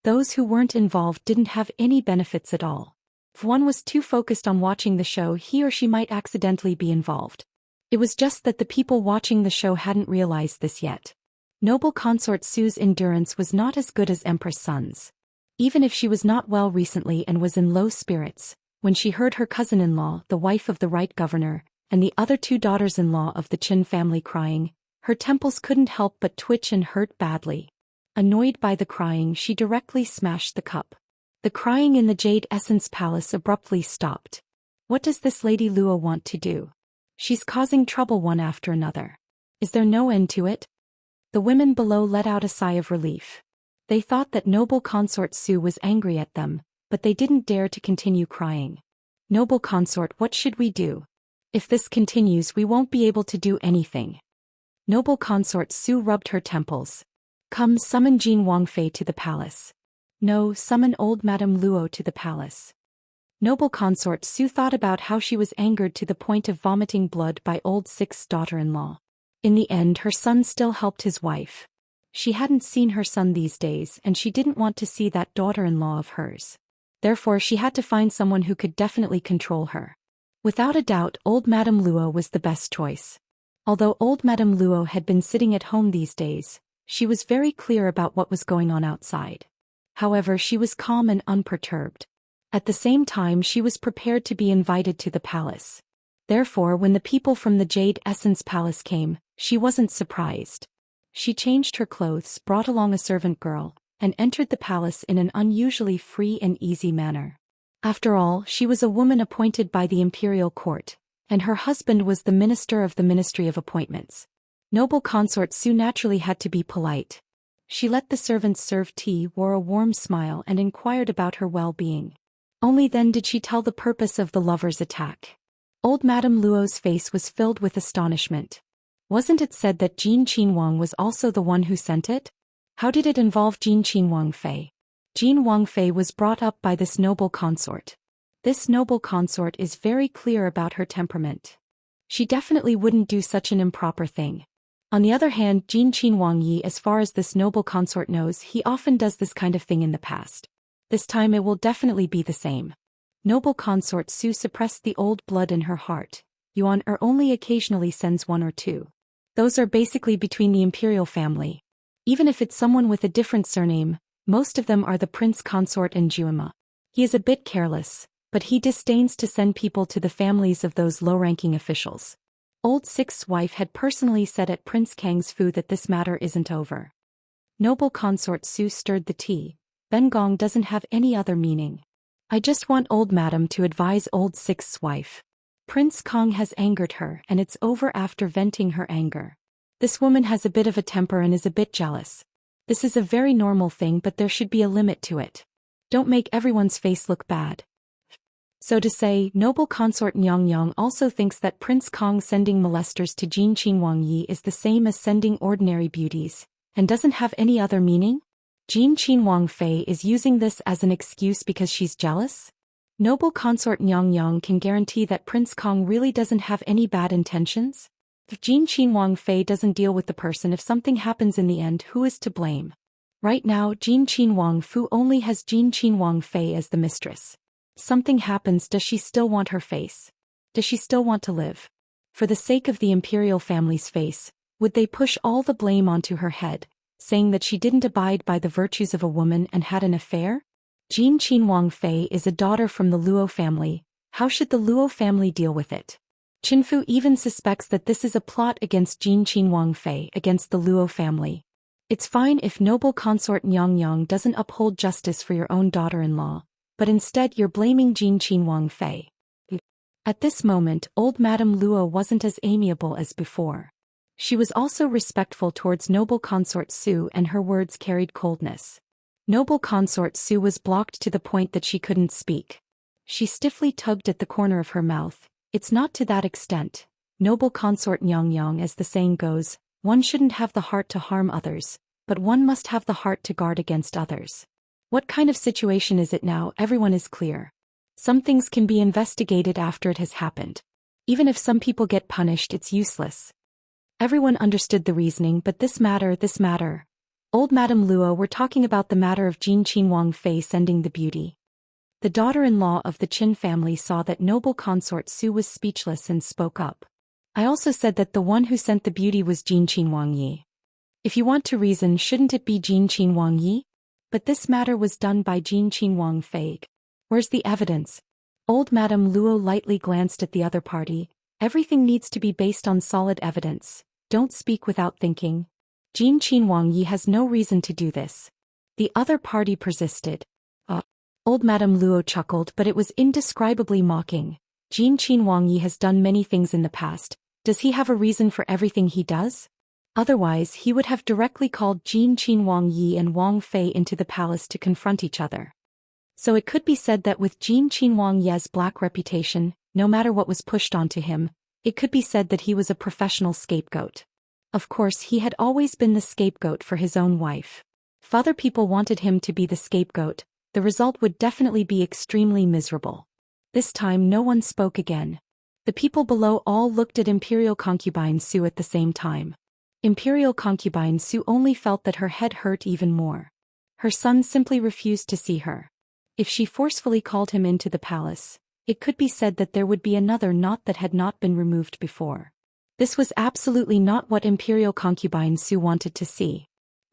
Those who weren't involved didn't have any benefits at all. If one was too focused on watching the show, he or she might accidentally be involved. It was just that the people watching the show hadn't realized this yet. Noble Consort Su's endurance was not as good as Empress Sun's. Even if she was not well recently and was in low spirits, when she heard her cousin-in-law, the wife of the right governor, and the other two daughters-in-law of the Qin family crying, her temples couldn't help but twitch and hurt badly. Annoyed by the crying, she directly smashed the cup. The crying in the Jade Essence Palace abruptly stopped. What does this Lady Luo want to do? She's causing trouble one after another. Is there no end to it? The women below let out a sigh of relief. They thought that noble Consort Su was angry at them, but they didn't dare to continue crying. Noble Consort, what should we do? If this continues, we won't be able to do anything. Noble Consort Su rubbed her temples. Come, summon Jin Wangfei to the palace. No, summon old Madame Luo to the palace. Noble Consort Su thought about how she was angered to the point of vomiting blood by old Six's daughter-in-law. In the end, her son still helped his wife. She hadn't seen her son these days, and she didn't want to see that daughter-in-law of hers. Therefore, she had to find someone who could definitely control her. Without a doubt, old Madame Luo was the best choice. Although old Madame Luo had been sitting at home these days, she was very clear about what was going on outside. However, she was calm and unperturbed. At the same time, she was prepared to be invited to the palace. Therefore, when the people from the Jade Essence Palace came, she wasn't surprised. She changed her clothes, brought along a servant girl, and entered the palace in an unusually free and easy manner. After all, she was a woman appointed by the imperial court, and her husband was the minister of the Ministry of Appointments. Noble consort Su naturally had to be polite. She let the servants serve tea, wore a warm smile, and inquired about her well-being. Only then did she tell the purpose of the lovers' attack. Old Madame Luo's face was filled with astonishment. Wasn't it said that Jin Qinhuang was also the one who sent it? How did it involve Jin Qinhuang Fei? Jin Wang Fei was brought up by this noble consort. This noble consort is very clear about her temperament. She definitely wouldn't do such an improper thing. On the other hand, Jin Qinhuang Yi, as far as this noble consort knows, he often does this kind of thing in the past. This time it will definitely be the same. Noble consort Su suppressed the old blood in her heart. Yuan only occasionally sends one or two. Those are basically between the imperial family. Even if it's someone with a different surname, most of them are the prince consort and Juima. He is a bit careless, but he disdains to send people to the families of those low-ranking officials. Old Six's wife had personally said at Prince Kang's Fu that this matter isn't over. Noble consort Su stirred the tea. Bengong doesn't have any other meaning. I just want old madam to advise old Six's wife. Prince Kong has angered her, and it's over after venting her anger. This woman has a bit of a temper and is a bit jealous. This is a very normal thing, but there should be a limit to it. Don't make everyone's face look bad. So to say, noble consort Nyang Yang also thinks that Prince Kong sending molesters to Jin Qinhuang Yi is the same as sending ordinary beauties, and doesn't have any other meaning? Jin Qinhuang Fei is using this as an excuse because she's jealous? Noble consort Nyang Yang can guarantee that Prince Kong really doesn't have any bad intentions? If Jin Qinhuang Fei doesn't deal with the person, if something happens in the end, who is to blame? Right now, Jin Qinhuang Fu only has Jin Qinhuang Fei as the mistress. Something happens, does she still want her face? Does she still want to live? For the sake of the imperial family's face, would they push all the blame onto her head, saying that she didn't abide by the virtues of a woman and had an affair? Jin Qinhuang Fei is a daughter from the Luo family. How should the Luo family deal with it? Qinfu even suspects that this is a plot against Jin Qinhuang Fei, against the Luo family. It's fine if noble consort Nyang Yang doesn't uphold justice for your own daughter-in-law, but instead you're blaming Jin Qinhuang Fei. At this moment, old Madame Luo wasn't as amiable as before. She was also respectful towards noble consort Su, and her words carried coldness. Noble consort Su was blocked to the point that she couldn't speak. She stiffly tugged at the corner of her mouth. It's not to that extent. Noble consort Nyang Yang, as the saying goes, one shouldn't have the heart to harm others, but one must have the heart to guard against others. What kind of situation is it now? Everyone is clear. Some things can be investigated after it has happened. Even if some people get punished, it's useless. Everyone understood the reasoning, but this matter. Old Madame Luo were talking about the matter of Jin Qinhuang Fei sending the beauty. The daughter-in-law of the Qin family saw that noble consort Su was speechless and spoke up. I also said that the one who sent the beauty was Jin Qinhuang Yi. If you want to reason, shouldn't it be Jin Qinhuang Yi? But this matter was done by Jin Qinhuang Fei. Where's the evidence? Old Madame Luo lightly glanced at the other party. Everything needs to be based on solid evidence. Don't speak without thinking. Jin Qinhuang Yi has no reason to do this. The other party persisted. Old Madame Luo chuckled, but it was indescribably mocking. Jin Qinhuang Yi has done many things in the past. Does he have a reason for everything he does? Otherwise, he would have directly called Jin Qinhuang Yi and Wang Fei into the palace to confront each other. So it could be said that with Jin Qinhuang Yi's black reputation, no matter what was pushed onto him, it could be said that he was a professional scapegoat. Of course, he had always been the scapegoat for his own wife. If other people wanted him to be the scapegoat, the result would definitely be extremely miserable. This time no one spoke again. The people below all looked at Imperial concubine Su at the same time. Imperial concubine Su only felt that her head hurt even more. Her son simply refused to see her. If she forcefully called him into the palace, it could be said that there would be another knot that had not been removed before. This was absolutely not what Imperial concubine Su wanted to see.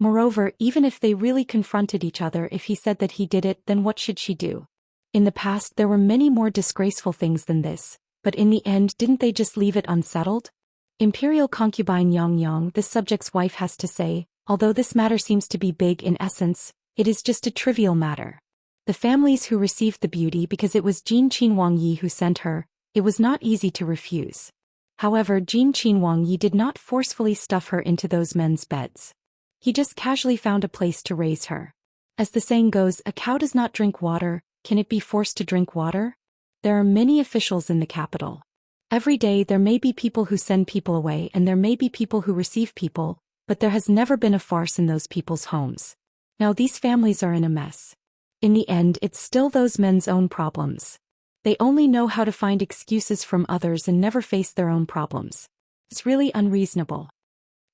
Moreover, even if they really confronted each other, if he said that he did it, then what should she do? In the past there were many more disgraceful things than this, but in the end didn't they just leave it unsettled? Imperial concubine Yang, this subject's wife, has to say, although this matter seems to be big in essence, it is just a trivial matter. The families who received the beauty, because it was Jin Qinhuang Yi who sent her, It was not easy to refuse. However, Jin Qinhuang Yi did not forcefully stuff her into those men's beds. He just casually found a place to raise her. As the saying goes, a cow does not drink water, can it be forced to drink water? There are many officials in the capital. Every day there may be people who send people away and there may be people who receive people, but there has never been a farce in those people's homes. Now these families are in a mess. In the end, it's still those men's own problems. They only know how to find excuses from others and never face their own problems. It's really unreasonable.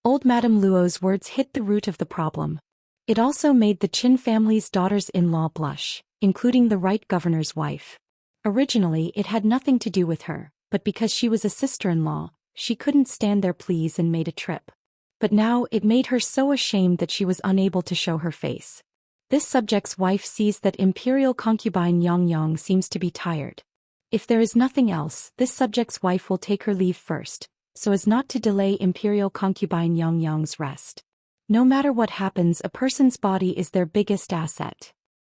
Old Madame Luo's words hit the root of the problem. It also made the Qin family's daughters-in-law blush, including the right governor's wife. Originally, it had nothing to do with her, but because she was a sister-in-law, she couldn't stand their pleas and made a trip. But now it made her so ashamed that she was unable to show her face. This subject's wife sees that imperial concubine Yang Yang seems to be tired. If there is nothing else, this subject's wife will take her leave first, so as not to delay imperial concubine Yang Yang's rest. No matter what happens, a person's body is their biggest asset.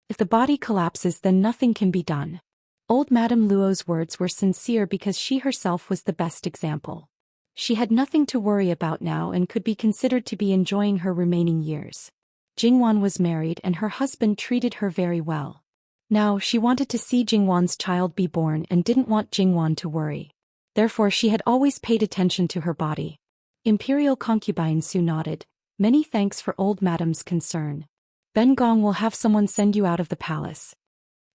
If the body collapses, then nothing can be done. Old Madame Luo's words were sincere because she herself was the best example. She had nothing to worry about now and could be considered to be enjoying her remaining years. Jingwan was married and her husband treated her very well. Now she wanted to see Jingwan's child be born and didn't want Jingwan to worry. Therefore she had always paid attention to her body. Imperial concubine Su nodded. Many thanks for old Madame's concern. Ben Gong will have someone send you out of the palace.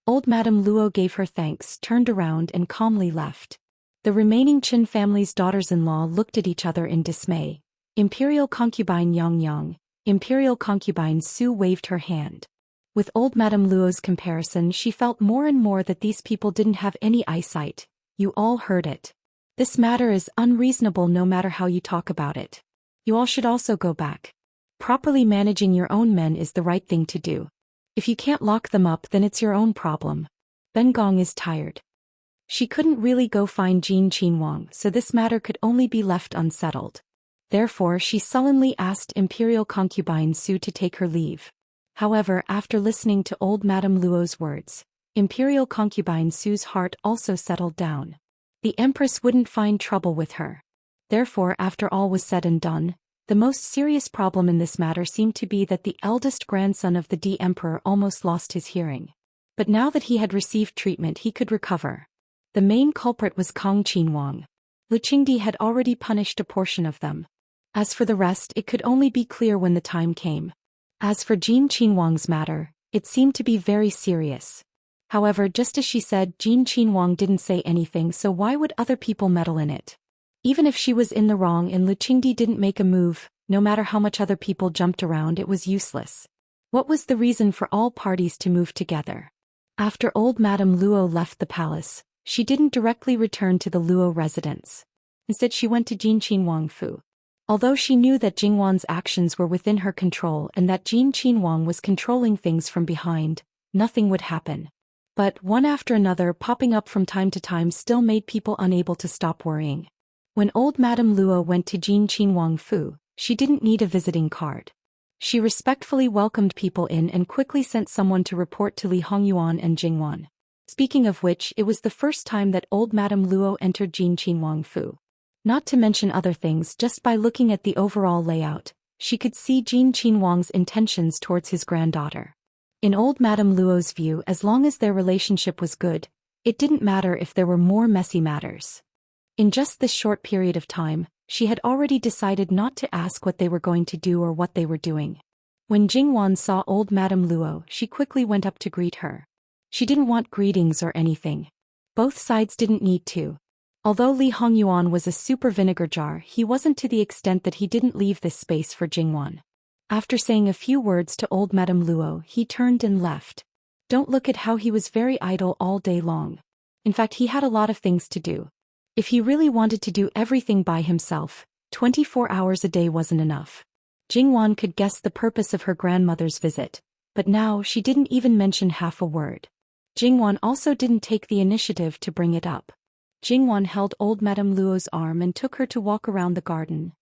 Old Madame Luo gave her thanks, turned around and calmly left. The remaining Qin family's daughters-in-law looked at each other in dismay. Imperial concubine Yang Yang, Imperial concubine Su waved her hand. With old Madame Luo's comparison, she felt more and more that these people didn't have any eyesight. You all heard it. This matter is unreasonable no matter how you talk about it. You all should also go back. Properly managing your own men is the right thing to do. If you can't lock them up, then it's your own problem. Ben Gong is tired. She couldn't really go find Jin Qinhuang, so this matter could only be left unsettled. Therefore, she sullenly asked Imperial concubine Su to take her leave. However, after listening to old Madame Luo's words, Imperial concubine Su's heart also settled down. The Empress wouldn't find trouble with her. Therefore, after all was said and done, the most serious problem in this matter seemed to be that the eldest grandson of the D Emperor almost lost his hearing. But now that he had received treatment, he could recover. The main culprit was Kong Qinhuang. Lu Qingdi had already punished a portion of them. As for the rest, it could only be clear when the time came. As for Jin Qinhuang's matter, it seemed to be very serious. However, just as she said, Jin Qinhuang didn't say anything, so why would other people meddle in it? Even if she was in the wrong and Lu Qingdi didn't make a move, no matter how much other people jumped around, it was useless. What was the reason for all parties to move together? After old Madame Luo left the palace, she didn't directly return to the Luo residence. Instead, she went to Jin Qinhuang Fu. Although she knew that Jingwan's actions were within her control and that Jin Qinhuang was controlling things from behind, nothing would happen. But one after another popping up from time to time still made people unable to stop worrying. When old Madame Luo went to Jin Qinhuang Fu, she didn't need a visiting card. She respectfully welcomed people in and quickly sent someone to report to Li Hongyuan and Jingwan. Speaking of which, it was the first time that old Madame Luo entered Jin Qinhuang Fu. Not to mention other things, just by looking at the overall layout, she could see Jin Qinhuang's intentions towards his granddaughter. In old Madame Luo's view, as long as their relationship was good, it didn't matter if there were more messy matters. In just this short period of time, she had already decided not to ask what they were going to do or what they were doing. When Jingwan saw old Madame Luo, she quickly went up to greet her. She didn't want greetings or anything. Both sides didn't need to. Although Li Hongyuan was a super vinegar jar, he wasn't to the extent that he didn't leave this space for Jingwan. After saying a few words to old Madame Luo, he turned and left. Don't look at how he was very idle all day long. In fact, he had a lot of things to do. If he really wanted to do everything by himself, 24 hours a day wasn't enough. Jingwan could guess the purpose of her grandmother's visit, but now she didn't even mention half a word. Jingwan also didn't take the initiative to bring it up. Jingwan held old Madame Luo's arm and took her to walk around the garden.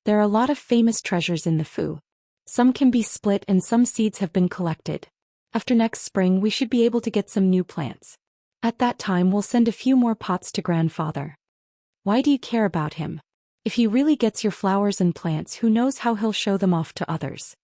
There are a lot of famous treasures in the Fu. Some can be split and some seeds have been collected. After next spring we should be able to get some new plants. At that time we'll send a few more pots to grandfather. Why do you care about him? If he really gets your flowers and plants, who knows how he'll show them off to others.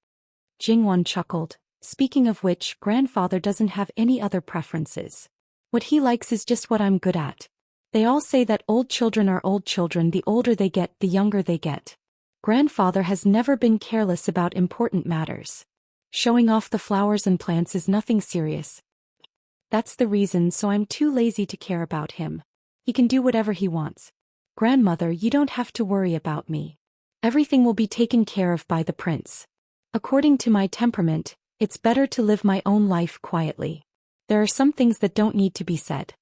Jingwan chuckled. Speaking of which, grandfather doesn't have any other preferences. What he likes is just what I'm good at. They all say that old children are old children, the older they get, the younger they get. Grandfather has never been careless about important matters. Showing off the flowers and plants is nothing serious. That's the reason, so I'm too lazy to care about him. He can do whatever he wants. Grandmother, you don't have to worry about me. Everything will be taken care of by the prince. According to my temperament, it's better to live my own life quietly. There are some things that don't need to be said.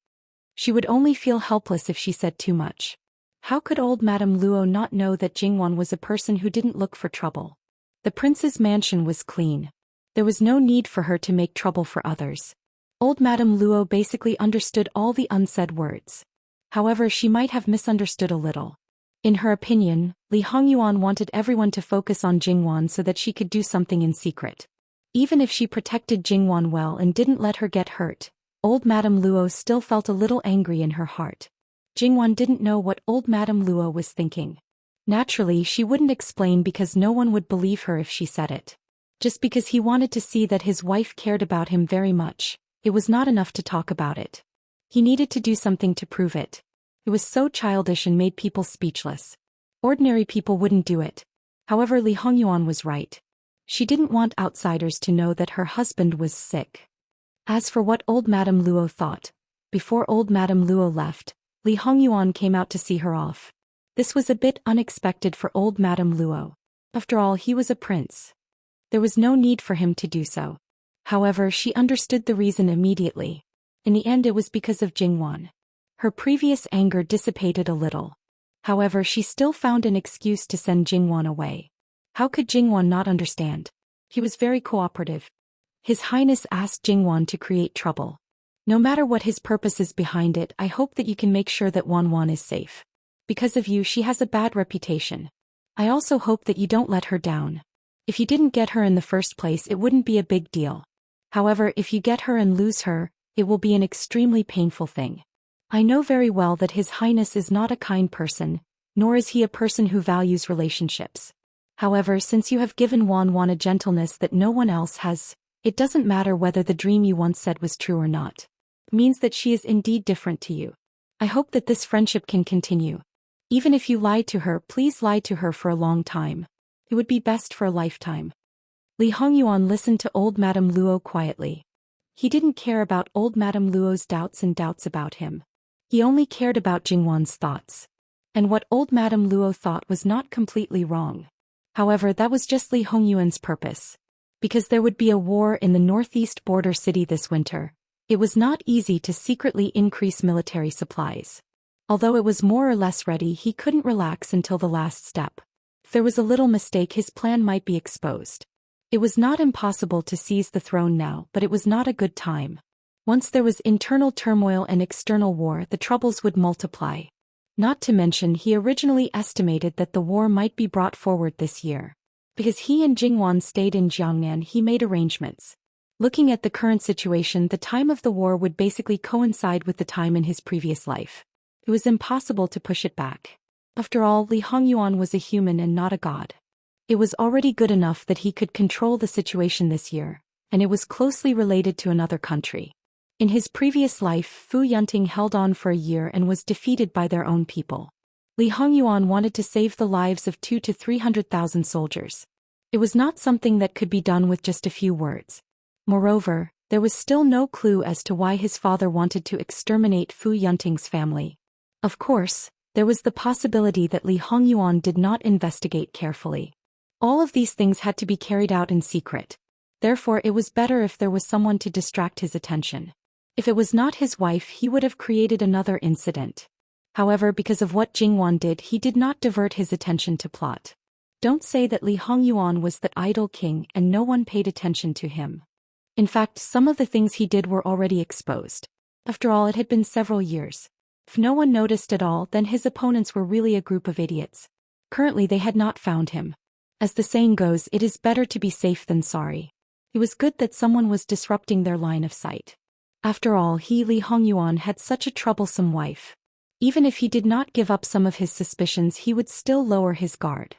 She would only feel helpless if she said too much. How could old Madame Luo not know that Jingwan was a person who didn't look for trouble? The prince's mansion was clean. There was no need for her to make trouble for others. Old Madame Luo basically understood all the unsaid words. However, she might have misunderstood a little. In her opinion, Li Hongyuan wanted everyone to focus on Jingwan so that she could do something in secret. Even if she protected Jingwan well and didn't let her get hurt, old Madame Luo still felt a little angry in her heart. Jingwan didn't know what old Madame Luo was thinking. Naturally, she wouldn't explain because no one would believe her if she said it. Just because he wanted to see that his wife cared about him very much, it was not enough to talk about it. He needed to do something to prove it. It was so childish and made people speechless. Ordinary people wouldn't do it. However, Li Hongyuan was right. She didn't want outsiders to know that her husband was sick. As for what old Madame Luo thought, before old Madame Luo left, Li Hongyuan came out to see her off. This was a bit unexpected for old Madame Luo. After all, he was a prince. There was no need for him to do so. However, she understood the reason immediately. In the end, it was because of Jingwan. Her previous anger dissipated a little. However, she still found an excuse to send Jingwan away. How could Jingwan not understand? He was very cooperative. His Highness asked Jingwan to create trouble. No matter what his purpose is behind it, I hope that you can make sure that Wanwan is safe. Because of you, she has a bad reputation. I also hope that you don't let her down. If you didn't get her in the first place, it wouldn't be a big deal. However, if you get her and lose her, it will be an extremely painful thing. I know very well that His Highness is not a kind person, nor is he a person who values relationships. However, since you have given Wanwan a gentleness that no one else has, it doesn't matter whether the dream you once said was true or not. It means that she is indeed different to you. I hope that this friendship can continue. Even if you lied to her, please lie to her for a long time. It would be best for a lifetime. Li Hongyuan listened to old Madame Luo quietly. He didn't care about old Madame Luo's doubts about him. He only cared about Jingwan's thoughts. And what old Madame Luo thought was not completely wrong. However, that was just Li Hongyuan's purpose. Because there would be a war in the northeast border city this winter, it was not easy to secretly increase military supplies. Although it was more or less ready, he couldn't relax until the last step. If there was a little mistake, his plan might be exposed. It was not impossible to seize the throne now, but it was not a good time. Once there was internal turmoil and external war, the troubles would multiply. Not to mention, he originally estimated that the war might be brought forward this year. Because he and Jingwan stayed in Jiangnan, he made arrangements. Looking at the current situation, the time of the war would basically coincide with the time in his previous life. It was impossible to push it back. After all, Li Hongyuan was a human and not a god. It was already good enough that he could control the situation this year, and it was closely related to another country. In his previous life, Fu Yunting held on for a year and was defeated by their own people. Li Hongyuan wanted to save the lives of 200,000 to 300,000 soldiers. It was not something that could be done with just a few words. Moreover, there was still no clue as to why his father wanted to exterminate Fu Yunting's family. Of course, there was the possibility that Li Hongyuan did not investigate carefully. All of these things had to be carried out in secret. Therefore, it was better if there was someone to distract his attention. If it was not his wife, he would have created another incident. However, because of what Jingwan did, he did not divert his attention to plot. Don't say that Li Hongyuan was the idle king and no one paid attention to him. In fact, some of the things he did were already exposed. After all, it had been several years. If no one noticed at all, then his opponents were really a group of idiots. Currently, they had not found him. As the saying goes, it is better to be safe than sorry. It was good that someone was disrupting their line of sight. After all, Li Hongyuan had such a troublesome wife. Even if he did not give up some of his suspicions, he would still lower his guard.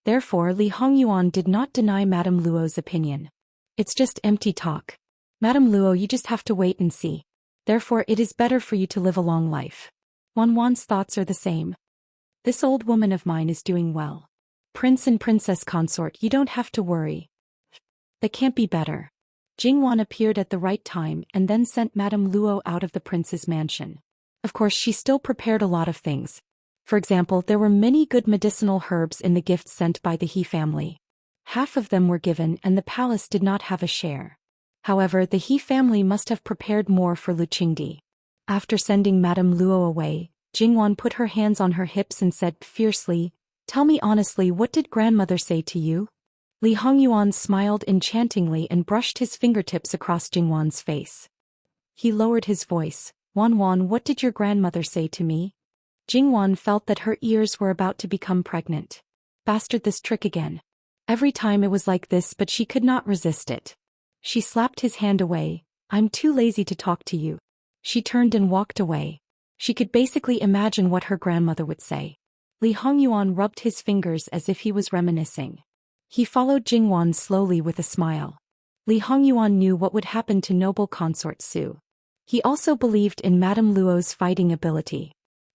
Therefore, Li Hongyuan did not deny Madame Luo's opinion. It's just empty talk. Madame Luo, you just have to wait and see. Therefore, it is better for you to live a long life. Wan's thoughts are the same. This old woman of mine is doing well. Prince and Princess Consort, you don't have to worry. That can't be better. Jingwan appeared at the right time and then sent Madame Luo out of the prince's mansion. Of course, she still prepared a lot of things. For example, there were many good medicinal herbs in the gifts sent by the He family. Half of them were given and the palace did not have a share. However, the He family must have prepared more for Lu Qingdi. After sending Madame Luo away, Jingwan put her hands on her hips and said fiercely, "Tell me honestly, what did grandmother say to you?" Li Hongyuan smiled enchantingly and brushed his fingertips across Jingwan's face. He lowered his voice, "Wan, what did your grandmother say to me?" Jingwan felt that her ears were about to become pregnant. Bastard, this trick again. Every time it was like this, but she could not resist it. She slapped his hand away. "I'm too lazy to talk to you." She turned and walked away. She could basically imagine what her grandmother would say. Li Hongyuan rubbed his fingers as if he was reminiscing. He followed Jingwan slowly with a smile. Li Hongyuan knew what would happen to noble consort Su. He also believed in Madame Luo's fighting ability.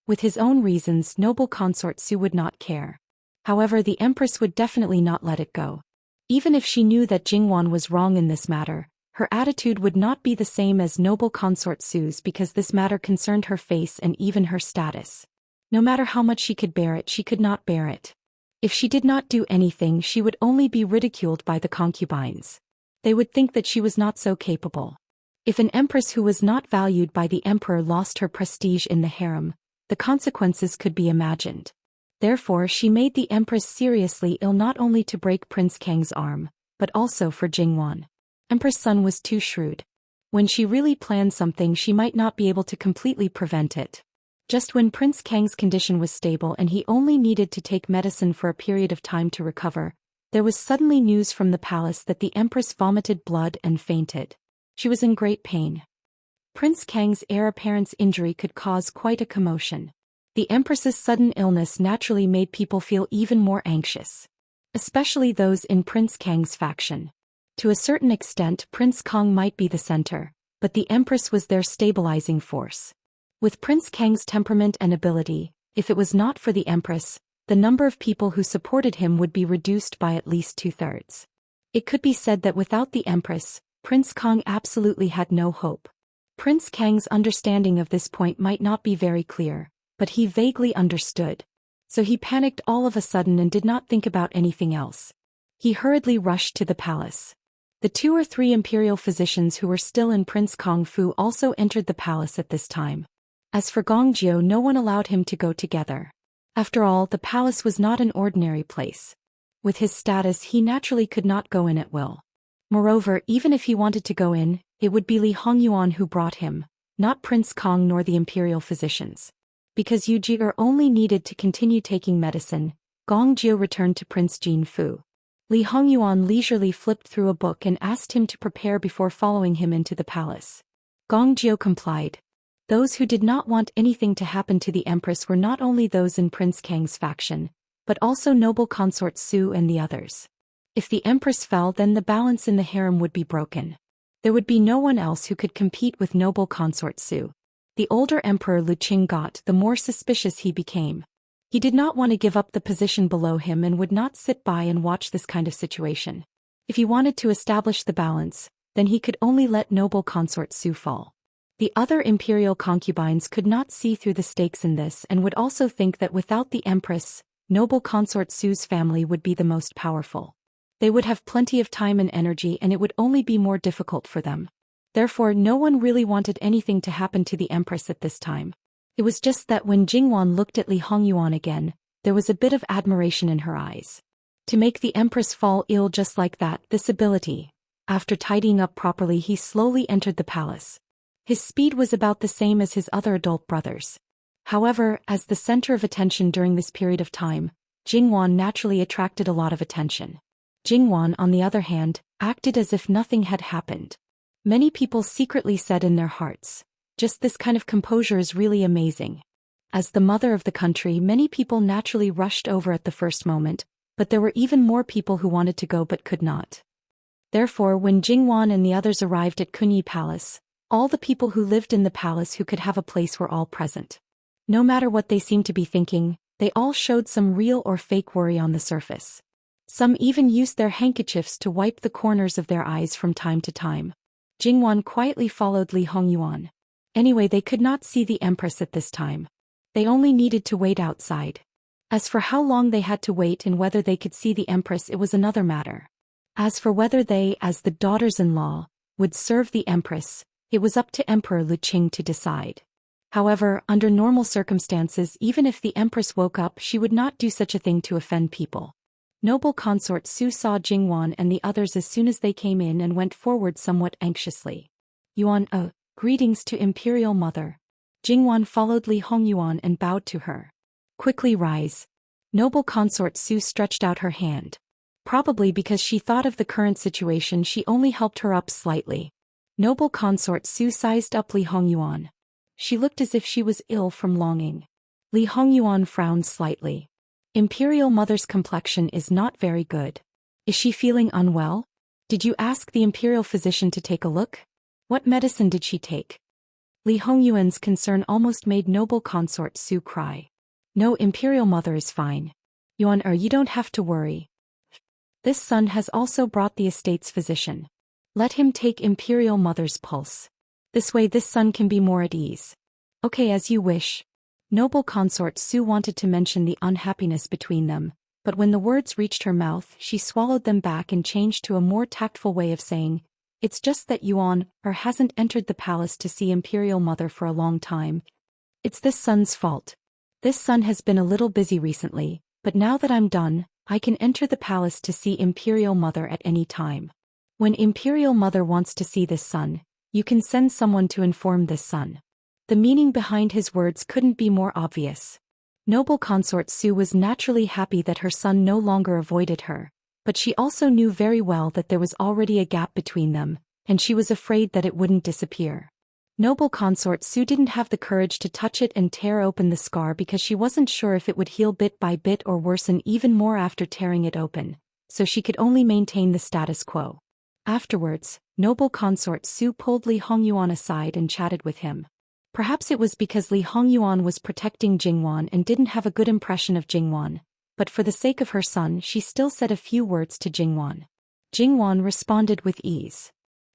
With his own reasons, noble consort Su would not care. However, the Empress would definitely not let it go. Even if she knew that Jingwan was wrong in this matter, her attitude would not be the same as noble consort Su's because this matter concerned her face and even her status. No matter how much she could bear it, she could not bear it. If she did not do anything, she would only be ridiculed by the concubines. They would think that she was not so capable. If an empress who was not valued by the emperor lost her prestige in the harem, the consequences could be imagined. Therefore, she made the empress seriously ill, not only to break Prince Kang's arm, but also for Jingwan. Empress Sun was too shrewd. When she really planned something, she might not be able to completely prevent it. Just when Prince Kang's condition was stable and he only needed to take medicine for a period of time to recover, there was suddenly news from the palace that the empress vomited blood and fainted. She was in great pain. Prince Kang's heir apparent's injury could cause quite a commotion. The empress's sudden illness naturally made people feel even more anxious. Especially those in Prince Kang's faction. To a certain extent, Prince Kang might be the center, but the empress was their stabilizing force. With Prince Kang's temperament and ability, if it was not for the empress, the number of people who supported him would be reduced by at least 2/3. It could be said that without the empress, Prince Kang absolutely had no hope. Prince Kang's understanding of this point might not be very clear, but he vaguely understood. So he panicked all of a sudden and did not think about anything else. He hurriedly rushed to the palace. The 2 or 3 imperial physicians who were still in Prince Kang Fu also entered the palace at this time. As for Gong Jiu, no one allowed him to go together. After all, the palace was not an ordinary place. With his status, he naturally could not go in at will. Moreover, even if he wanted to go in, it would be Li Hongyuan who brought him, not Prince Kang nor the imperial physicians. Because Yu Jier only needed to continue taking medicine, Gong Jiu returned to Prince Jin Fu. Li Hongyuan leisurely flipped through a book and asked him to prepare before following him into the palace. Gong Jiu complied. Those who did not want anything to happen to the empress were not only those in Prince Kang's faction, but also noble consort Su and the others. If the empress fell, then the balance in the harem would be broken. There would be no one else who could compete with noble consort Su. The older emperor Lu Qing got, the more suspicious he became. He did not want to give up the position below him and would not sit by and watch this kind of situation. If he wanted to establish the balance, then he could only let noble consort Su fall. The other imperial concubines could not see through the stakes in this and would also think that without the empress, noble consort Su's family would be the most powerful. They would have plenty of time and energy and it would only be more difficult for them. Therefore, no one really wanted anything to happen to the empress at this time. It was just that when Jingwan looked at Li Hongyuan again, there was a bit of admiration in her eyes. To make the empress fall ill just like that, this ability. After tidying up properly, he slowly entered the palace. His speed was about the same as his other adult brothers. However, as the center of attention during this period of time, Jingwan naturally attracted a lot of attention. Jingwan, on the other hand, acted as if nothing had happened. Many people secretly said in their hearts, just this kind of composure is really amazing. As the mother of the country, many people naturally rushed over at the first moment, but there were even more people who wanted to go but could not. Therefore, when Jingwan and the others arrived at Kunyi Palace, all the people who lived in the palace who could have a place were all present. No matter what they seemed to be thinking, they all showed some real or fake worry on the surface. Some even used their handkerchiefs to wipe the corners of their eyes from time to time. Jingwan quietly followed Li Hongyuan. Anyway, they could not see the Empress at this time. They only needed to wait outside. As for how long they had to wait and whether they could see the Empress, it was another matter. As for whether they, as the daughters-in-law, would serve the Empress, it was up to Emperor Lu Qing to decide. However, under normal circumstances, even if the Empress woke up, she would not do such a thing to offend people. Noble Consort Su saw Jingwan and the others as soon as they came in and went forward somewhat anxiously. Yuan, greetings to Imperial Mother. Jingwan followed Li Hongyuan and bowed to her. Quickly rise. Noble Consort Su stretched out her hand. Probably because she thought of the current situation, she only helped her up slightly. Noble Consort Su sized up Li Hongyuan. She looked as if she was ill from longing. Li Hongyuan frowned slightly. Imperial Mother's complexion is not very good. Is she feeling unwell? Did you ask the Imperial physician to take a look? What medicine did she take? Li Hongyuan's concern almost made Noble Consort Su cry. No, Imperial Mother is fine. Yuan, you don't have to worry. This son has also brought the estate's physician. Let him take Imperial Mother's pulse. This way this son can be more at ease. Okay, as you wish. Noble Consort Su wanted to mention the unhappiness between them, but when the words reached her mouth, she swallowed them back and changed to a more tactful way of saying, it's just that Yuan hasn't entered the palace to see Imperial Mother for a long time. It's this son's fault. This son has been a little busy recently, but now that I'm done, I can enter the palace to see Imperial Mother at any time. When Imperial Mother wants to see this son, you can send someone to inform this son. The meaning behind his words couldn't be more obvious. Noble Consort Su was naturally happy that her son no longer avoided her, but she also knew very well that there was already a gap between them, and she was afraid that it wouldn't disappear. Noble Consort Su didn't have the courage to touch it and tear open the scar because she wasn't sure if it would heal bit by bit or worsen even more after tearing it open, so she could only maintain the status quo. Afterwards, Noble Consort Su pulled Li Hongyuan aside and chatted with him. Perhaps it was because Li Hongyuan was protecting Jingwan and didn't have a good impression of Jingwan, but for the sake of her son she still said a few words to Jingwan. Jingwan responded with ease.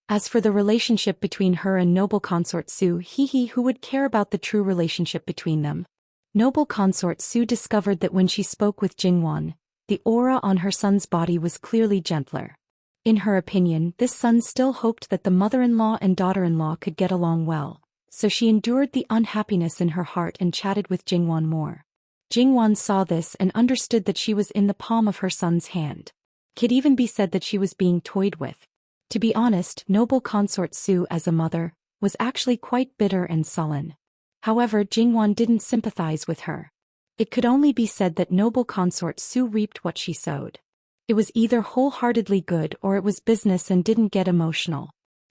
As for the relationship between her and Noble Consort Su, who would care about the true relationship between them? Noble Consort Su discovered that when she spoke with Jingwan, the aura on her son's body was clearly gentler. In her opinion, this son still hoped that the mother-in-law and daughter-in-law could get along well, so she endured the unhappiness in her heart and chatted with Jingwan more. Jingwan saw this and understood that she was in the palm of her son's hand. Could even be said that she was being toyed with. To be honest, Noble Consort Su as a mother was actually quite bitter and sullen. However, Jingwan didn't sympathize with her. It could only be said that Noble Consort Su reaped what she sowed. It was either wholeheartedly good or it was business and didn't get emotional.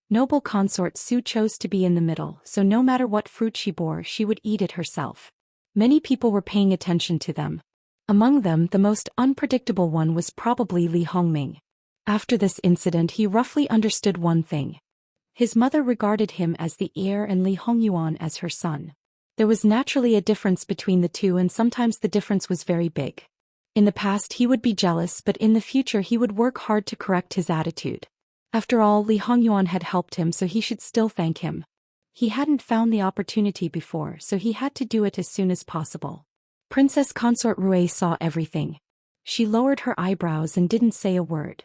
Noble Consort Su chose to be in the middle, so no matter what fruit she bore, she would eat it herself. Many people were paying attention to them. Among them, the most unpredictable one was probably Li Hongming. After this incident, he roughly understood one thing. His mother regarded him as the heir and Li Hongyuan as her son. There was naturally a difference between the two, and sometimes the difference was very big. In the past he would be jealous, but in the future he would work hard to correct his attitude. After all, Li Hongyuan had helped him, so he should still thank him. He hadn't found the opportunity before, so he had to do it as soon as possible. Princess Consort Rui saw everything. She lowered her eyebrows and didn't say a word.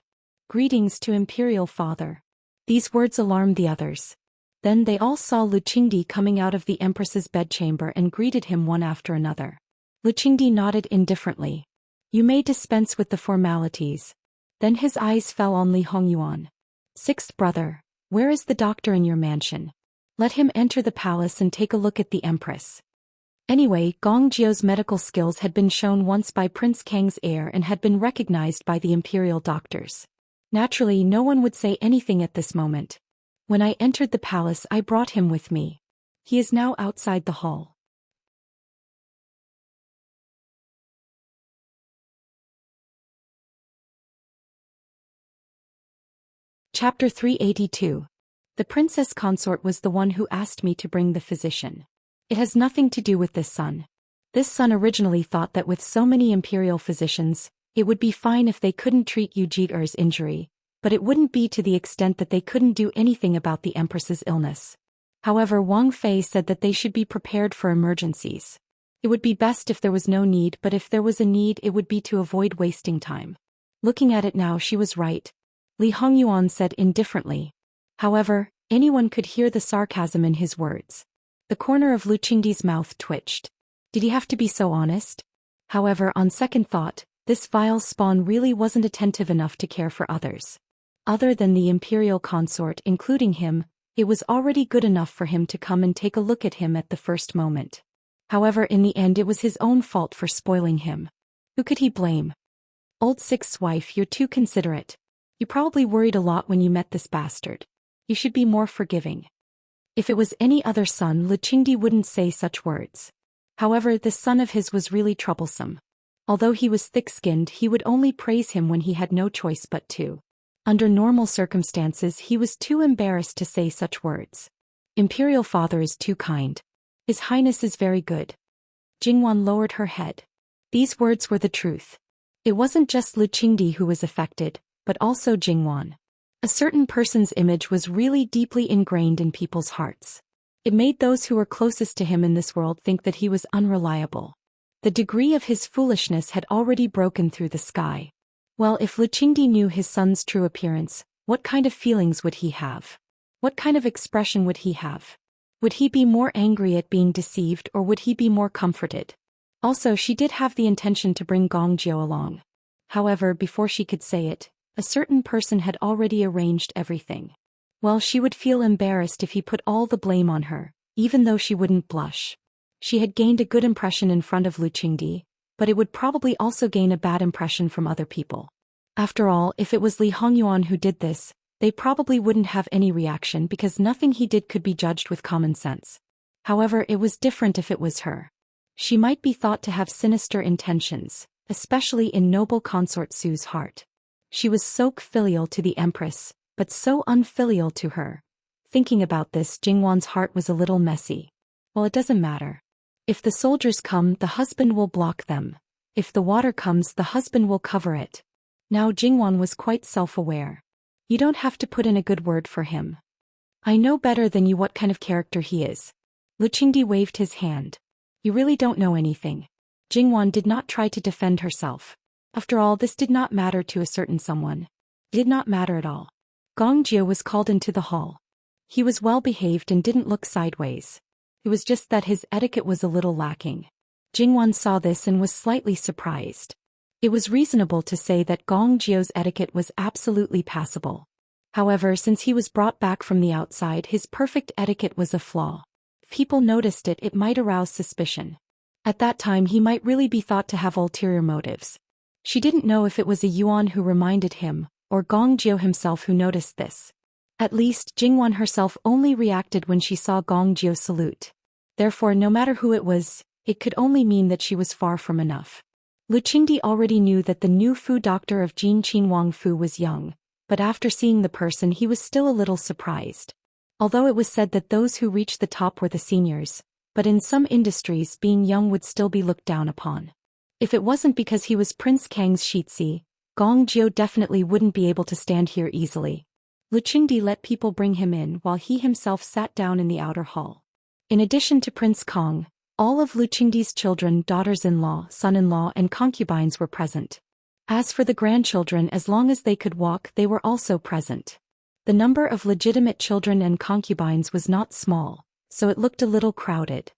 Greetings to Imperial Father. These words alarmed the others. Then they all saw Lu Qingdi coming out of the Empress's bedchamber and greeted him one after another. Lu Qingdi nodded indifferently. You may dispense with the formalities. Then his eyes fell on Li Hongyuan. Sixth brother, where is the doctor in your mansion? Let him enter the palace and take a look at the Empress. Anyway, Gong Jiu's medical skills had been shown once by Prince Kang's heir and had been recognized by the imperial doctors. Naturally, no one would say anything at this moment. When I entered the palace I brought him with me. He is now outside the hall. Chapter 382. The Princess Consort was the one who asked me to bring the physician. It has nothing to do with this son. This son originally thought that with so many imperial physicians, it would be fine if they couldn't treat Yujir's injury, but it wouldn't be to the extent that they couldn't do anything about the Empress's illness. However, Wang Fei said that they should be prepared for emergencies. It would be best if there was no need, but if there was a need it would be to avoid wasting time. Looking at it now, she was right. Li Hongyuan said indifferently. However, anyone could hear the sarcasm in his words. The corner of Lu Qingdi's mouth twitched. Did he have to be so honest? However, on second thought, this vile spawn really wasn't attentive enough to care for others. Other than the imperial consort, including him, it was already good enough for him to come and take a look at him at the first moment. However, in the end it was his own fault for spoiling him. Who could he blame? Old Sixth's wife, you're too considerate. You probably worried a lot when you met this bastard. You should be more forgiving. If it was any other son, Lu Qingdi wouldn't say such words. However, this son of his was really troublesome. Although he was thick-skinned, he would only praise him when he had no choice but to. Under normal circumstances he was too embarrassed to say such words. Imperial father is too kind. His Highness is very good. Jingwan lowered her head. These words were the truth. It wasn't just Lu Qingdi who was affected, but also Jingwan. A certain person's image was really deeply ingrained in people's hearts. It made those who were closest to him in this world think that he was unreliable. The degree of his foolishness had already broken through the sky. Well, if Lu Qingdi knew his son's true appearance, what kind of feelings would he have? What kind of expression would he have? Would he be more angry at being deceived, or would he be more comforted? Also, she did have the intention to bring Gong Jiu along. However, before she could say it, a certain person had already arranged everything. Well, she would feel embarrassed if he put all the blame on her, even though she wouldn't blush. She had gained a good impression in front of Lu Qingdi, but it would probably also gain a bad impression from other people. After all, if it was Li Hongyuan who did this, they probably wouldn't have any reaction because nothing he did could be judged with common sense. However, it was different if it was her. She might be thought to have sinister intentions, especially in noble consort Su's heart. She was so filial to the Empress, but so unfilial to her. Thinking about this, Jingwan's heart was a little messy. Well, it doesn't matter. If the soldiers come, the husband will block them. If the water comes, the husband will cover it. Now Jingwan was quite self-aware. You don't have to put in a good word for him. I know better than you what kind of character he is. Lu Qingdi waved his hand. You really don't know anything. Jingwan did not try to defend herself. After all, this did not matter to a certain someone. It did not matter at all. Gong Jiu was called into the hall. He was well behaved and didn't look sideways. It was just that his etiquette was a little lacking. Jingwan saw this and was slightly surprised. It was reasonable to say that Gong Jiu's etiquette was absolutely passable. However, since he was brought back from the outside, his perfect etiquette was a flaw. If people noticed it, it might arouse suspicion. At that time he might really be thought to have ulterior motives. She didn't know if it was a Yuan who reminded him, or Gong Jiu himself who noticed this. At least, Jingwan herself only reacted when she saw Gong Jiu salute. Therefore, no matter who it was, it could only mean that she was far from enough. Lu Qingdi already knew that the new Fu doctor of Jin Qin Wang Fu was young, but after seeing the person he was still a little surprised. Although it was said that those who reached the top were the seniors, but in some industries being young would still be looked down upon. If it wasn't because he was Prince Kang's Shitsi, Gong Jiu definitely wouldn't be able to stand here easily. Lu Qingdi let people bring him in while he himself sat down in the outer hall. In addition to Prince Kong, all of Lu Qingdi's children, daughters-in-law, son-in-law and concubines were present. As for the grandchildren, as long as they could walk, they were also present. The number of legitimate children and concubines was not small, so it looked a little crowded.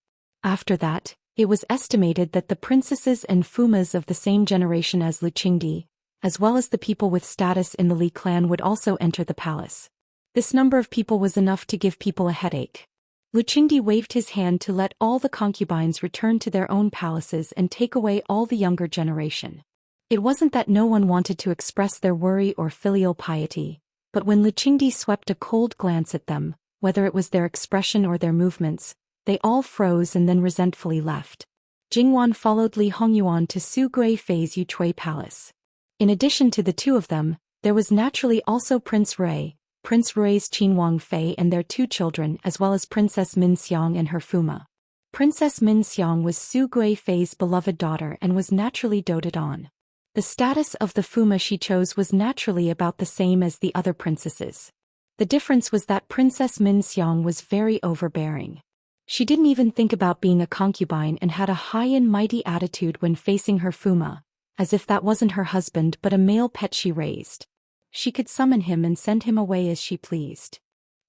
After that, it was estimated that the princesses and fumas of the same generation as Lu Qingdi, as well as the people with status in the Li clan, would also enter the palace. This number of people was enough to give people a headache. Lu Qingdi waved his hand to let all the concubines return to their own palaces and take away all the younger generation. It wasn't that no one wanted to express their worry or filial piety, But when Luchingdi swept a cold glance at them, whether it was their expression or their movements, they all froze and then resentfully left. Jingwan followed Li Hongyuan to Su Guifei's Yuchui Palace. In addition to the two of them, there was naturally also Prince Rui's Qin Wangfei and their two children, as well as Princess Minxiang and her Fuma. Princess Minxiang was Su Guifei's beloved daughter and was naturally doted on. The status of the Fuma she chose was naturally about the same as the other princesses. The difference was that Princess Minxiang was very overbearing. She didn't even think about being a concubine and had a high and mighty attitude when facing her Fuma, as if that wasn't her husband but a male pet she raised. She could summon him and send him away as she pleased.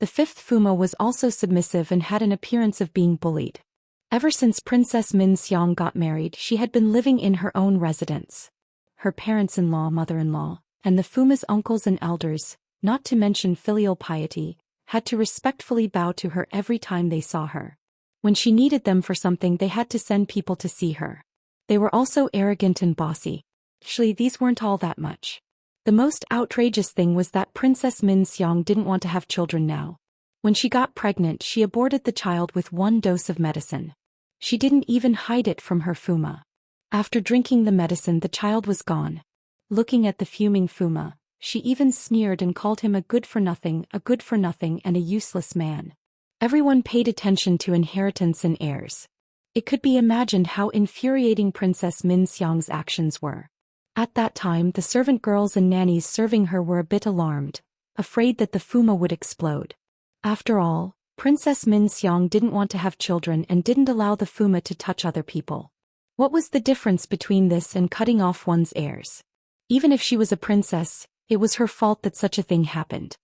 The fifth Fuma was also submissive and had an appearance of being bullied. Ever since Princess Minxiang got married, she had been living in her own residence. Her parents-in-law, mother-in-law, and the Fuma's uncles and elders, not to mention filial piety, had to respectfully bow to her every time they saw her. When she needed them for something, they had to send people to see her. They were also arrogant and bossy. Actually, these weren't all that much. The most outrageous thing was that Princess Minxiang didn't want to have children now. When she got pregnant, she aborted the child with 1 dose of medicine. She didn't even hide it from her Fuma. After drinking the medicine, the child was gone. Looking at the fuming Fuma, she even sneered and called him a good-for-nothing, and a useless man. Everyone paid attention to inheritance and heirs. It could be imagined how infuriating Princess Minxiang's actions were. At that time, the servant girls and nannies serving her were a bit alarmed, afraid that the Fuma would explode. After all, Princess Minxiang didn't want to have children and didn't allow the Fuma to touch other people. What was the difference between this and cutting off one's heirs? Even if she was a princess, it was her fault that such a thing happened.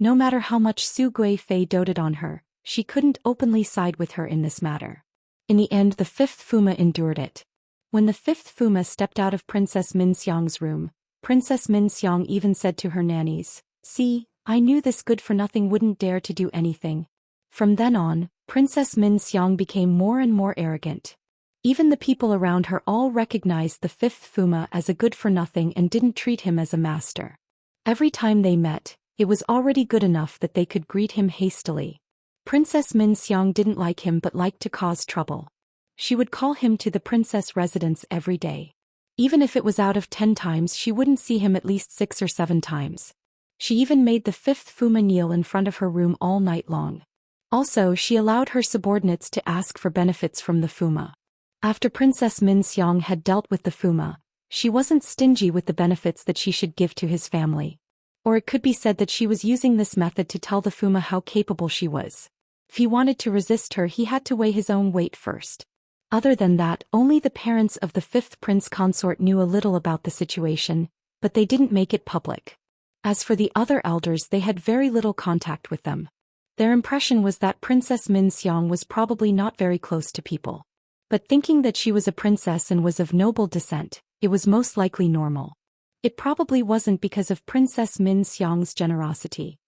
No matter how much Su Guifei doted on her, she couldn't openly side with her in this matter. In the end, the fifth Fuma endured it. When the fifth Fuma stepped out of Princess Minxiang's room, Princess Minxiang even said to her nannies, "See, I knew this good-for-nothing wouldn't dare to do anything." From then on, Princess Minxiang became more and more arrogant. Even the people around her all recognized the fifth Fuma as a good-for-nothing and didn't treat him as a master. Every time they met, it was already good enough that they could greet him hastily. Princess Minxiang didn't like him but liked to cause trouble. She would call him to the princess residence every day. Even if it was out of 10 times, she wouldn't see him at least 6 or 7 times. She even made the fifth Fuma kneel in front of her room all night long. Also, she allowed her subordinates to ask for benefits from the Fuma. After Princess Minxiang had dealt with the Fuma, she wasn't stingy with the benefits that she should give to his family. Or it could be said that she was using this method to tell the Fuma how capable she was. If he wanted to resist her, he had to weigh his own weight first. Other than that, only the parents of the fifth prince consort knew a little about the situation, but they didn't make it public. As for the other elders, they had very little contact with them. Their impression was that Princess Minxiang was probably not very close to people. But thinking that she was a princess and was of noble descent, it was most likely normal. It probably wasn't because of Princess Minxiang's generosity.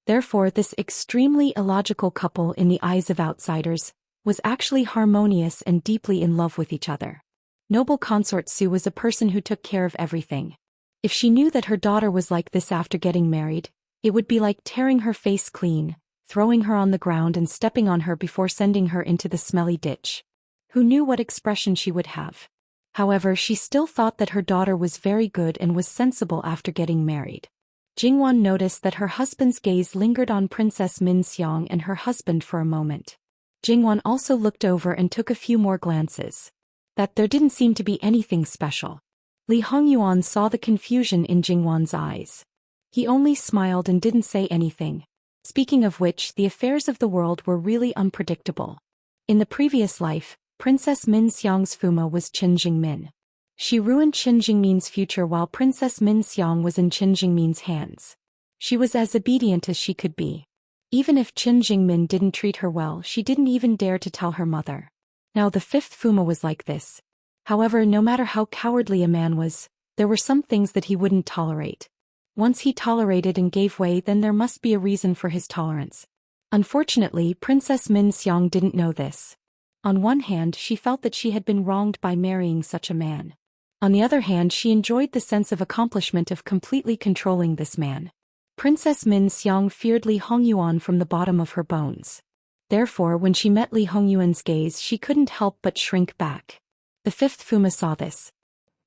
Therefore, this extremely illogical couple in the eyes of outsiders was actually harmonious and deeply in love with each other. Noble consort Su was a person who took care of everything. If she knew that her daughter was like this after getting married, it would be like tearing her face clean, throwing her on the ground and stepping on her before sending her into the smelly ditch. Who knew what expression she would have? However, she still thought that her daughter was very good and was sensible after getting married. Jingwan noticed that her husband's gaze lingered on Princess Minxiang and her husband for a moment. Jingwan also looked over and took a few more glances. That there didn't seem to be anything special. Li Hongyuan saw the confusion in Jingwan's eyes. He only smiled and didn't say anything. Speaking of which, the affairs of the world were really unpredictable. In the previous life, Princess Minxiang's Fuma was Qin Jingmin. She ruined Qin Jingmin's future while Princess Minxiang was in Qin Jingmin's hands. She was as obedient as she could be. Even if Qin Jingmin didn't treat her well, she didn't even dare to tell her mother. Now the fifth Fuma was like this. However, no matter how cowardly a man was, there were some things that he wouldn't tolerate. Once he tolerated and gave way, then there must be a reason for his tolerance. Unfortunately, Princess Minxiang didn't know this. On one hand, she felt that she had been wronged by marrying such a man. On the other hand, she enjoyed the sense of accomplishment of completely controlling this man. Princess Min Xiang feared Li Hongyuan from the bottom of her bones. Therefore, when she met Li Hongyuan's gaze, she couldn't help but shrink back. The fifth Fuma saw this.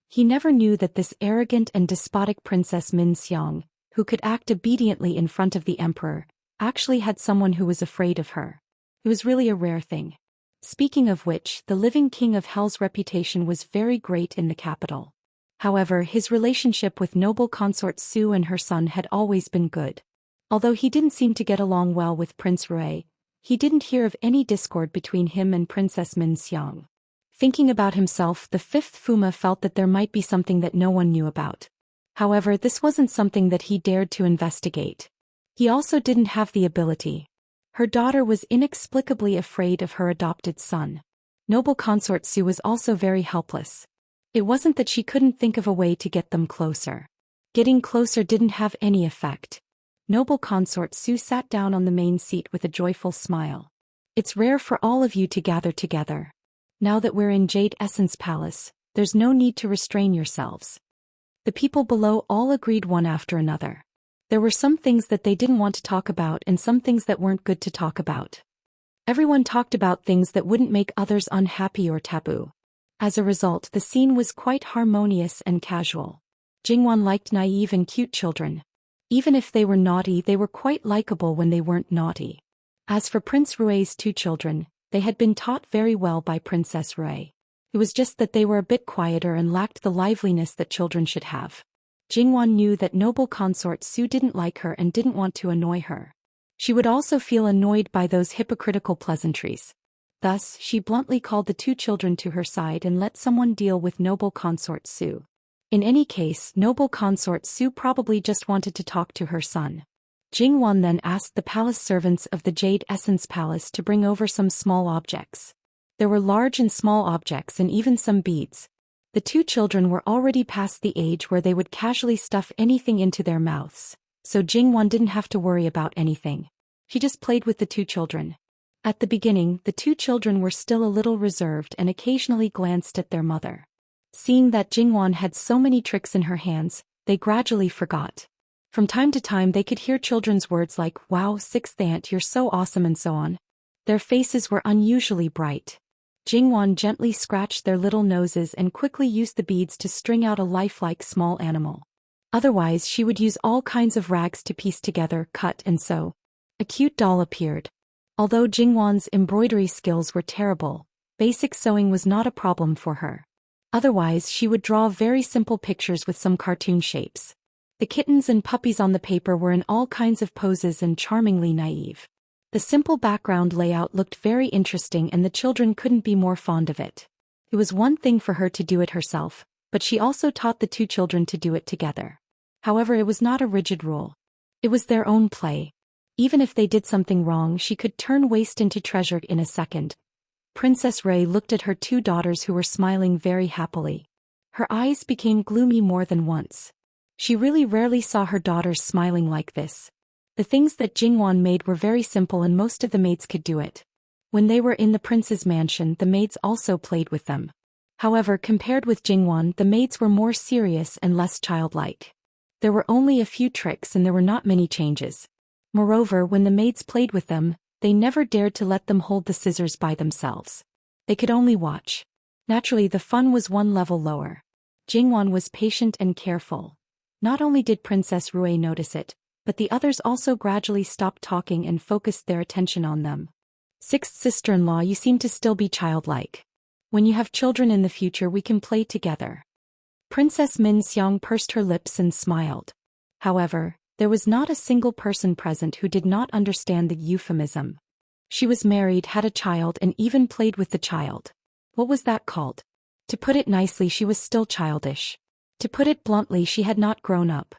He never knew that this arrogant and despotic Princess Min Xiang, who could act obediently in front of the emperor, actually had someone who was afraid of her. It was really a rare thing. Speaking of which, the living king of Hell's reputation was very great in the capital. However, his relationship with noble consort Su and her son had always been good. Although he didn't seem to get along well with Prince Rui, he didn't hear of any discord between him and Princess Min Xiang. Thinking about himself, the fifth Fuma felt that there might be something that no one knew about. However, this wasn't something that he dared to investigate. He also didn't have the ability. Her daughter was inexplicably afraid of her adopted son. Noble consort Su was also very helpless. It wasn't that she couldn't think of a way to get them closer. Getting closer didn't have any effect. Noble consort Su sat down on the main seat with a joyful smile. It's rare for all of you to gather together. Now that we're in Jade Essence Palace, there's no need to restrain yourselves. The people below all agreed one after another. There were some things that they didn't want to talk about and some things that weren't good to talk about. Everyone talked about things that wouldn't make others unhappy or taboo. As a result, the scene was quite harmonious and casual. Jingwan liked naive and cute children. Even if they were naughty, they were quite likable when they weren't naughty. As for Prince Rui's two children, they had been taught very well by Princess Rui. It was just that they were a bit quieter and lacked the liveliness that children should have. Jingwan knew that noble consort Su didn't like her and didn't want to annoy her. She would also feel annoyed by those hypocritical pleasantries. Thus, she bluntly called the two children to her side and let someone deal with noble consort Su. In any case, noble consort Su probably just wanted to talk to her son. Jingwan then asked the palace servants of the Jade Essence Palace to bring over some small objects. There were large and small objects and even some beads. The two children were already past the age where they would casually stuff anything into their mouths, so Jingwan didn't have to worry about anything. He just played with the two children. At the beginning, the two children were still a little reserved and occasionally glanced at their mother. Seeing that Jingwan had so many tricks in her hands, they gradually forgot. From time to time they could hear children's words like, "Wow, sixth aunt, you're so awesome," and so on. Their faces were unusually bright. Jingwan gently scratched their little noses and quickly used the beads to string out a lifelike small animal. Otherwise, she would use all kinds of rags to piece together, cut and sew. A cute doll appeared. Although Jingwan's embroidery skills were terrible, basic sewing was not a problem for her. Otherwise, she would draw very simple pictures with some cartoon shapes. The kittens and puppies on the paper were in all kinds of poses and charmingly naive. The simple background layout looked very interesting and the children couldn't be more fond of it. It was one thing for her to do it herself, but she also taught the two children to do it together. However, it was not a rigid rule. It was their own play. Even if they did something wrong, she could turn waste into treasure in a second. Princess Rui looked at her two daughters who were smiling very happily. Her eyes became gloomy more than once. She really rarely saw her daughters smiling like this. The things that Jingwan made were very simple and most of the maids could do it. When they were in the prince's mansion, the maids also played with them. However, compared with Jingwan, the maids were more serious and less childlike. There were only a few tricks and there were not many changes. Moreover, when the maids played with them, they never dared to let them hold the scissors by themselves. They could only watch. Naturally, the fun was one level lower. Jingwan was patient and careful. Not only did Princess Rui notice it, but the others also gradually stopped talking and focused their attention on them. Sixth sister-in-law, you seem to still be childlike. When you have children in the future, we can play together. Princess Min Xiang pursed her lips and smiled. However, there was not a single person present who did not understand the euphemism. She was married, had a child, and even played with the child. What was that called? To put it nicely, she was still childish. To put it bluntly, she had not grown up.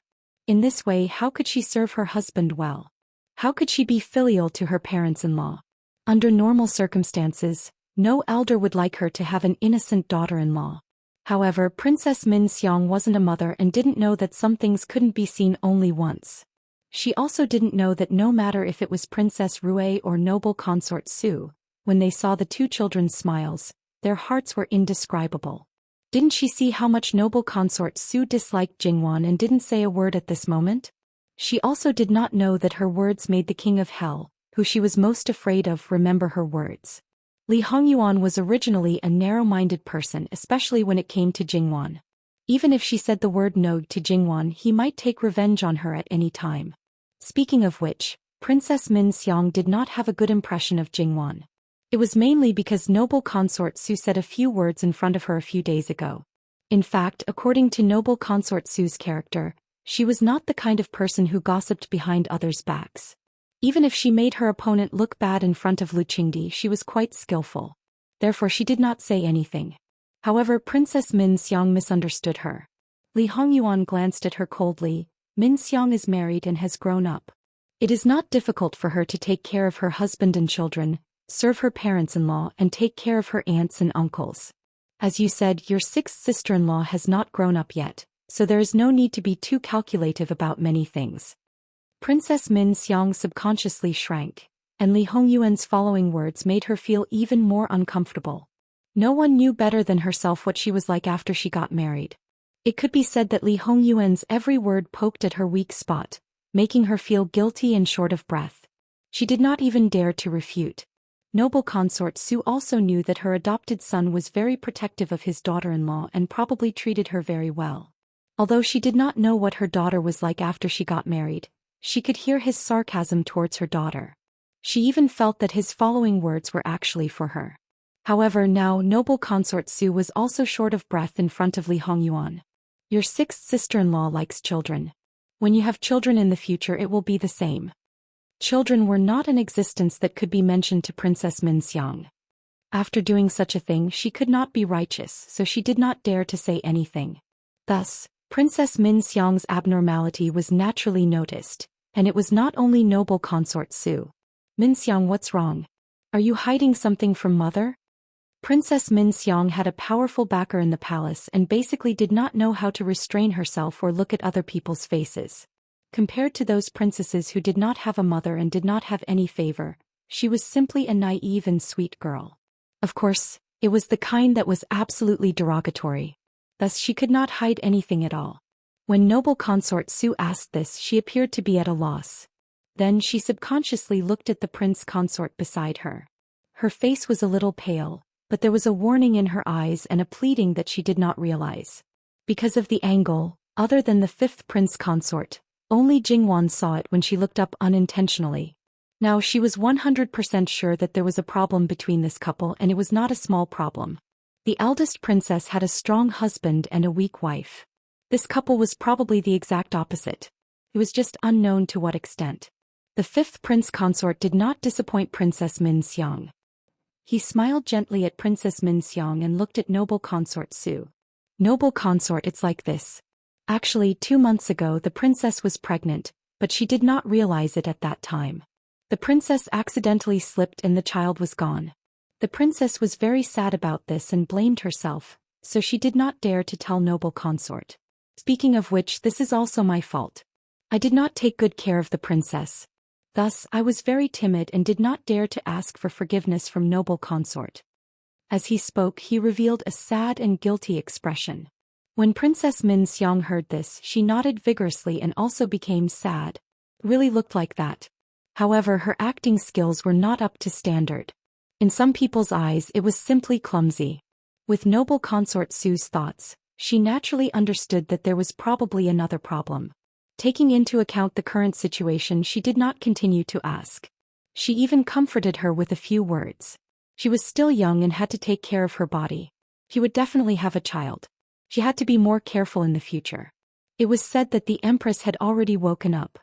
In this way, how could she serve her husband well? How could she be filial to her parents-in-law? Under normal circumstances, no elder would like her to have an innocent daughter-in-law. However, Princess Min Xiang wasn't a mother and didn't know that some things couldn't be seen only once. She also didn't know that no matter if it was Princess Rui or noble consort Su, when they saw the two children's smiles, their hearts were indescribable. Didn't she see how much noble consort Su disliked Jingwan and didn't say a word at this moment? She also did not know that her words made the king of hell, who she was most afraid of, remember her words. Li Hongyuan was originally a narrow-minded person, especially when it came to Jingwan. Even if she said the word no to Jingwan, he might take revenge on her at any time. Speaking of which, Princess Min Xiang did not have a good impression of Jingwan. It was mainly because noble consort Su said a few words in front of her a few days ago. In fact, according to noble consort Su's character, she was not the kind of person who gossiped behind others' backs. Even if she made her opponent look bad in front of Lu Qingdi, she was quite skillful. Therefore she did not say anything. However, Princess Min Xiang misunderstood her. Li Hongyuan glanced at her coldly. Min Xiang is married and has grown up. It is not difficult for her to take care of her husband and children, serve her parents-in-law, and take care of her aunts and uncles. As you said, your sixth sister-in-law has not grown up yet, so there is no need to be too calculative about many things. Princess Min Xiang subconsciously shrank, and Li Hongyuan's following words made her feel even more uncomfortable. No one knew better than herself what she was like after she got married. It could be said that Li Hongyuan's every word poked at her weak spot, making her feel guilty and short of breath. She did not even dare to refute. Noble consort Su also knew that her adopted son was very protective of his daughter-in-law and probably treated her very well. Although she did not know what her daughter was like after she got married, she could hear his sarcasm towards her daughter. She even felt that his following words were actually for her. However, now noble consort Su was also short of breath in front of Li Hongyuan. Your sixth sister-in-law likes children. When you have children in the future, it will be the same. Children were not an existence that could be mentioned to Princess Min Xiang. After doing such a thing, she could not be righteous, so she did not dare to say anything. Thus, Princess Min Xiang's abnormality was naturally noticed, and it was not only noble consort Su. Min Xiang, what's wrong? Are you hiding something from mother? Princess Min Xiang had a powerful backer in the palace and basically did not know how to restrain herself or look at other people's faces. Compared to those princesses who did not have a mother and did not have any favor, she was simply a naive and sweet girl. Of course, it was the kind that was absolutely derogatory. Thus she could not hide anything at all. When noble consort Su asked this, she appeared to be at a loss. Then she subconsciously looked at the prince consort beside her. Her face was a little pale, but there was a warning in her eyes and a pleading that she did not realize. Because of the angle, other than the fifth prince consort, only Jingwan saw it when she looked up unintentionally. Now she was 100% sure that there was a problem between this couple, and it was not a small problem. The eldest princess had a strong husband and a weak wife. This couple was probably the exact opposite. It was just unknown to what extent. The fifth prince consort did not disappoint Princess Min Xiang. He smiled gently at Princess Min Xiang and looked at noble consort Su. Noble consort, it's like this. Actually, 2 months ago the princess was pregnant, but she did not realize it at that time. The princess accidentally slipped and the child was gone. The princess was very sad about this and blamed herself, so she did not dare to tell noble consort. Speaking of which, this is also my fault. I did not take good care of the princess. Thus, I was very timid and did not dare to ask for forgiveness from noble consort. As he spoke, he revealed a sad and guilty expression. When Princess Min Xiang heard this, she nodded vigorously and also became sad. Really looked like that. However, her acting skills were not up to standard. In some people's eyes, it was simply clumsy. With noble consort Su's thoughts, she naturally understood that there was probably another problem. Taking into account the current situation, she did not continue to ask. She even comforted her with a few words. She was still young and had to take care of her body. He would definitely have a child. She had to be more careful in the future. It was said that the Empress had already woken up.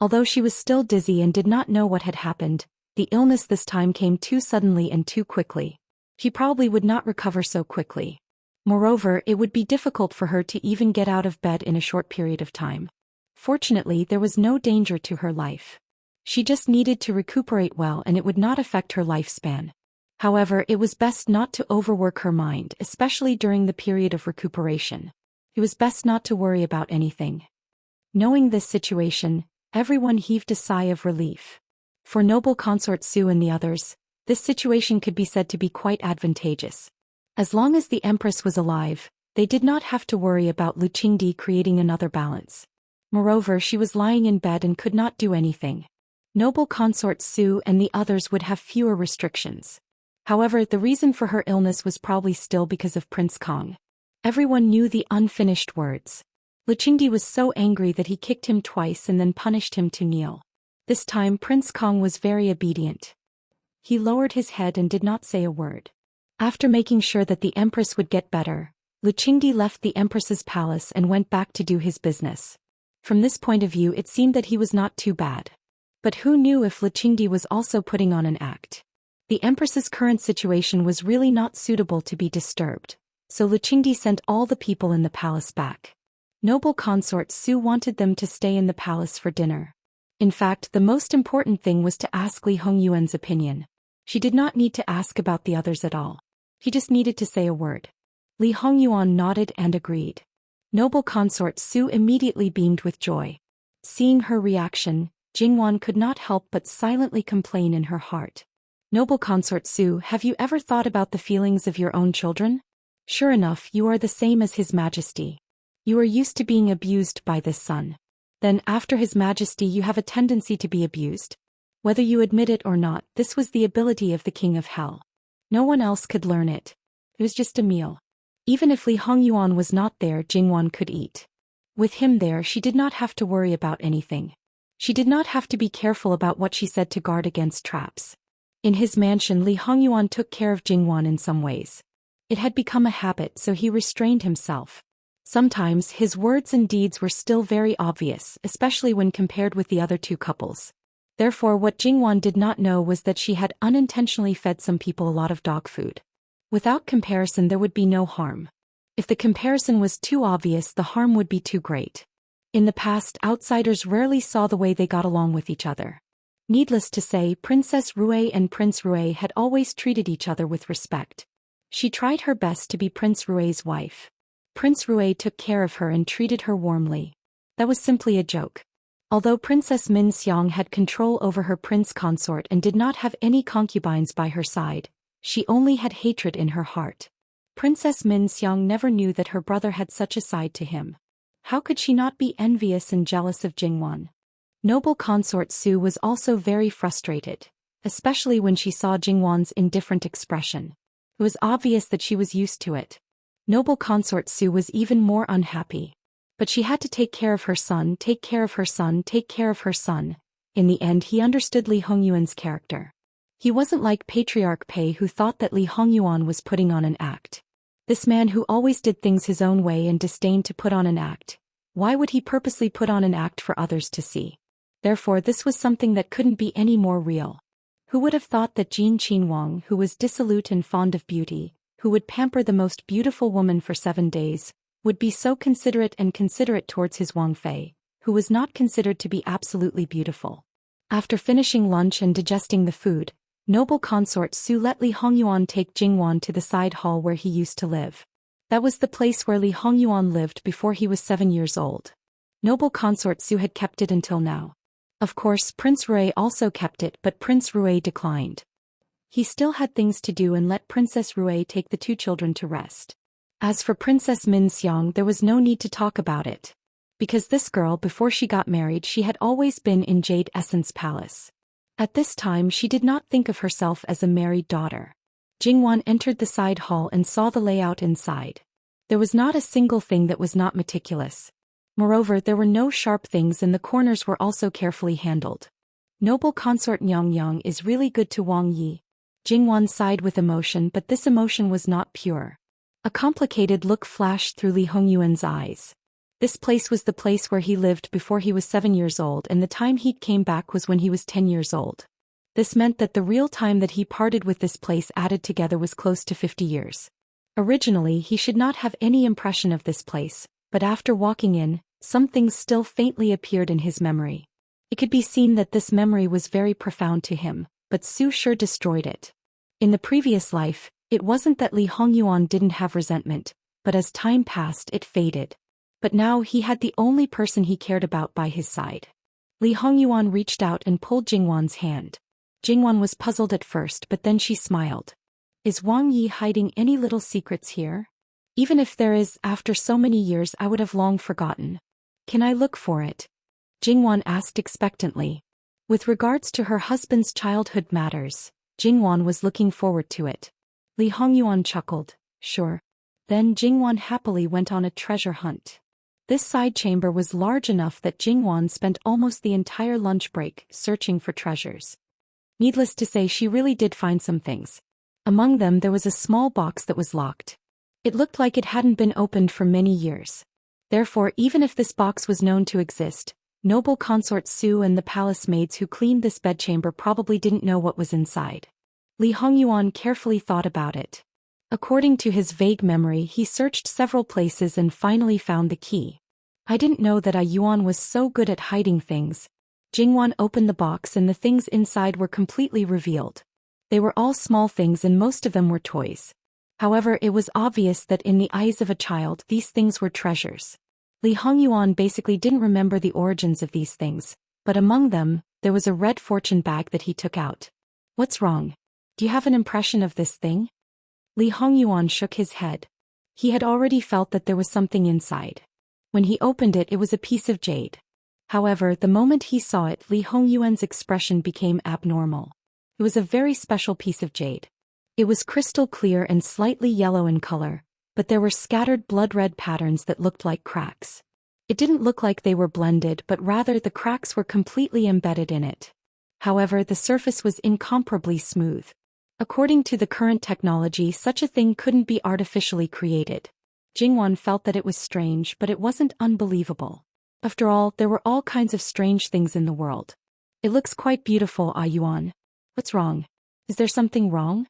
Although she was still dizzy and did not know what had happened, the illness this time came too suddenly and too quickly. She probably would not recover so quickly. Moreover, it would be difficult for her to even get out of bed in a short period of time. Fortunately, there was no danger to her life. She just needed to recuperate well and it would not affect her lifespan. However, it was best not to overwork her mind, especially during the period of recuperation. It was best not to worry about anything. Knowing this situation, everyone heaved a sigh of relief. For noble consort Su and the others, this situation could be said to be quite advantageous. As long as the Empress was alive, they did not have to worry about Lu Qingdi creating another balance. Moreover, she was lying in bed and could not do anything. Noble consort Su and the others would have fewer restrictions. However, the reason for her illness was probably still because of Prince Kong. Everyone knew the unfinished words. Luchingdi was so angry that he kicked him twice and then punished him to kneel. This time Prince Kong was very obedient. He lowered his head and did not say a word. After making sure that the Empress would get better, Luchingdi left the Empress's palace and went back to do his business. From this point of view it seemed that he was not too bad. But who knew if Luchingdi was also putting on an act? The Empress's current situation was really not suitable to be disturbed, so Luchingdi sent all the people in the palace back. Noble consort Su wanted them to stay in the palace for dinner. In fact, the most important thing was to ask Li Hongyuan's opinion. She did not need to ask about the others at all. He just needed to say a word. Li Hongyuan nodded and agreed. Noble consort Su immediately beamed with joy. Seeing her reaction, Jingwan could not help but silently complain in her heart. Noble consort Su, have you ever thought about the feelings of your own children? Sure enough, you are the same as His Majesty. You are used to being abused by this son. Then, after His Majesty, you have a tendency to be abused. Whether you admit it or not, this was the ability of the King of Hell. No one else could learn it. It was just a meal. Even if Li Hongyuan was not there, Jingwan could eat. With him there, she did not have to worry about anything. She did not have to be careful about what she said to guard against traps. In his mansion, Li Hongyuan took care of Jingwan in some ways. It had become a habit, so he restrained himself. Sometimes his words and deeds were still very obvious, especially when compared with the other two couples. Therefore, what Jingwan did not know was that she had unintentionally fed some people a lot of dog food. Without comparison, there would be no harm. If the comparison was too obvious, the harm would be too great. In the past, outsiders rarely saw the way they got along with each other. Needless to say, Princess Rue and Prince Rue had always treated each other with respect. She tried her best to be Prince Rue's wife. Prince Rue took care of her and treated her warmly. That was simply a joke. Although Princess Min Xiang had control over her prince consort and did not have any concubines by her side, she only had hatred in her heart. Princess Min Xiang never knew that her brother had such a side to him. How could she not be envious and jealous of Jingwan? Noble consort Su was also very frustrated, especially when she saw Jingwan's indifferent expression. It was obvious that she was used to it. Noble consort Su was even more unhappy. But she had to take care of her son, take care of her son, take care of her son. In the end, he understood Li Hongyuan's character. He wasn't like Patriarch Pei, who thought that Li Hongyuan was putting on an act. This man who always did things his own way and disdained to put on an act. Why would he purposely put on an act for others to see? Therefore, this was something that couldn't be any more real. Who would have thought that Jin Qinhuang, who was dissolute and fond of beauty, who would pamper the most beautiful woman for 7 days, would be so considerate towards his Wang Fei, who was not considered to be absolutely beautiful. After finishing lunch and digesting the food, noble consort Su let Li Hongyuan take Jingwan to the side hall where he used to live. That was the place where Li Hongyuan lived before he was 7 years old. Noble consort Su had kept it until now. Of course, Prince Rue also kept it, but Prince Rue declined. He still had things to do and let Princess Rue take the 2 children to rest. As for Princess Min Xiang, there was no need to talk about it. Because this girl, before she got married, she had always been in Jade Essence Palace. At this time, she did not think of herself as a married daughter. Jingwan entered the side hall and saw the layout inside. There was not a single thing that was not meticulous. Moreover, there were no sharp things and the corners were also carefully handled. Noble consort Nyang Yang is really good to Wang Yi. Jingwan sighed with emotion, but this emotion was not pure. A complicated look flashed through Li Hongyuan's eyes. This place was the place where he lived before he was 7 years old, and the time he came back was when he was 10 years old. This meant that the real time that he parted with this place added together was close to 50 years. Originally, he should not have any impression of this place, but after walking in, some things still faintly appeared in his memory. It could be seen that this memory was very profound to him, but Su sure destroyed it. In the previous life, it wasn't that Li Hongyuan didn't have resentment, but as time passed it faded. But now he had the only person he cared about by his side. Li Hongyuan reached out and pulled Jingwan's hand. Jingwan was puzzled at first, but then she smiled. Is Wang Yi hiding any little secrets here? Even if there is, after so many years I would have long forgotten. Can I look for it? Jingwan asked expectantly. With regards to her husband's childhood matters, Jingwan was looking forward to it. Li Hongyuan chuckled. Sure. Then Jingwan happily went on a treasure hunt. This side chamber was large enough that Jingwan spent almost the entire lunch break searching for treasures. Needless to say, she really did find some things. Among them there was a small box that was locked. It looked like it hadn't been opened for many years. Therefore, even if this box was known to exist, noble consort Su and the palace maids who cleaned this bedchamber probably didn't know what was inside. Li Hongyuan carefully thought about it. According to his vague memory, he searched several places and finally found the key. I didn't know that Yuan was so good at hiding things. Jingwan opened the box and the things inside were completely revealed. They were all small things and most of them were toys. However, it was obvious that in the eyes of a child these things were treasures. Li Hongyuan basically didn't remember the origins of these things, but among them, there was a red fortune bag that he took out. What's wrong? Do you have an impression of this thing? Li Hongyuan shook his head. He had already felt that there was something inside. When he opened it, it was a piece of jade. However, the moment he saw it, Li Hongyuan's expression became abnormal. It was a very special piece of jade. It was crystal clear and slightly yellow in color, but there were scattered blood-red patterns that looked like cracks. It didn't look like they were blended, but rather the cracks were completely embedded in it. However, the surface was incomparably smooth. According to the current technology, such a thing couldn't be artificially created. Jingwan felt that it was strange, but it wasn't unbelievable. After all, there were all kinds of strange things in the world. It looks quite beautiful, Yuan. What's wrong? Is there something wrong?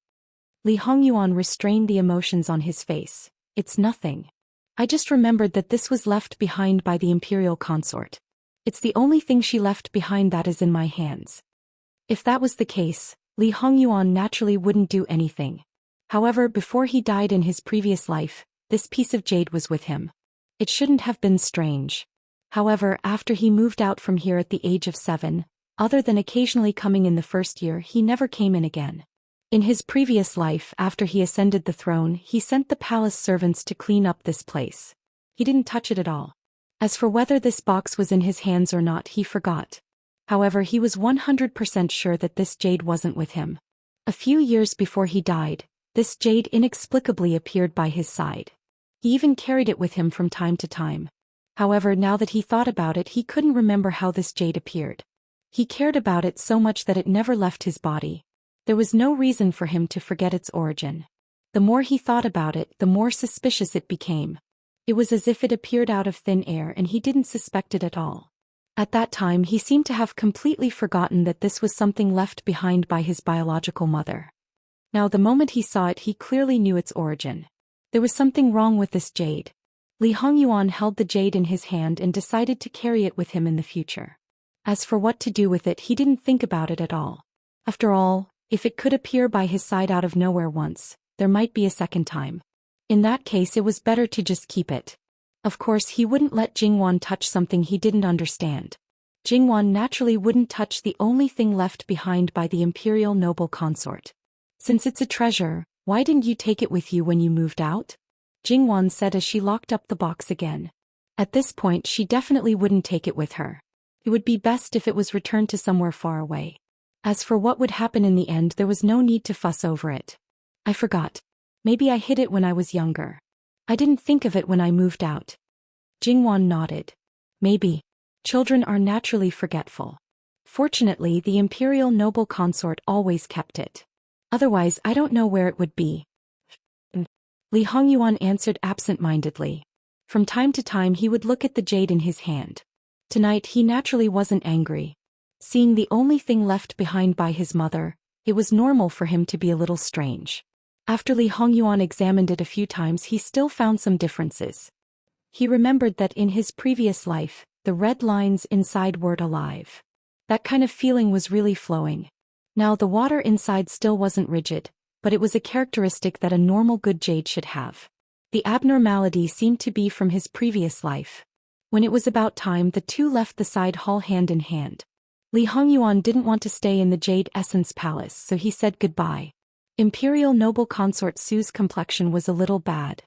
Li Hongyuan restrained the emotions on his face. It's nothing. I just remembered that this was left behind by the imperial consort. It's the only thing she left behind that is in my hands. If that was the case, Li Hongyuan naturally wouldn't do anything. However, before he died in his previous life, this piece of jade was with him. It shouldn't have been strange. However, after he moved out from here at the age of 7, other than occasionally coming in the first year, he never came in again. In his previous life, after he ascended the throne, he sent the palace servants to clean up this place. He didn't touch it at all. As for whether this box was in his hands or not, he forgot. However, he was 100% sure that this jade wasn't with him. A few years before he died, this jade inexplicably appeared by his side. He even carried it with him from time to time. However, now that he thought about it, he couldn't remember how this jade appeared. He cared about it so much that it never left his body. There was no reason for him to forget its origin. The more he thought about it, the more suspicious it became. It was as if it appeared out of thin air and he didn't suspect it at all. At that time, he seemed to have completely forgotten that this was something left behind by his biological mother. Now, the moment he saw it, he clearly knew its origin. There was something wrong with this jade. Li Hongyuan held the jade in his hand and decided to carry it with him in the future. As for what to do with it, he didn't think about it at all. After all, if it could appear by his side out of nowhere once, there might be a second time. In that case, it was better to just keep it. Of course, he wouldn't let Jingwan touch something he didn't understand. Jingwan naturally wouldn't touch the only thing left behind by the imperial noble consort. Since it's a treasure, why didn't you take it with you when you moved out? Jingwan said as she locked up the box again. At this point, she definitely wouldn't take it with her. It would be best if it was returned to somewhere far away. As for what would happen in the end, there was no need to fuss over it. I forgot. Maybe I hid it when I was younger. I didn't think of it when I moved out. Jingwan nodded. Maybe. Children are naturally forgetful. Fortunately, the imperial noble consort always kept it. Otherwise, I don't know where it would be. Li Hongyuan answered absent-mindedly. From time to time he would look at the jade in his hand. Tonight he naturally wasn't angry. Seeing the only thing left behind by his mother, it was normal for him to be a little strange. After Li Hongyuan examined it a few times, he still found some differences. He remembered that in his previous life, the red lines inside were alive. That kind of feeling was really flowing. Now the water inside still wasn't rigid, but it was a characteristic that a normal good jade should have. The abnormality seemed to be from his previous life. When it was about time, the two left the side hall hand in hand. Li Hongyuan didn't want to stay in the Jade Essence Palace, so he said goodbye. Imperial noble consort Su's complexion was a little bad.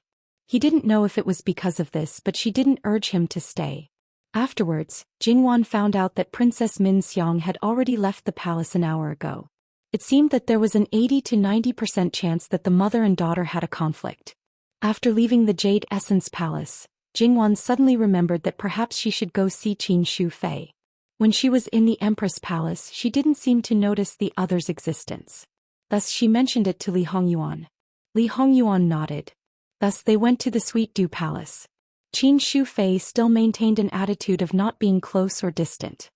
He didn't know if it was because of this, but she didn't urge him to stay. Afterwards, Jingwan found out that Princess Min Xiang had already left the palace an hour ago. It seemed that there was an 80 to 90% chance that the mother and daughter had a conflict. After leaving the Jade Essence Palace, Jingwan suddenly remembered that perhaps she should go see Qin Shu Fei. When she was in the Empress Palace, she didn't seem to notice the other's existence. Thus she mentioned it to Li Hongyuan. Li Hongyuan nodded. Thus they went to the Sweet Dew Palace. Qin Shu Fei still maintained an attitude of not being close or distant.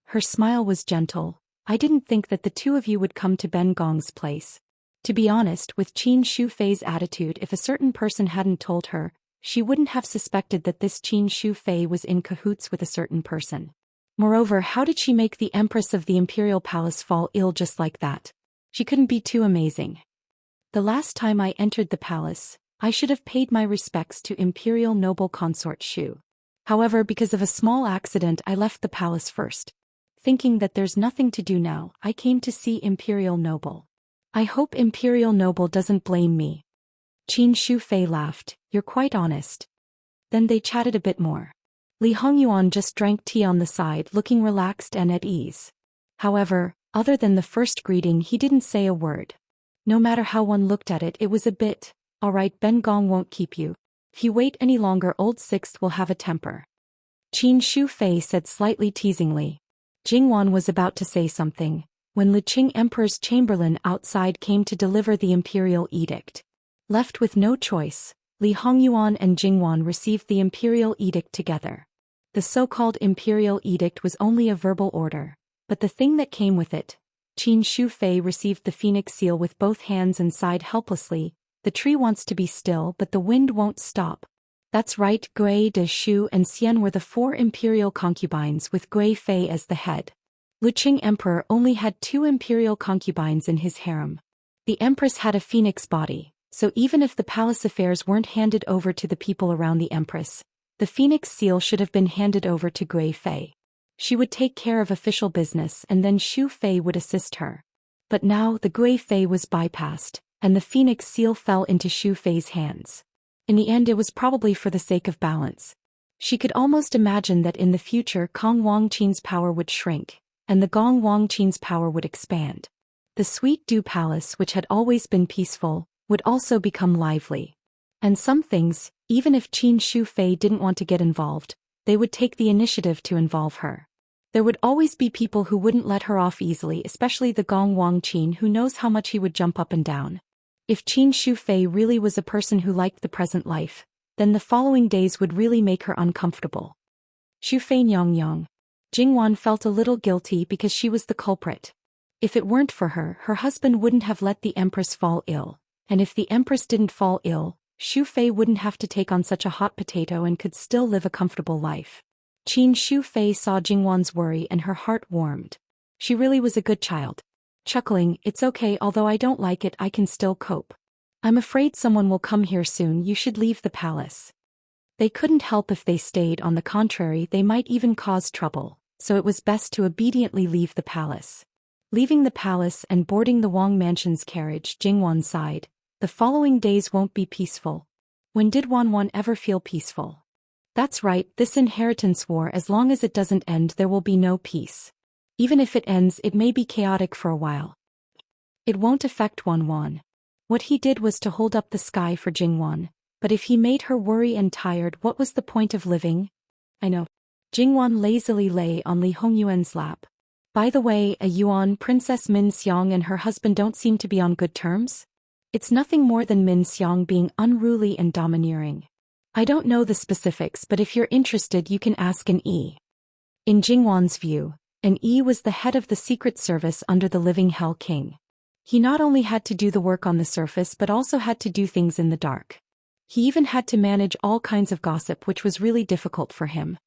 Her smile was gentle. I didn't think that the two of you would come to Ben Gong's place. To be honest, with Qin Shu Fei's attitude, if a certain person hadn't told her, she wouldn't have suspected that this Qin Shu Fei was in cahoots with a certain person. Moreover, how did she make the Empress of the Imperial Palace fall ill just like that? She couldn't be too amazing. The last time I entered the palace, I should have paid my respects to Imperial Noble Consort Shu. However, because of a small accident, I left the palace first. Thinking that there's nothing to do now, I came to see Imperial Noble. I hope Imperial Noble doesn't blame me. Qin Shu Fei laughed. You're quite honest. Then they chatted a bit more. Li Hongyuan just drank tea on the side, looking relaxed and at ease. However, other than the first greeting, he didn't say a word. No matter how one looked at it, it was a bit, alright, Ben Gong won't keep you. If you wait any longer, Old Sixth will have a temper. Qin Shu Fei said slightly teasingly. Jingwan was about to say something, when Liqing Emperor's chamberlain outside came to deliver the imperial edict. Left with no choice, Li Hongyuan and Jingwan received the imperial edict together. The so-called imperial edict was only a verbal order, but the thing that came with it. Qin Shu Fei received the phoenix seal with both hands and sighed helplessly. The tree wants to be still, but the wind won't stop. That's right, Gui de Shu and Xian were the 4 imperial concubines with Gui Fei as the head. Liqing Emperor only had 2 imperial concubines in his harem. The Empress had a phoenix body, so even if the palace affairs weren't handed over to the people around the Empress, the phoenix seal should have been handed over to Gui Fei. She would take care of official business and then Shu Fei would assist her. But now the Gui Fei was bypassed, and the phoenix seal fell into Shu Fei's hands. In the end, it was probably for the sake of balance. She could almost imagine that in the future Kong Wangqin's power would shrink, and the Gong Wangqin's power would expand. The Sweet Dew Palace, which had always been peaceful, would also become lively. And some things, even if Qin Shu Fei didn't want to get involved, they would take the initiative to involve her. There would always be people who wouldn't let her off easily, especially the Gong Wangqin, who knows how much he would jump up and down. If Qin Shu Fei really was a person who liked the present life, then the following days would really make her uncomfortable. Shu Fei Nyongyong. Jingwan felt a little guilty because she was the culprit. If it weren't for her, her husband wouldn't have let the Empress fall ill, and if the Empress didn't fall ill, Shu Fei wouldn't have to take on such a hot potato and could still live a comfortable life. Qin Shu Fei saw Jingwan's worry and her heart warmed. She really was a good child. Chuckling, it's okay, although I don't like it, I can still cope. I'm afraid someone will come here soon, you should leave the palace. They couldn't help if they stayed, on the contrary they might even cause trouble, so it was best to obediently leave the palace. Leaving the palace and boarding the Wang Mansion's carriage, Jingwan sighed. The following days won't be peaceful. When did Wanwan ever feel peaceful? That's right, this inheritance war, as long as it doesn't end, there will be no peace. Even if it ends, it may be chaotic for a while. It won't affect Wanwan. What he did was to hold up the sky for Jingwan, but if he made her worry and tired, what was the point of living? I know. Jingwan lazily lay on Li Hongyuan's lap. By the way, a Yuan Princess Min Xiang and her husband don't seem to be on good terms? It's nothing more than Min Xiang being unruly and domineering. I don't know the specifics, but if you're interested you can ask an E. In Jingwan's view, an E was the head of the secret service under the living Hell King. He not only had to do the work on the surface but also had to do things in the dark. He even had to manage all kinds of gossip, which was really difficult for him.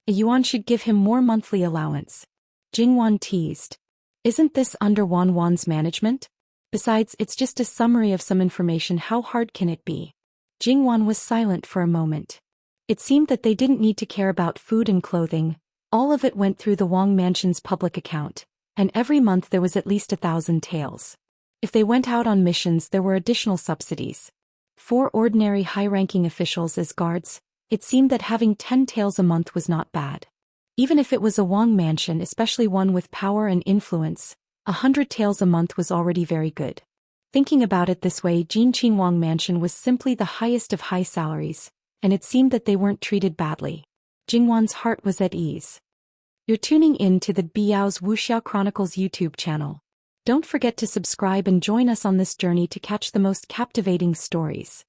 A Yuan should give him more monthly allowance. Jingwan teased. Isn't this under Wanwan's management? Besides, it's just a summary of some information, how hard can it be? Jingwan was silent for a moment. It seemed that they didn't need to care about food and clothing. All of it went through the Wang Mansion's public account, and every month there was at least 1,000 taels. If they went out on missions, there were additional subsidies. 4 ordinary high-ranking officials as guards, It seemed that having 10 taels a month was not bad. Even if it was a Wang mansion, especially one with power and influence, 100 taels a month was already very good. Thinking about it this way, Jinqing Wang mansion was simply the highest of high salaries, and it seemed that they weren't treated badly. Jingwan's heart was at ease. You're tuning in to the Biao's Wuxiao Chronicles YouTube channel. Don't forget to subscribe and join us on this journey to catch the most captivating stories.